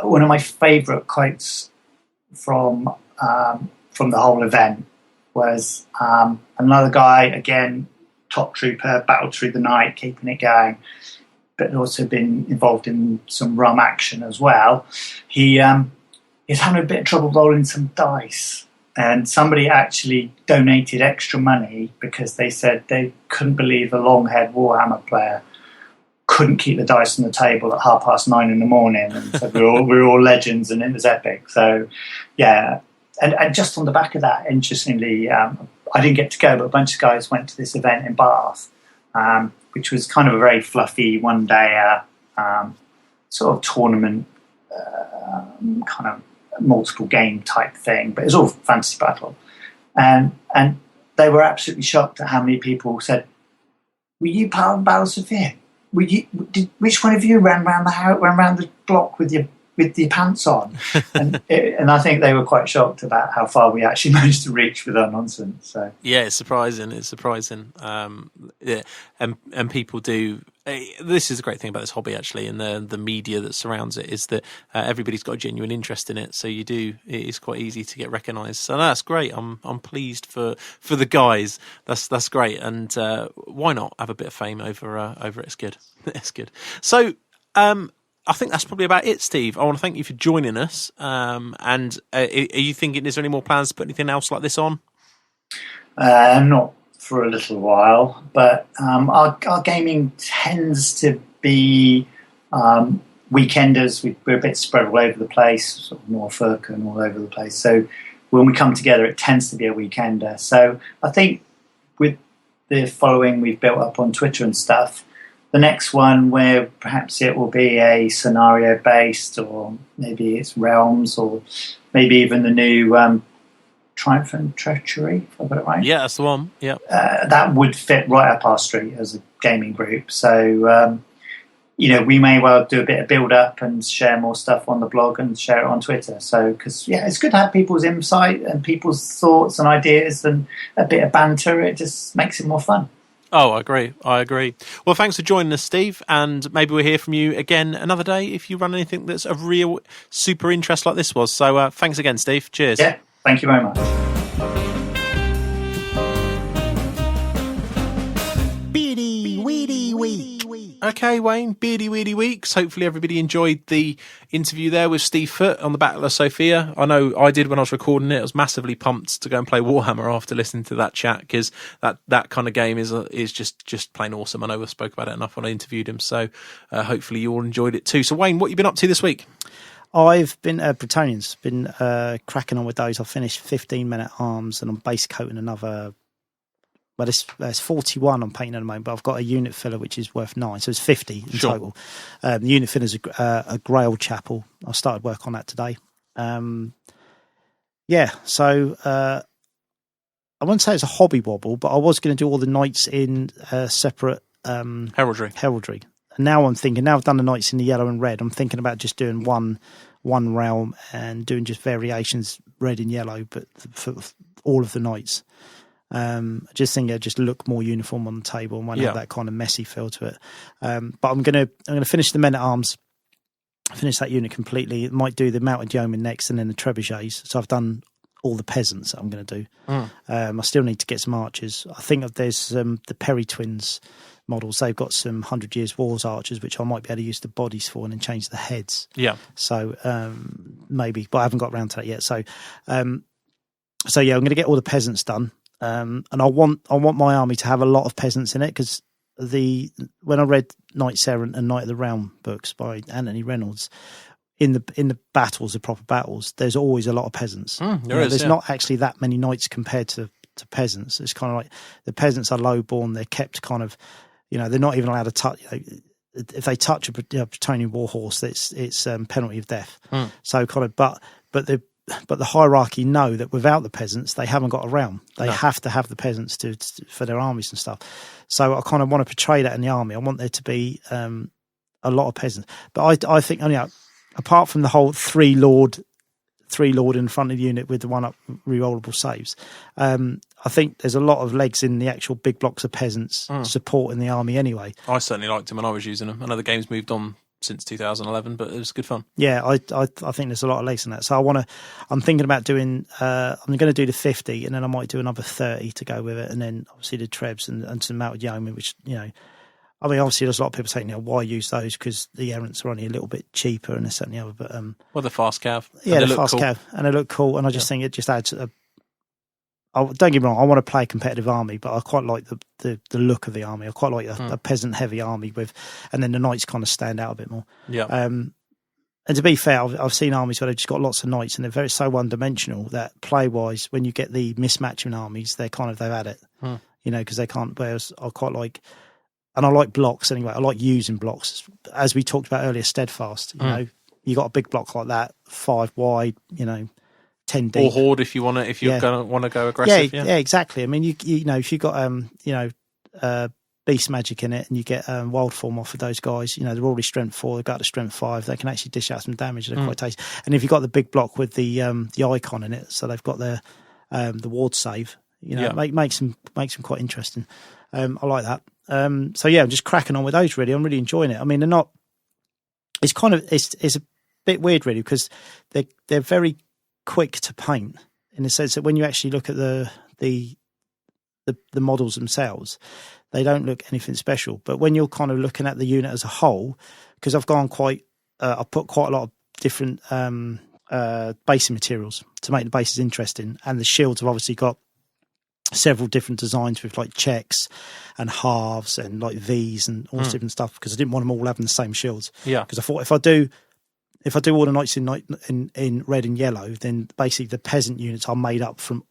[SPEAKER 4] one of my favourite quotes from the whole event was another guy, again, top trooper, battled through the night, keeping it going, but also been involved in some rum action as well. He is having a bit of trouble rolling some dice, and somebody actually donated extra money because they said they couldn't believe a long-haired Warhammer player couldn't keep the dice on the table at 9:30 in the morning, and said we're all legends, and it was epic. So yeah, and just on the back of that, interestingly, I didn't get to go, but a bunch of guys went to this event in Bath, which was kind of a very fluffy one-day sort of tournament, kind of multiple game type thing, but it was all fantasy battle, and they were absolutely shocked at how many people said, "Were you part of Battle of Sophia? Which one of you ran around the house, ran around the block with your pants on?" and I think they were quite shocked about how far we actually managed to reach with our nonsense. So
[SPEAKER 1] yeah, it's surprising. Yeah, and people do. This is a great thing about this hobby, actually, and the media that surrounds it is that everybody's got a genuine interest in it. So it is quite easy to get recognised. So that's great. I'm pleased for the guys. That's great. And why not have a bit of fame over it? It's good. It's good. So I think that's probably about it, Steve. I want to thank you for joining us. And are you thinking, is there any more plans to put anything else like this on?
[SPEAKER 4] Not for a little while, but our gaming tends to be weekenders. We're a bit spread all over the place, sort of Norfolk and all over the place. So when we come together, it tends to be a weekender. So I think with the following we've built up on Twitter and stuff, the next one where perhaps it will be a scenario based, or maybe it's realms, or maybe even the new Triumph and Treachery, if I've got it right.
[SPEAKER 1] Yeah, that's the one. Yeah,
[SPEAKER 4] that would fit right up our street as a gaming group. So we may well do a bit of build up and share more stuff on the blog and share it on Twitter. So because it's good to have people's insight and people's thoughts and ideas and a bit of banter. It just makes it more fun.
[SPEAKER 1] Oh, I agree. Well, thanks for joining us, Steve, and maybe we'll hear from you again another day if you run anything that's of real super interest like this was. So thanks again, Steve. Cheers.
[SPEAKER 4] Yeah, thank you very much.
[SPEAKER 1] Okay, Wayne, beardy weedy weeks. Hopefully everybody enjoyed the interview there with Steve Foote on the Battle of Sophia. I know I did when I was recording it. I was massively pumped to go and play Warhammer after listening to that chat, because that kind of game is just plain awesome. I know we spoke about it enough when I interviewed him, so hopefully you all enjoyed it too. So Wayne, what have you been up to this week?
[SPEAKER 2] I've been Bretonians, been cracking on with those. I've finished 15 Men at Arms, and I'm base coating another. Well, there's 41 I'm painting at the moment, but I've got a unit filler which is worth 9, so it's 50 in total. The unit filler is a Grail Chapel. I started work on that today. So I wouldn't say it's a hobby wobble, but I was going to do all the knights in separate heraldry. And now I'm thinking, now I've done the knights in the yellow and red, I'm thinking about just doing one realm and doing just variations red and yellow, but for all of the knights. I just think it just look more uniform on the table and won't have that kind of messy feel to it. But I'm gonna finish the Men at Arms, finish that unit completely. Might do the Mounted Yeomen next, and then the Trebuchets. So I've done all the peasants that I'm going to do. I still need to get some archers. I think there's the Perry twins models. They've got some 100 Years Wars archers, which I might be able to use the bodies for and then change the heads. Yeah. So maybe, but I haven't got around to that yet. So I'm going to get all the peasants done. And I want my army to have a lot of peasants in it, because when I read Knights Errant and Knight of the Realm books by Anthony Reynolds, in the battles, the proper battles, there's always a lot of peasants. There's not actually that many knights compared to peasants. It's kind of like the peasants are lowborn. They're kept kind of, they're not even allowed to touch. If they touch a Bretonian warhorse, it's penalty of death. So kind of, but the hierarchy know that without the peasants, they haven't got a realm. They have to have the peasants for their armies and stuff. So I kind of want to portray that in the army. I want there to be a lot of peasants. But I think, apart from the whole three lord in front of the unit with the one up rerollable saves, I think there's a lot of legs in the actual big blocks of peasants supporting the army anyway.
[SPEAKER 1] I certainly liked them when I was using them. I know the game's moved on since 2011, but it was good fun.
[SPEAKER 2] Yeah, I think there's a lot of legs in that. So I'm thinking about doing, I'm going to do the 50, and then I might do another 30 to go with it, and then obviously the Trebs and some Mounted Yeomen, which, obviously there's a lot of people saying, why use those, because the errants are only a little bit cheaper and this and the other, but...
[SPEAKER 1] well, the fast cav.
[SPEAKER 2] Yeah, the fast cav, and they look cool, and I just think it just adds don't get me wrong, I want to play a competitive army, but I quite like the look of the army. I quite like a peasant-heavy army and then the knights kind of stand out a bit more. Yeah. And to be fair, I've seen armies where they've just got lots of knights, and they're so one-dimensional that play-wise, when you get the mismatch in armies, they've had it. Because they can't. Whereas I quite like, and I like blocks anyway. I like using blocks, as we talked about earlier. Steadfast. You got a big block like that, 5 wide. 10 deep.
[SPEAKER 1] Or horde if you're gonna want to go aggressive.
[SPEAKER 2] Yeah, exactly. I mean, if you got beast magic in it, and you get wild form off of those guys, they're already strength 4, they've got to strength 5, they can actually dish out some damage. They're quite tasty. And if you've got the big block with the icon in it, so they've got the ward save, it makes them quite interesting. I like that. I'm just cracking on with those. Really, I'm really enjoying it. I mean, they're not. It's kind of it's a bit weird, really, because they're very quick to paint, in the sense that when you actually look at the models themselves, they don't look anything special. But when you're kind of looking at the unit as a whole, because I've gone I've put quite a lot of different basing materials to make the bases interesting, and the shields have obviously got several different designs with like checks and halves and like V's and all this different stuff, because I didn't want them all having the same shields. Yeah, because I thought if I do all the knights in red and yellow, then basically the peasant units are made up from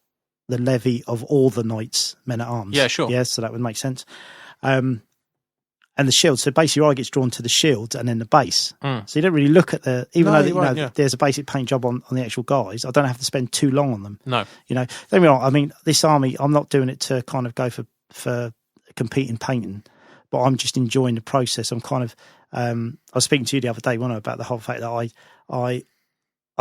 [SPEAKER 2] the levy of all the knights men at arms.
[SPEAKER 1] Yeah, sure.
[SPEAKER 2] Yeah, so that would make sense. And the shield. So basically, your eye gets drawn to the shield and then the base. So you don't really look at there's a basic paint job on the actual guys. I don't have to spend too long on them. No, don't get me wrong. I mean, this army, I'm not doing it to kind of go for competing painting, but I'm just enjoying the process. I'm kind of. I was speaking to you the other day, wasn't I, about the whole fact that I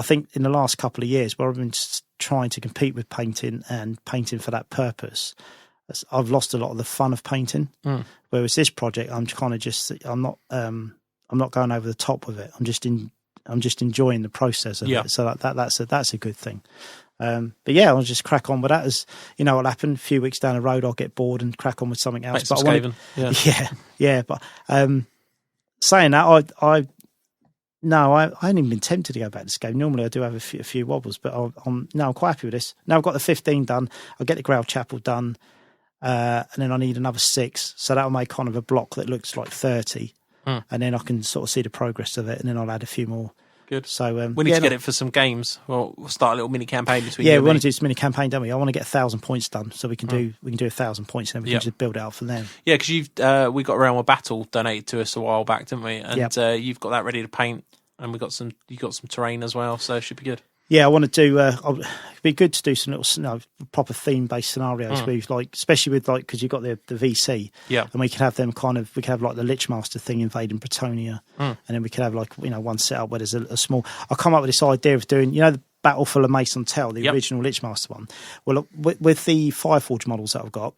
[SPEAKER 2] think in the last couple of years, where I've been trying to compete with painting and painting for that purpose, I've lost a lot of the fun of painting. Whereas this project, I'm not going over the top with it. I'm just enjoying the process of it. So that's a good thing. But yeah, I'll just crack on with that. As what'll happen a few weeks down the road, I'll get bored and crack on with something else.
[SPEAKER 1] But
[SPEAKER 2] yeah. But saying that, I hadn't even been tempted to go back to this game. Normally I do have a few wobbles, but I'm quite happy with this. Now I've got the 15 done. I'll get the Grail Chapel done, and then I need another 6. So that'll make kind of a block that looks like 30, and then I can sort of see the progress of it, and then I'll add a few more.
[SPEAKER 1] Good.
[SPEAKER 2] So
[SPEAKER 1] we need to get it for some games. We'll start a little mini campaign between.
[SPEAKER 2] Yeah, we want to do this mini campaign, don't we? I want to get 1,000 points done, so we can do 1,000 points, and then we can just build it out from there.
[SPEAKER 1] Yeah, because we got Realm of Battle donated to us a while back, didn't we? And you've got that ready to paint, and you got some terrain as well, so it should be good.
[SPEAKER 2] Yeah, I want to do. It'd be good to do some little proper theme-based scenarios, with especially with because you've got the VC, and we could have them we could have like the Lichmaster thing invading Bretonia, and then we could have one setup where there's a small. I come up with this idea of doing the Battle for the Mason Tell, the original Lichmaster one. Well, with the Fireforge models that I've got,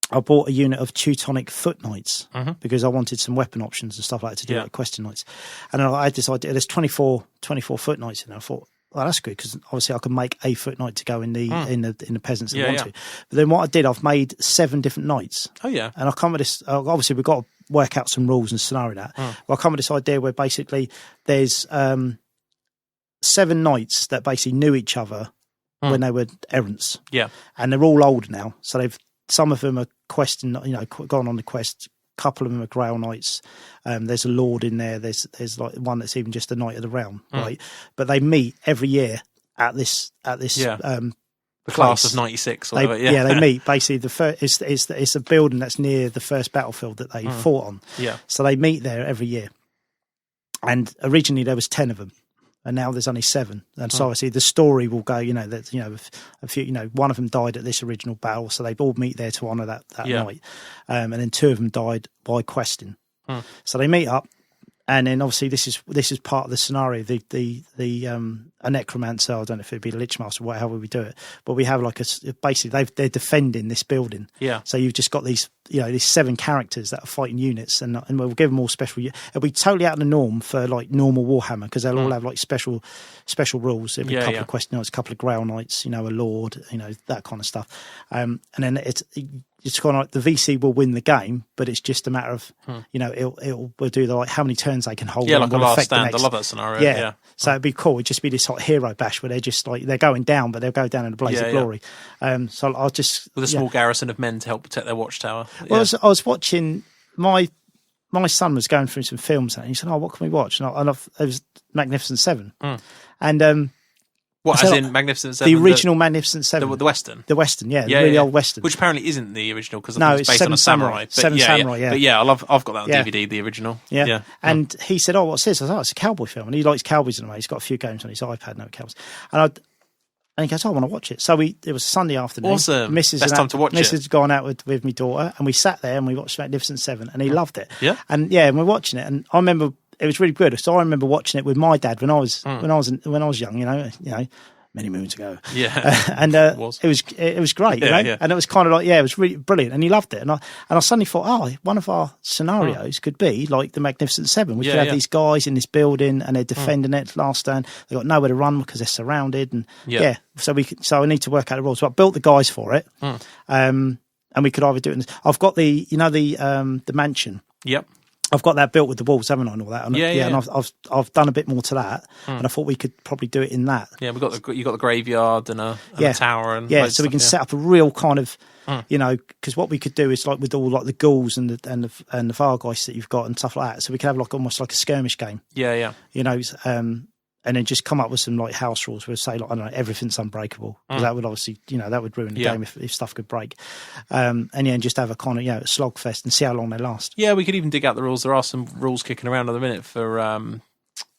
[SPEAKER 2] I bought a unit of Teutonic Foot Knights because I wanted some weapon options and stuff like that to do like Question Knights, and I had this idea. There's 24 Foot Knights in there. I thought, well, that's good because obviously I can make a Foot Knight to go in the peasants that want to. But then what I did, I've made 7 different knights. Oh yeah, and I come with this. Obviously, we've got to work out some rules and scenario that. Well, I come with this idea where basically there's 7 knights that basically knew each other when they were errants. Yeah, and they're all old now, so some of them are questing, gone on the quest. Couple of them are Grail Knights. There's a Lord in there. There's like one that's even just a Knight of the Realm, right? But they meet every year at this the
[SPEAKER 1] class of 96 or whatever. Yeah,
[SPEAKER 2] they meet basically. It's a building that's near the first battlefield that they fought on. Yeah, so they meet there every year. And originally there was 10 of them, and now there's only 7. And so obviously the story will go, a few, one of them died at this original battle, so they all meet there to honour that night. And then 2 of them died by questing. So they meet up, and then obviously this is part of the scenario. A necromancer, I don't know if it'd be a Lichmaster, however we do it, but we have basically they're defending this building. Yeah. So you've just got these these 7 characters that are fighting units, and we'll give them all special. It'll be totally out of the norm for normal Warhammer because they'll all have special rules. There'll be a couple of Question Knights, a couple of Grail Knights, a Lord, that kind of stuff. And then it's kind of like the VC will win the game, but it's just a matter of we'll do how many turns they can hold.
[SPEAKER 1] Yeah, like a last stand. I love that scenario. Yeah.
[SPEAKER 2] So it'd be cool. It'd just be this hero bash where they're just they're going down, but they'll go down in a blaze of glory. So I'll just
[SPEAKER 1] with a small garrison of men to help protect their watchtower.
[SPEAKER 2] Well, I was watching my son was going through some films and he said, "Oh, what can we watch?" And it was Magnificent Seven, and
[SPEAKER 1] what, as in Magnificent Seven?
[SPEAKER 2] The original Magnificent Seven.
[SPEAKER 1] The Western?
[SPEAKER 2] The Western, the really old Western.
[SPEAKER 1] Which apparently isn't the original because
[SPEAKER 2] it's
[SPEAKER 1] based on a samurai.
[SPEAKER 2] Seven Samurai, yeah.
[SPEAKER 1] But yeah, I've got that on DVD, the original.
[SPEAKER 2] Yeah. And he said, "Oh, what's this?" I was like, "Oh, it's a cowboy film." And he likes cowboys in a way. He's got a few games on his iPad now, cowboys. And he goes, "Oh, I want to watch it." So it was Sunday afternoon.
[SPEAKER 1] Awesome. Best time to watch it.
[SPEAKER 2] Mrs. had gone out with my daughter and we sat there and we watched Magnificent Seven and he loved it. Yeah. And we're watching it and I remember it was really good. So I remember watching it with my dad when I was young, many moons ago. Yeah. And it was great, and it was kind of it was really brilliant and he loved it. And I suddenly thought, one of our scenarios could be like the Magnificent Seven. We could have these guys in this building and they're defending it last stand. They've got nowhere to run because they're surrounded and so I need to work out the rules. So I built the guys for it. And we could either do it I've got the mansion. Yep. I've got that built with the walls, haven't I, and all that? And and I've done a bit more to that, and I thought we could probably do it in that. Yeah,
[SPEAKER 1] you got the graveyard and a tower, and
[SPEAKER 2] so we can set up a real kind of, because what we could do is with all the ghouls and the Vargeists that you've got and stuff like that. So we could have almost like a skirmish game. Yeah. And then just come up with some house rules where say I don't know, everything's unbreakable. That would obviously that would ruin the game if stuff could break. And just have a kind of a slogfest and see how long they last.
[SPEAKER 1] Yeah, we could even dig out the rules. There are some rules kicking around at the minute for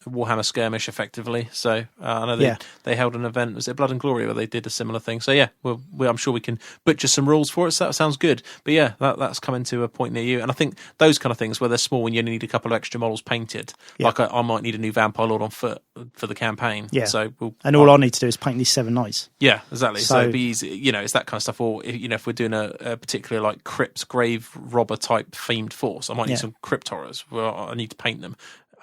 [SPEAKER 1] Warhammer Skirmish, effectively. So I know they held an event. Was it Blood and Glory where they did a similar thing? So I'm sure we can butcher some rules for it. So that sounds good. But that's coming to a point near you. And I think those kind of things where they're small and you only need a couple of extra models painted. Yeah. Like I might need a new Vampire Lord on foot for the campaign. Yeah. So
[SPEAKER 2] all I need to do is paint these 7 knights.
[SPEAKER 1] Yeah, exactly. So it'd be easy. It's that kind of stuff. Or if we're doing a particular crypt grave robber type themed force, I might need some crypt horrors. Well, I need to paint them.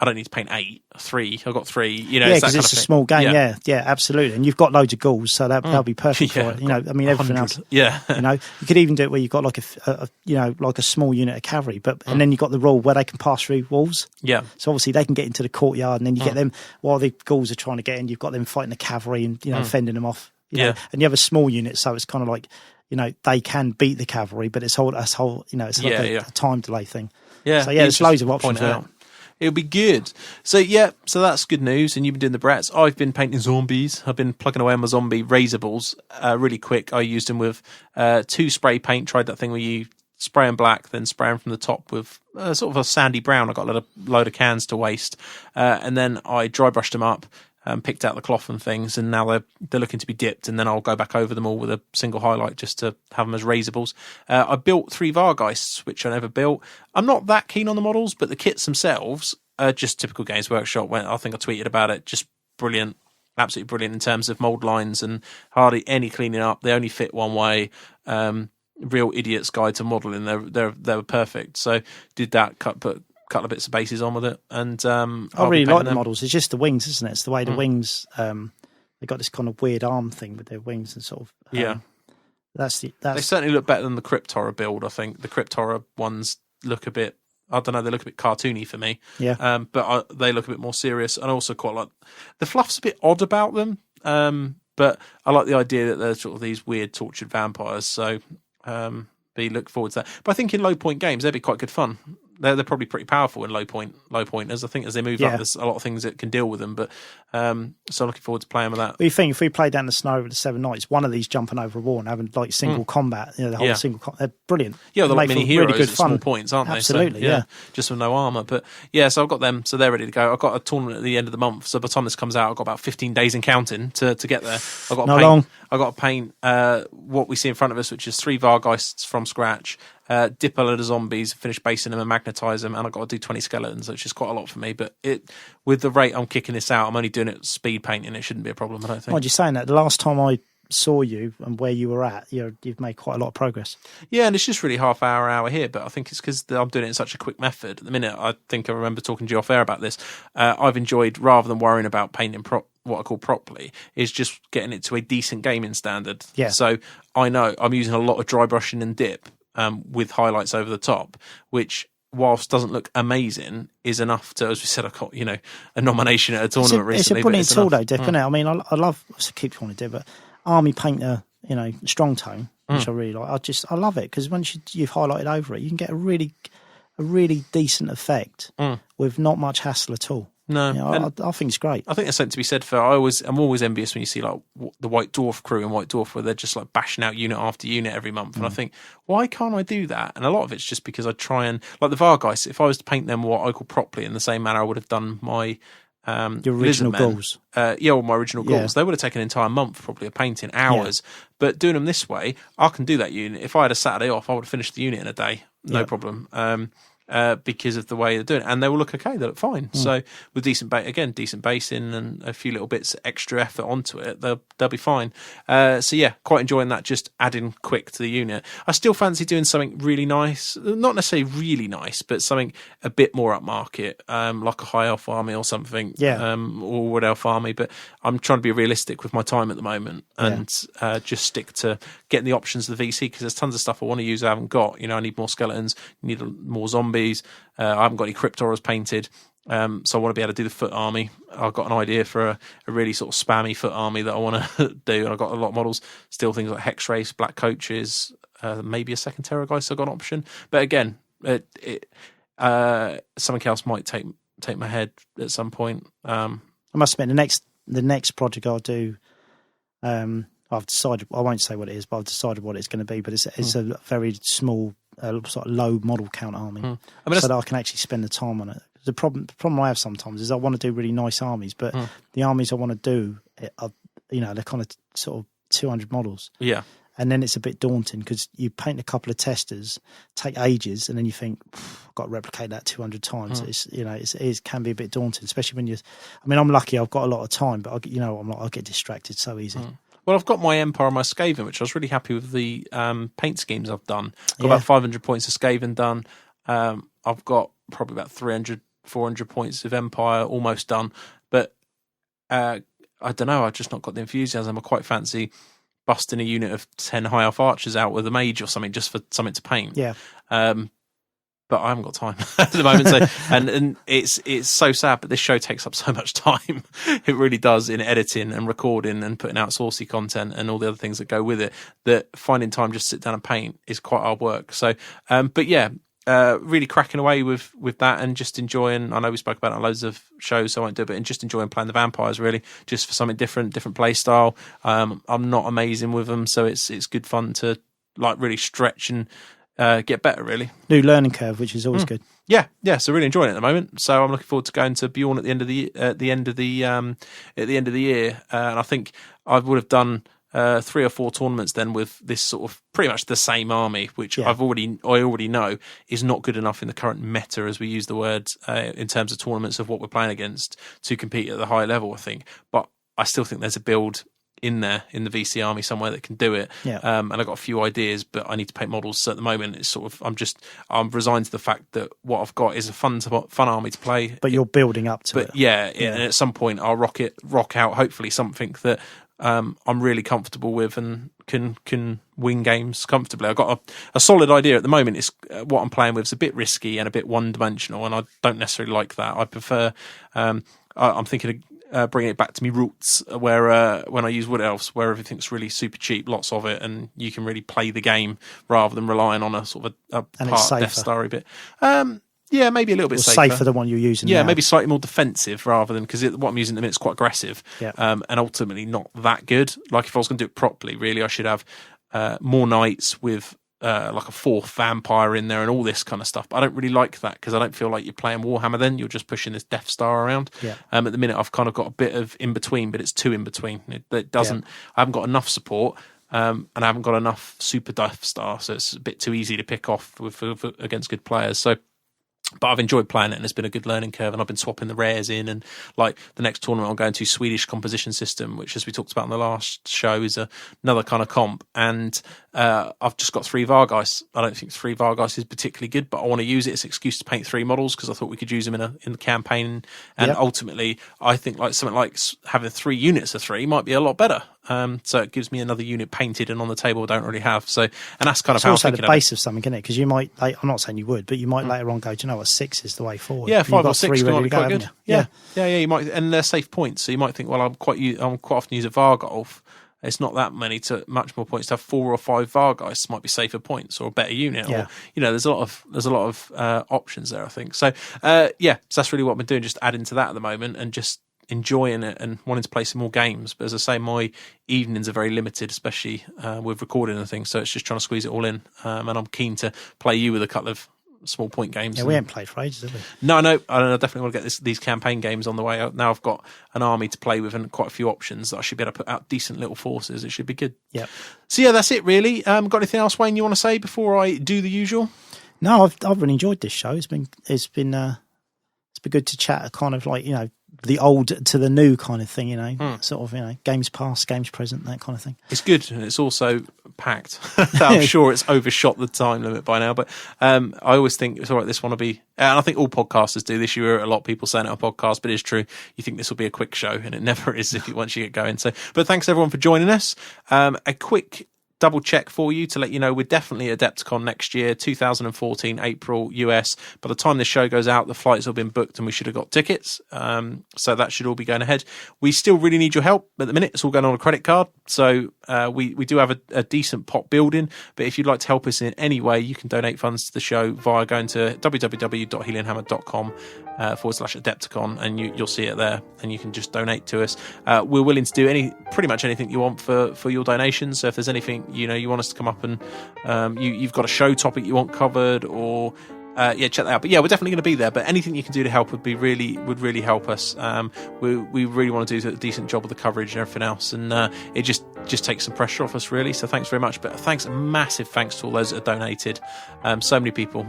[SPEAKER 1] I don't need to paint 8, 3. I've got 3. You know,
[SPEAKER 2] Yeah,
[SPEAKER 1] it's that
[SPEAKER 2] because
[SPEAKER 1] kind
[SPEAKER 2] it's
[SPEAKER 1] of
[SPEAKER 2] a
[SPEAKER 1] thing.
[SPEAKER 2] small game. Yeah, absolutely. And you've got loads of ghouls, so that'll be perfect
[SPEAKER 1] Yeah,
[SPEAKER 2] for it. You know, I mean, everything
[SPEAKER 1] 100.
[SPEAKER 2] else.
[SPEAKER 1] Yeah.
[SPEAKER 2] You know, you could even do it where you've got like a small unit of cavalry, and then you've got the rule where they can pass through walls.
[SPEAKER 1] Yeah.
[SPEAKER 2] So obviously they can get into the courtyard, and then you get them while the ghouls are trying to get in. You've got them fighting the cavalry and fending them off. You know,
[SPEAKER 1] Yeah.
[SPEAKER 2] and you have a small unit, so it's kind of like they can beat the cavalry, but it's like a time delay thing.
[SPEAKER 1] Yeah.
[SPEAKER 2] So there's loads of options.
[SPEAKER 1] Point it out. It'll be good. So that's good news. And you've been doing the brats. I've been painting zombies. I've been plugging away on my zombie razorballs really quick. I used them with 2 spray paint. Tried that thing where you spray them black, then spray them from the top with sort of a sandy brown. I got a load of cans to waste, and then I dry brushed them up. Picked out the cloth and things, and now they're looking to be dipped, and then I'll go back over them all with a single highlight just to have them as razorballs. I built 3 Vargeists, which I never built. I'm not that keen on the models, but the kits themselves are just typical Games Workshop. I think I tweeted about it. Just brilliant, absolutely brilliant in terms of mould lines and hardly any cleaning up. They only fit one way. Real idiot's guide to modelling. They were perfect. So did that, put a couple of bits of bases on with it, and
[SPEAKER 2] I really like the models. It's just the wings, isn't it? It's the way the wings. They got this kind of weird arm thing with their wings and sort of. They
[SPEAKER 1] certainly look better than the Crypt Horror build. I think the Crypt Horror ones look a bit. I don't know. They look a bit cartoony for me.
[SPEAKER 2] Yeah.
[SPEAKER 1] But they look a bit more serious, and also quite like the fluff's a bit odd about them. But I like the idea that they're sort of these weird tortured vampires. So be look forward to that. But I think in low point games they'd be quite good fun. They're probably pretty powerful in low pointers. I think as they move up, there's a lot of things that can deal with them. But so I'm looking forward to playing with that.
[SPEAKER 2] What do you think if we played down the snow with the 7 Knights, one of these jumping over a wall and having like single combat, the whole single, they're brilliant.
[SPEAKER 1] Yeah, they're like mini heroes
[SPEAKER 2] really good
[SPEAKER 1] at
[SPEAKER 2] fun.
[SPEAKER 1] small points, aren't they?
[SPEAKER 2] Absolutely,
[SPEAKER 1] so, just with no armour. But so I've got them, so they're ready to go. I've got a tournament at the end of the month, so by the time this comes out, I've got about 15 days in counting to get there. I've got to paint what we see in front of us, which is 3 Vargeists from scratch. Dip a load of zombies, finish basing them and magnetise them, and I've got to do 20 skeletons, which is quite a lot for me. But with the rate I'm kicking this out, I'm only doing it speed painting. It shouldn't be a problem, I don't think.
[SPEAKER 2] Mind you saying that, the last time I saw you and where you were at, you've made quite a lot of progress.
[SPEAKER 1] Yeah, and it's just really half hour here, but I think it's because I'm doing it in such a quick method. At the minute, I think I remember talking to you off air about this. I've enjoyed, rather than worrying about painting what I call properly, is just getting it to a decent gaming standard.
[SPEAKER 2] Yeah.
[SPEAKER 1] So I know I'm using a lot of dry brushing and dip with highlights over the top, which, whilst doesn't look amazing, is enough to, as we said, I got a nomination at a tournament recently.
[SPEAKER 2] It's a brilliant tool though, Dip, isn't it? I mean, I love, I keep wanting to do, but Army Painter, strong tone, which I really like. I love it because once you've highlighted over it, you can get a really decent effect with not much hassle at all.
[SPEAKER 1] No,
[SPEAKER 2] I think it's great.
[SPEAKER 1] I think there's something to be said for. I'm always envious when you see like the White Dwarf crew and White Dwarf, where they're just like bashing out unit after unit every month, and I think, why can't I do that? And a lot of it's just because I try and, like the Vargeists, if I was to paint them what I call properly in the same manner I would have done my
[SPEAKER 2] your original goals.
[SPEAKER 1] Or my original goals. They would have taken an entire month probably of painting, hours. But doing them this way, I can do that unit. If I had a Saturday off, I would have finished the unit in a day, no problem. Because of the way they're doing it, and they will look okay. They look fine. So with decent basing and a few little bits extra effort onto it, they'll be fine. So quite enjoying that. Just adding quick to the unit. I still fancy doing something really nice, not necessarily really nice, but something a bit more upmarket, like a high elf army or something, or wood elf army. But I'm trying to be realistic with my time at the moment and just stick to getting the options of the VC, because there's tons of stuff I want to use I haven't got. I need more skeletons, need more zombies. I haven't got any Crypt Horrors painted, so I want to be able to do the foot army. I've got an idea for a really sort of spammy foot army that I want to do, and I've got a lot of models, still things like Hex Race, Black Coaches, maybe a second Terrorgeist I've got an option. But again, something else might take my head at some point.
[SPEAKER 2] I must admit, the next project I'll do, I've decided, I won't say what it is, but I've decided what it's going to be, but it's a very small, sort of low model count army, so that I can actually spend the time on it. The problem I have sometimes is I want to do really nice armies, but the armies I want to do, are, they're kind of sort of 200 models. Yeah. And then it's a bit daunting because you paint a couple of testers, take ages, and then you think, I've got to replicate that 200 times. It can be a bit daunting, especially when I'm lucky I've got a lot of time, but I get distracted so easy.
[SPEAKER 1] Well, I've got my Empire and my Skaven, which I was really happy with the paint schemes I've done. Got about 500 points of Skaven done. I've got probably about 300, 400 points of Empire, almost done. But I don't know, I've just not got the enthusiasm. I quite fancy busting a unit of 10 high elf archers out with a mage or something just for something to paint.
[SPEAKER 2] Yeah.
[SPEAKER 1] But I haven't got time at the moment. So, and it's so sad, but this show takes up so much time. It really does, in editing and recording and putting out saucy content and all the other things that go with it, that finding time just to sit down and paint is quite hard work. So, but yeah, really cracking away with that and just enjoying. I know we spoke about it on loads of shows, so I won't do it, but just enjoying playing the vampires, really, just for something different play style. I'm not amazing with them, so it's good fun to like really stretch and get better, really.
[SPEAKER 2] New learning curve, which is always good.
[SPEAKER 1] Yeah. So really enjoying it at the moment. So I'm looking forward to going to Bjorn at the end of the year, and I think I would have done 3 or 4 tournaments then with this sort of pretty much the same army, which I already know is not good enough in the current meta, as we use the word, in terms of tournaments of what we're playing against to compete at the high level, I think. But I still think there's a build in there in the VC army somewhere that can do it. And I've got a few ideas, but I need to paint models. So at the moment, it's sort of I'm resigned to the fact that what I've got is a fun army to play.
[SPEAKER 2] But you're building up to it.
[SPEAKER 1] And at some point I'll rock out hopefully something that I'm really comfortable with and can win games comfortably. I've got a solid idea at the moment. Is what I'm playing with is a bit risky and a bit one-dimensional, and I don't necessarily like that. I prefer. I'm thinking of bringing it back to me roots, where when I use Wood Elves, where everything's really super cheap, lots of it, and you can really play the game rather than relying on a sort of a part Death Star bit. Yeah, maybe a little bit
[SPEAKER 2] safer than one you're using.
[SPEAKER 1] Yeah,
[SPEAKER 2] now.
[SPEAKER 1] Maybe slightly more defensive rather than, because what I'm using at the minute is quite aggressive, and ultimately not that good. Like if I was going to do it properly, really, I should have more knights with like a 4th vampire in there and all this kind of stuff. But I don't really like that because I don't feel like you're playing Warhammer then. You're just pushing this Death Star around. At the minute, I've kind of got a bit of in between, but it's too in between. It doesn't. I haven't got enough support. And I haven't got enough super Death Star, so it's a bit too easy to pick off against good players. So. But I've enjoyed playing it, and it's been a good learning curve, and I've been swapping the rares in, and like the next tournament I'm going to, Swedish composition system, which, as we talked about in the last show, is another kind of comp, and I've just got 3 Vargeist. I don't think 3 Vargeist is particularly good, but I want to use it as an excuse to paint 3 models because I thought we could use them in the campaign, and ultimately I think like something like having 3 units of 3 might be a lot better. So it gives me another unit painted and on the table I don't really have. So, and that's kind of how I'm thinking.
[SPEAKER 2] It's also the base of something, isn't it? Because you might, I'm not saying you would, but you might later on go, do you know what, 6 is the way forward.
[SPEAKER 1] Yeah, 5 or 6 might be quite good.
[SPEAKER 2] Yeah,
[SPEAKER 1] you might, and they're safe points. So you might think, well, I'm quite often use a Vargolf. It's not that much more points to have 4 or 5 Vargeists might be safer points or a better unit. Or, there's a lot of options there, I think. So, so that's really what I've been doing, just adding to that at the moment and just enjoying it and wanting to play some more games. But as I say, my evenings are very limited, especially with recording and things. So it's just trying to squeeze it all in. And I'm keen to play you with a couple of small point games.
[SPEAKER 2] Yeah, we haven't played for ages, have we?
[SPEAKER 1] No, I definitely want to get these campaign games on the way. Now I've got an army to play with and quite a few options that I should be able to put out decent little forces. It should be good.
[SPEAKER 2] Yeah.
[SPEAKER 1] So yeah, that's it really. Got anything else, Wayne, you want to say before I do the usual?
[SPEAKER 2] No, I've really enjoyed this show. It's been good to chat, kind of like, the old to the new kind of thing, sort of, games past, games present, that kind of thing.
[SPEAKER 1] It's good, and it's also packed. I'm sure it's overshot the time limit by now, but I always think it's all right, this one will be, and I think all podcasters do this. You hear a lot of people saying it on podcasts, but it's true. You think this will be a quick show, and it never is once you get going. So, but thanks everyone for joining us. A quick double check for you to let you know we're definitely at Adepticon next year, 2014 April US. By the time this show goes out, the flights have been booked and we should have got tickets, so that should all be going ahead. We still really need your help at the minute. It's all going on a credit card, so we do have a decent pot building, but if you'd like to help us in any way, you can donate funds to the show via going to www.heelanhammer.com /Adepticon, and you'll see it there, and you can just donate to us. We're willing to do pretty much anything you want for your donations. So if there's anything you want us to come up and you've got a show topic you want covered, or check that out. But yeah, we're definitely going to be there. But anything you can do to help would really help us. We really want to do a decent job of the coverage and everything else, and it just takes some pressure off us, really. So thanks very much. But massive thanks to all those that have donated. So many people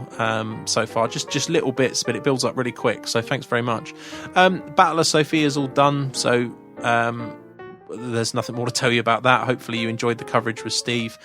[SPEAKER 1] so far. Just little bits, but it builds up really quick. So thanks very much. Battle of Sophia is all done. So there's nothing more to tell you about that. Hopefully you enjoyed the coverage with Steve.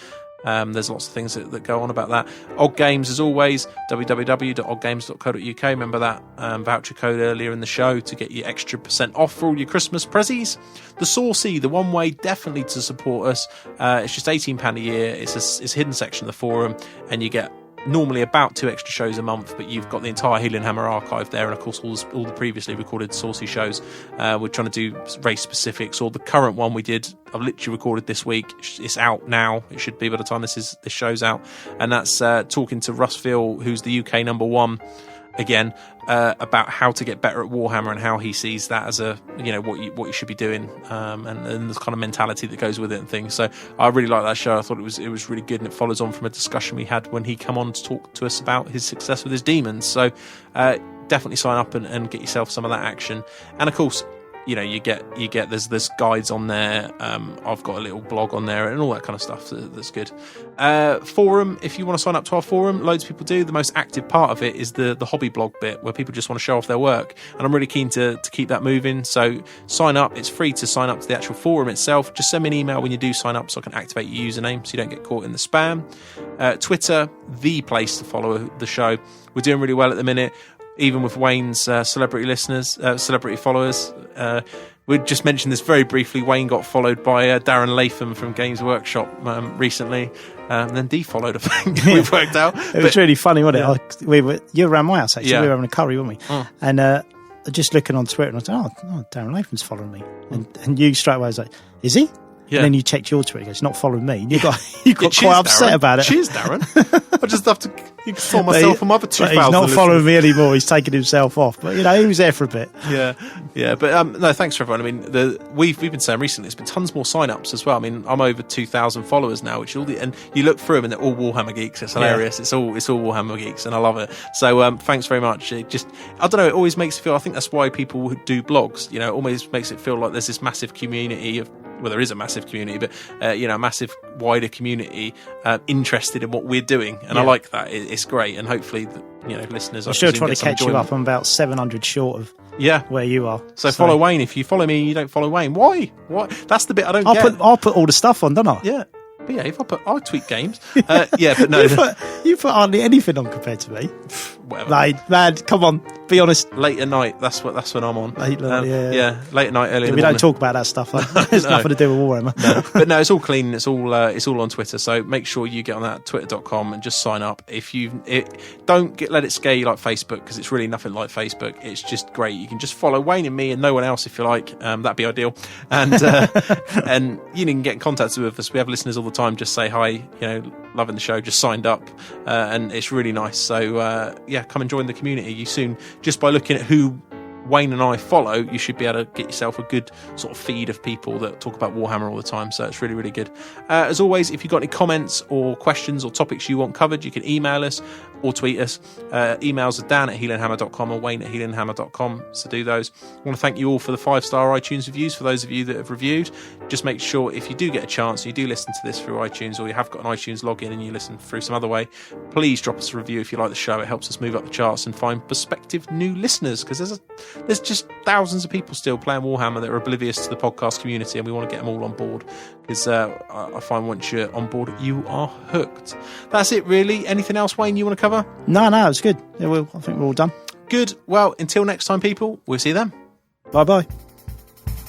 [SPEAKER 1] There's lots of things that go on about that. Odd Games, as always, www.oddgames.co.uk. Remember that voucher code earlier in the show to get you extra % off for all your Christmas prezzies. The Saucy, the one way definitely to support us. It's just £18 a year. It's a hidden section of the forum, and you get normally about 2 extra shows a month, but you've got the entire Heelanhammer archive there, and of course all the previously recorded Saucy shows. We're trying to do race specifics, or the current one we did, I've literally recorded this week. It's out now. It should be by the time this show's out, and that's talking to Russ Veal, who's the UK #1 again, about how to get better at Warhammer and how he sees that as a, what you should be doing, and the kind of mentality that goes with it and things. So I really like that show. I thought it was really good, and it follows on from a discussion we had when he come on to talk to us about his success with his demons. So definitely sign up and get yourself some of that action. And of course, you get there's guides on there. I've got a little blog on there and all that kind of stuff that's good. Forum, if you want to sign up to our forum, loads of people do. The most active part of it is the hobby blog bit, where people just want to show off their work, and I'm really keen to keep that moving. So sign up. It's free to sign up to the actual forum itself. Just send me an email when you do sign up so I can activate your username so you don't get caught in the spam. Twitter, the place to follow the show. We're doing really well at the minute, even with Wayne's celebrity followers. We just mentioned this very briefly. Wayne got followed by Darren Latham from Games Workshop recently, and then defollowed, I think. We've worked out.
[SPEAKER 2] It was really funny, wasn't it? You were around my house, actually.
[SPEAKER 1] Yeah.
[SPEAKER 2] We were having a curry, weren't we?
[SPEAKER 1] Oh.
[SPEAKER 2] And just looking on Twitter, and I was like, oh, Darren Latham's following me. And you straight away was like, is he?
[SPEAKER 1] Yeah.
[SPEAKER 2] And then you checked your Twitter, he goes, not following me. And you got
[SPEAKER 1] Cheers,
[SPEAKER 2] quite upset
[SPEAKER 1] Darren.
[SPEAKER 2] about it.
[SPEAKER 1] Cheers, Darren. I just have to install myself from other 2,000
[SPEAKER 2] He's not
[SPEAKER 1] listeners.
[SPEAKER 2] following me anymore. He's taken himself off. But, he was there for a bit.
[SPEAKER 1] Yeah. But no, thanks for everyone. I mean, we've been saying recently, there's been tons more sign-ups as well. I mean, I'm over 2,000 followers now, which and you look through them and they're all Warhammer geeks. It's hilarious. Yeah. It's all Warhammer geeks, and I love it. So thanks very much. It just, I don't know, it always makes it feel, I think that's why people who do blogs, it always makes it feel like there's this massive community of, well, there is a massive community, but a massive wider community interested in what we're doing, and I like that. It's great, and hopefully, listeners.
[SPEAKER 2] I'm still trying to catch you up. I'm about 700 short of where you are.
[SPEAKER 1] So follow Wayne. If you follow me, you don't follow Wayne. Why? What? That's the bit I don't get.
[SPEAKER 2] I'll put all the stuff on, don't I?
[SPEAKER 1] Yeah. Behave. I'll tweet games. But no.
[SPEAKER 2] you put hardly anything on compared to me.
[SPEAKER 1] Whatever.
[SPEAKER 2] Man, come on, be honest.
[SPEAKER 1] Late at night. That's when I'm on.
[SPEAKER 2] Late at
[SPEAKER 1] night, early.
[SPEAKER 2] We don't talk about that stuff. There's nothing to do with Warhammer.
[SPEAKER 1] No. But no, it's all clean. It's all on Twitter. So make sure you get on that twitter.com and just sign up. Don't let it scare you like Facebook, because it's really nothing like Facebook. It's just great. You can just follow Wayne and me and no one else if you like. That'd be ideal. And and you can get in contact with us. We have listeners all the time. Just say hi. Loving the show. Just signed up, and it's really nice. So come and join the community. You soon, just by looking at who Wayne and I follow, you should be able to get yourself a good sort of feed of people that talk about Warhammer all the time. So it's really, really good. As always, if you've got any comments or questions or topics you want covered, you can email us or tweet us. Emails are dan@heelanhammer.com or wayne@heelanhammer.com. So do those. I want to thank you all for the 5-star iTunes reviews. For those of you that have reviewed, just make sure if you do get a chance, you do listen to this through iTunes, or you have got an iTunes login and you listen through some other way, please drop us a review if you like the show. It helps us move up the charts and find prospective new listeners, because there's just thousands of people still playing Warhammer that are oblivious to the podcast community, and we want to get them all on board, because I find once you're on board, you are hooked. That's it, really. Anything else, Wayne, you want to cover?
[SPEAKER 2] No, it's good. I think we're all done.
[SPEAKER 1] Good. Well, until next time, people, we'll see you then.
[SPEAKER 2] Bye-bye.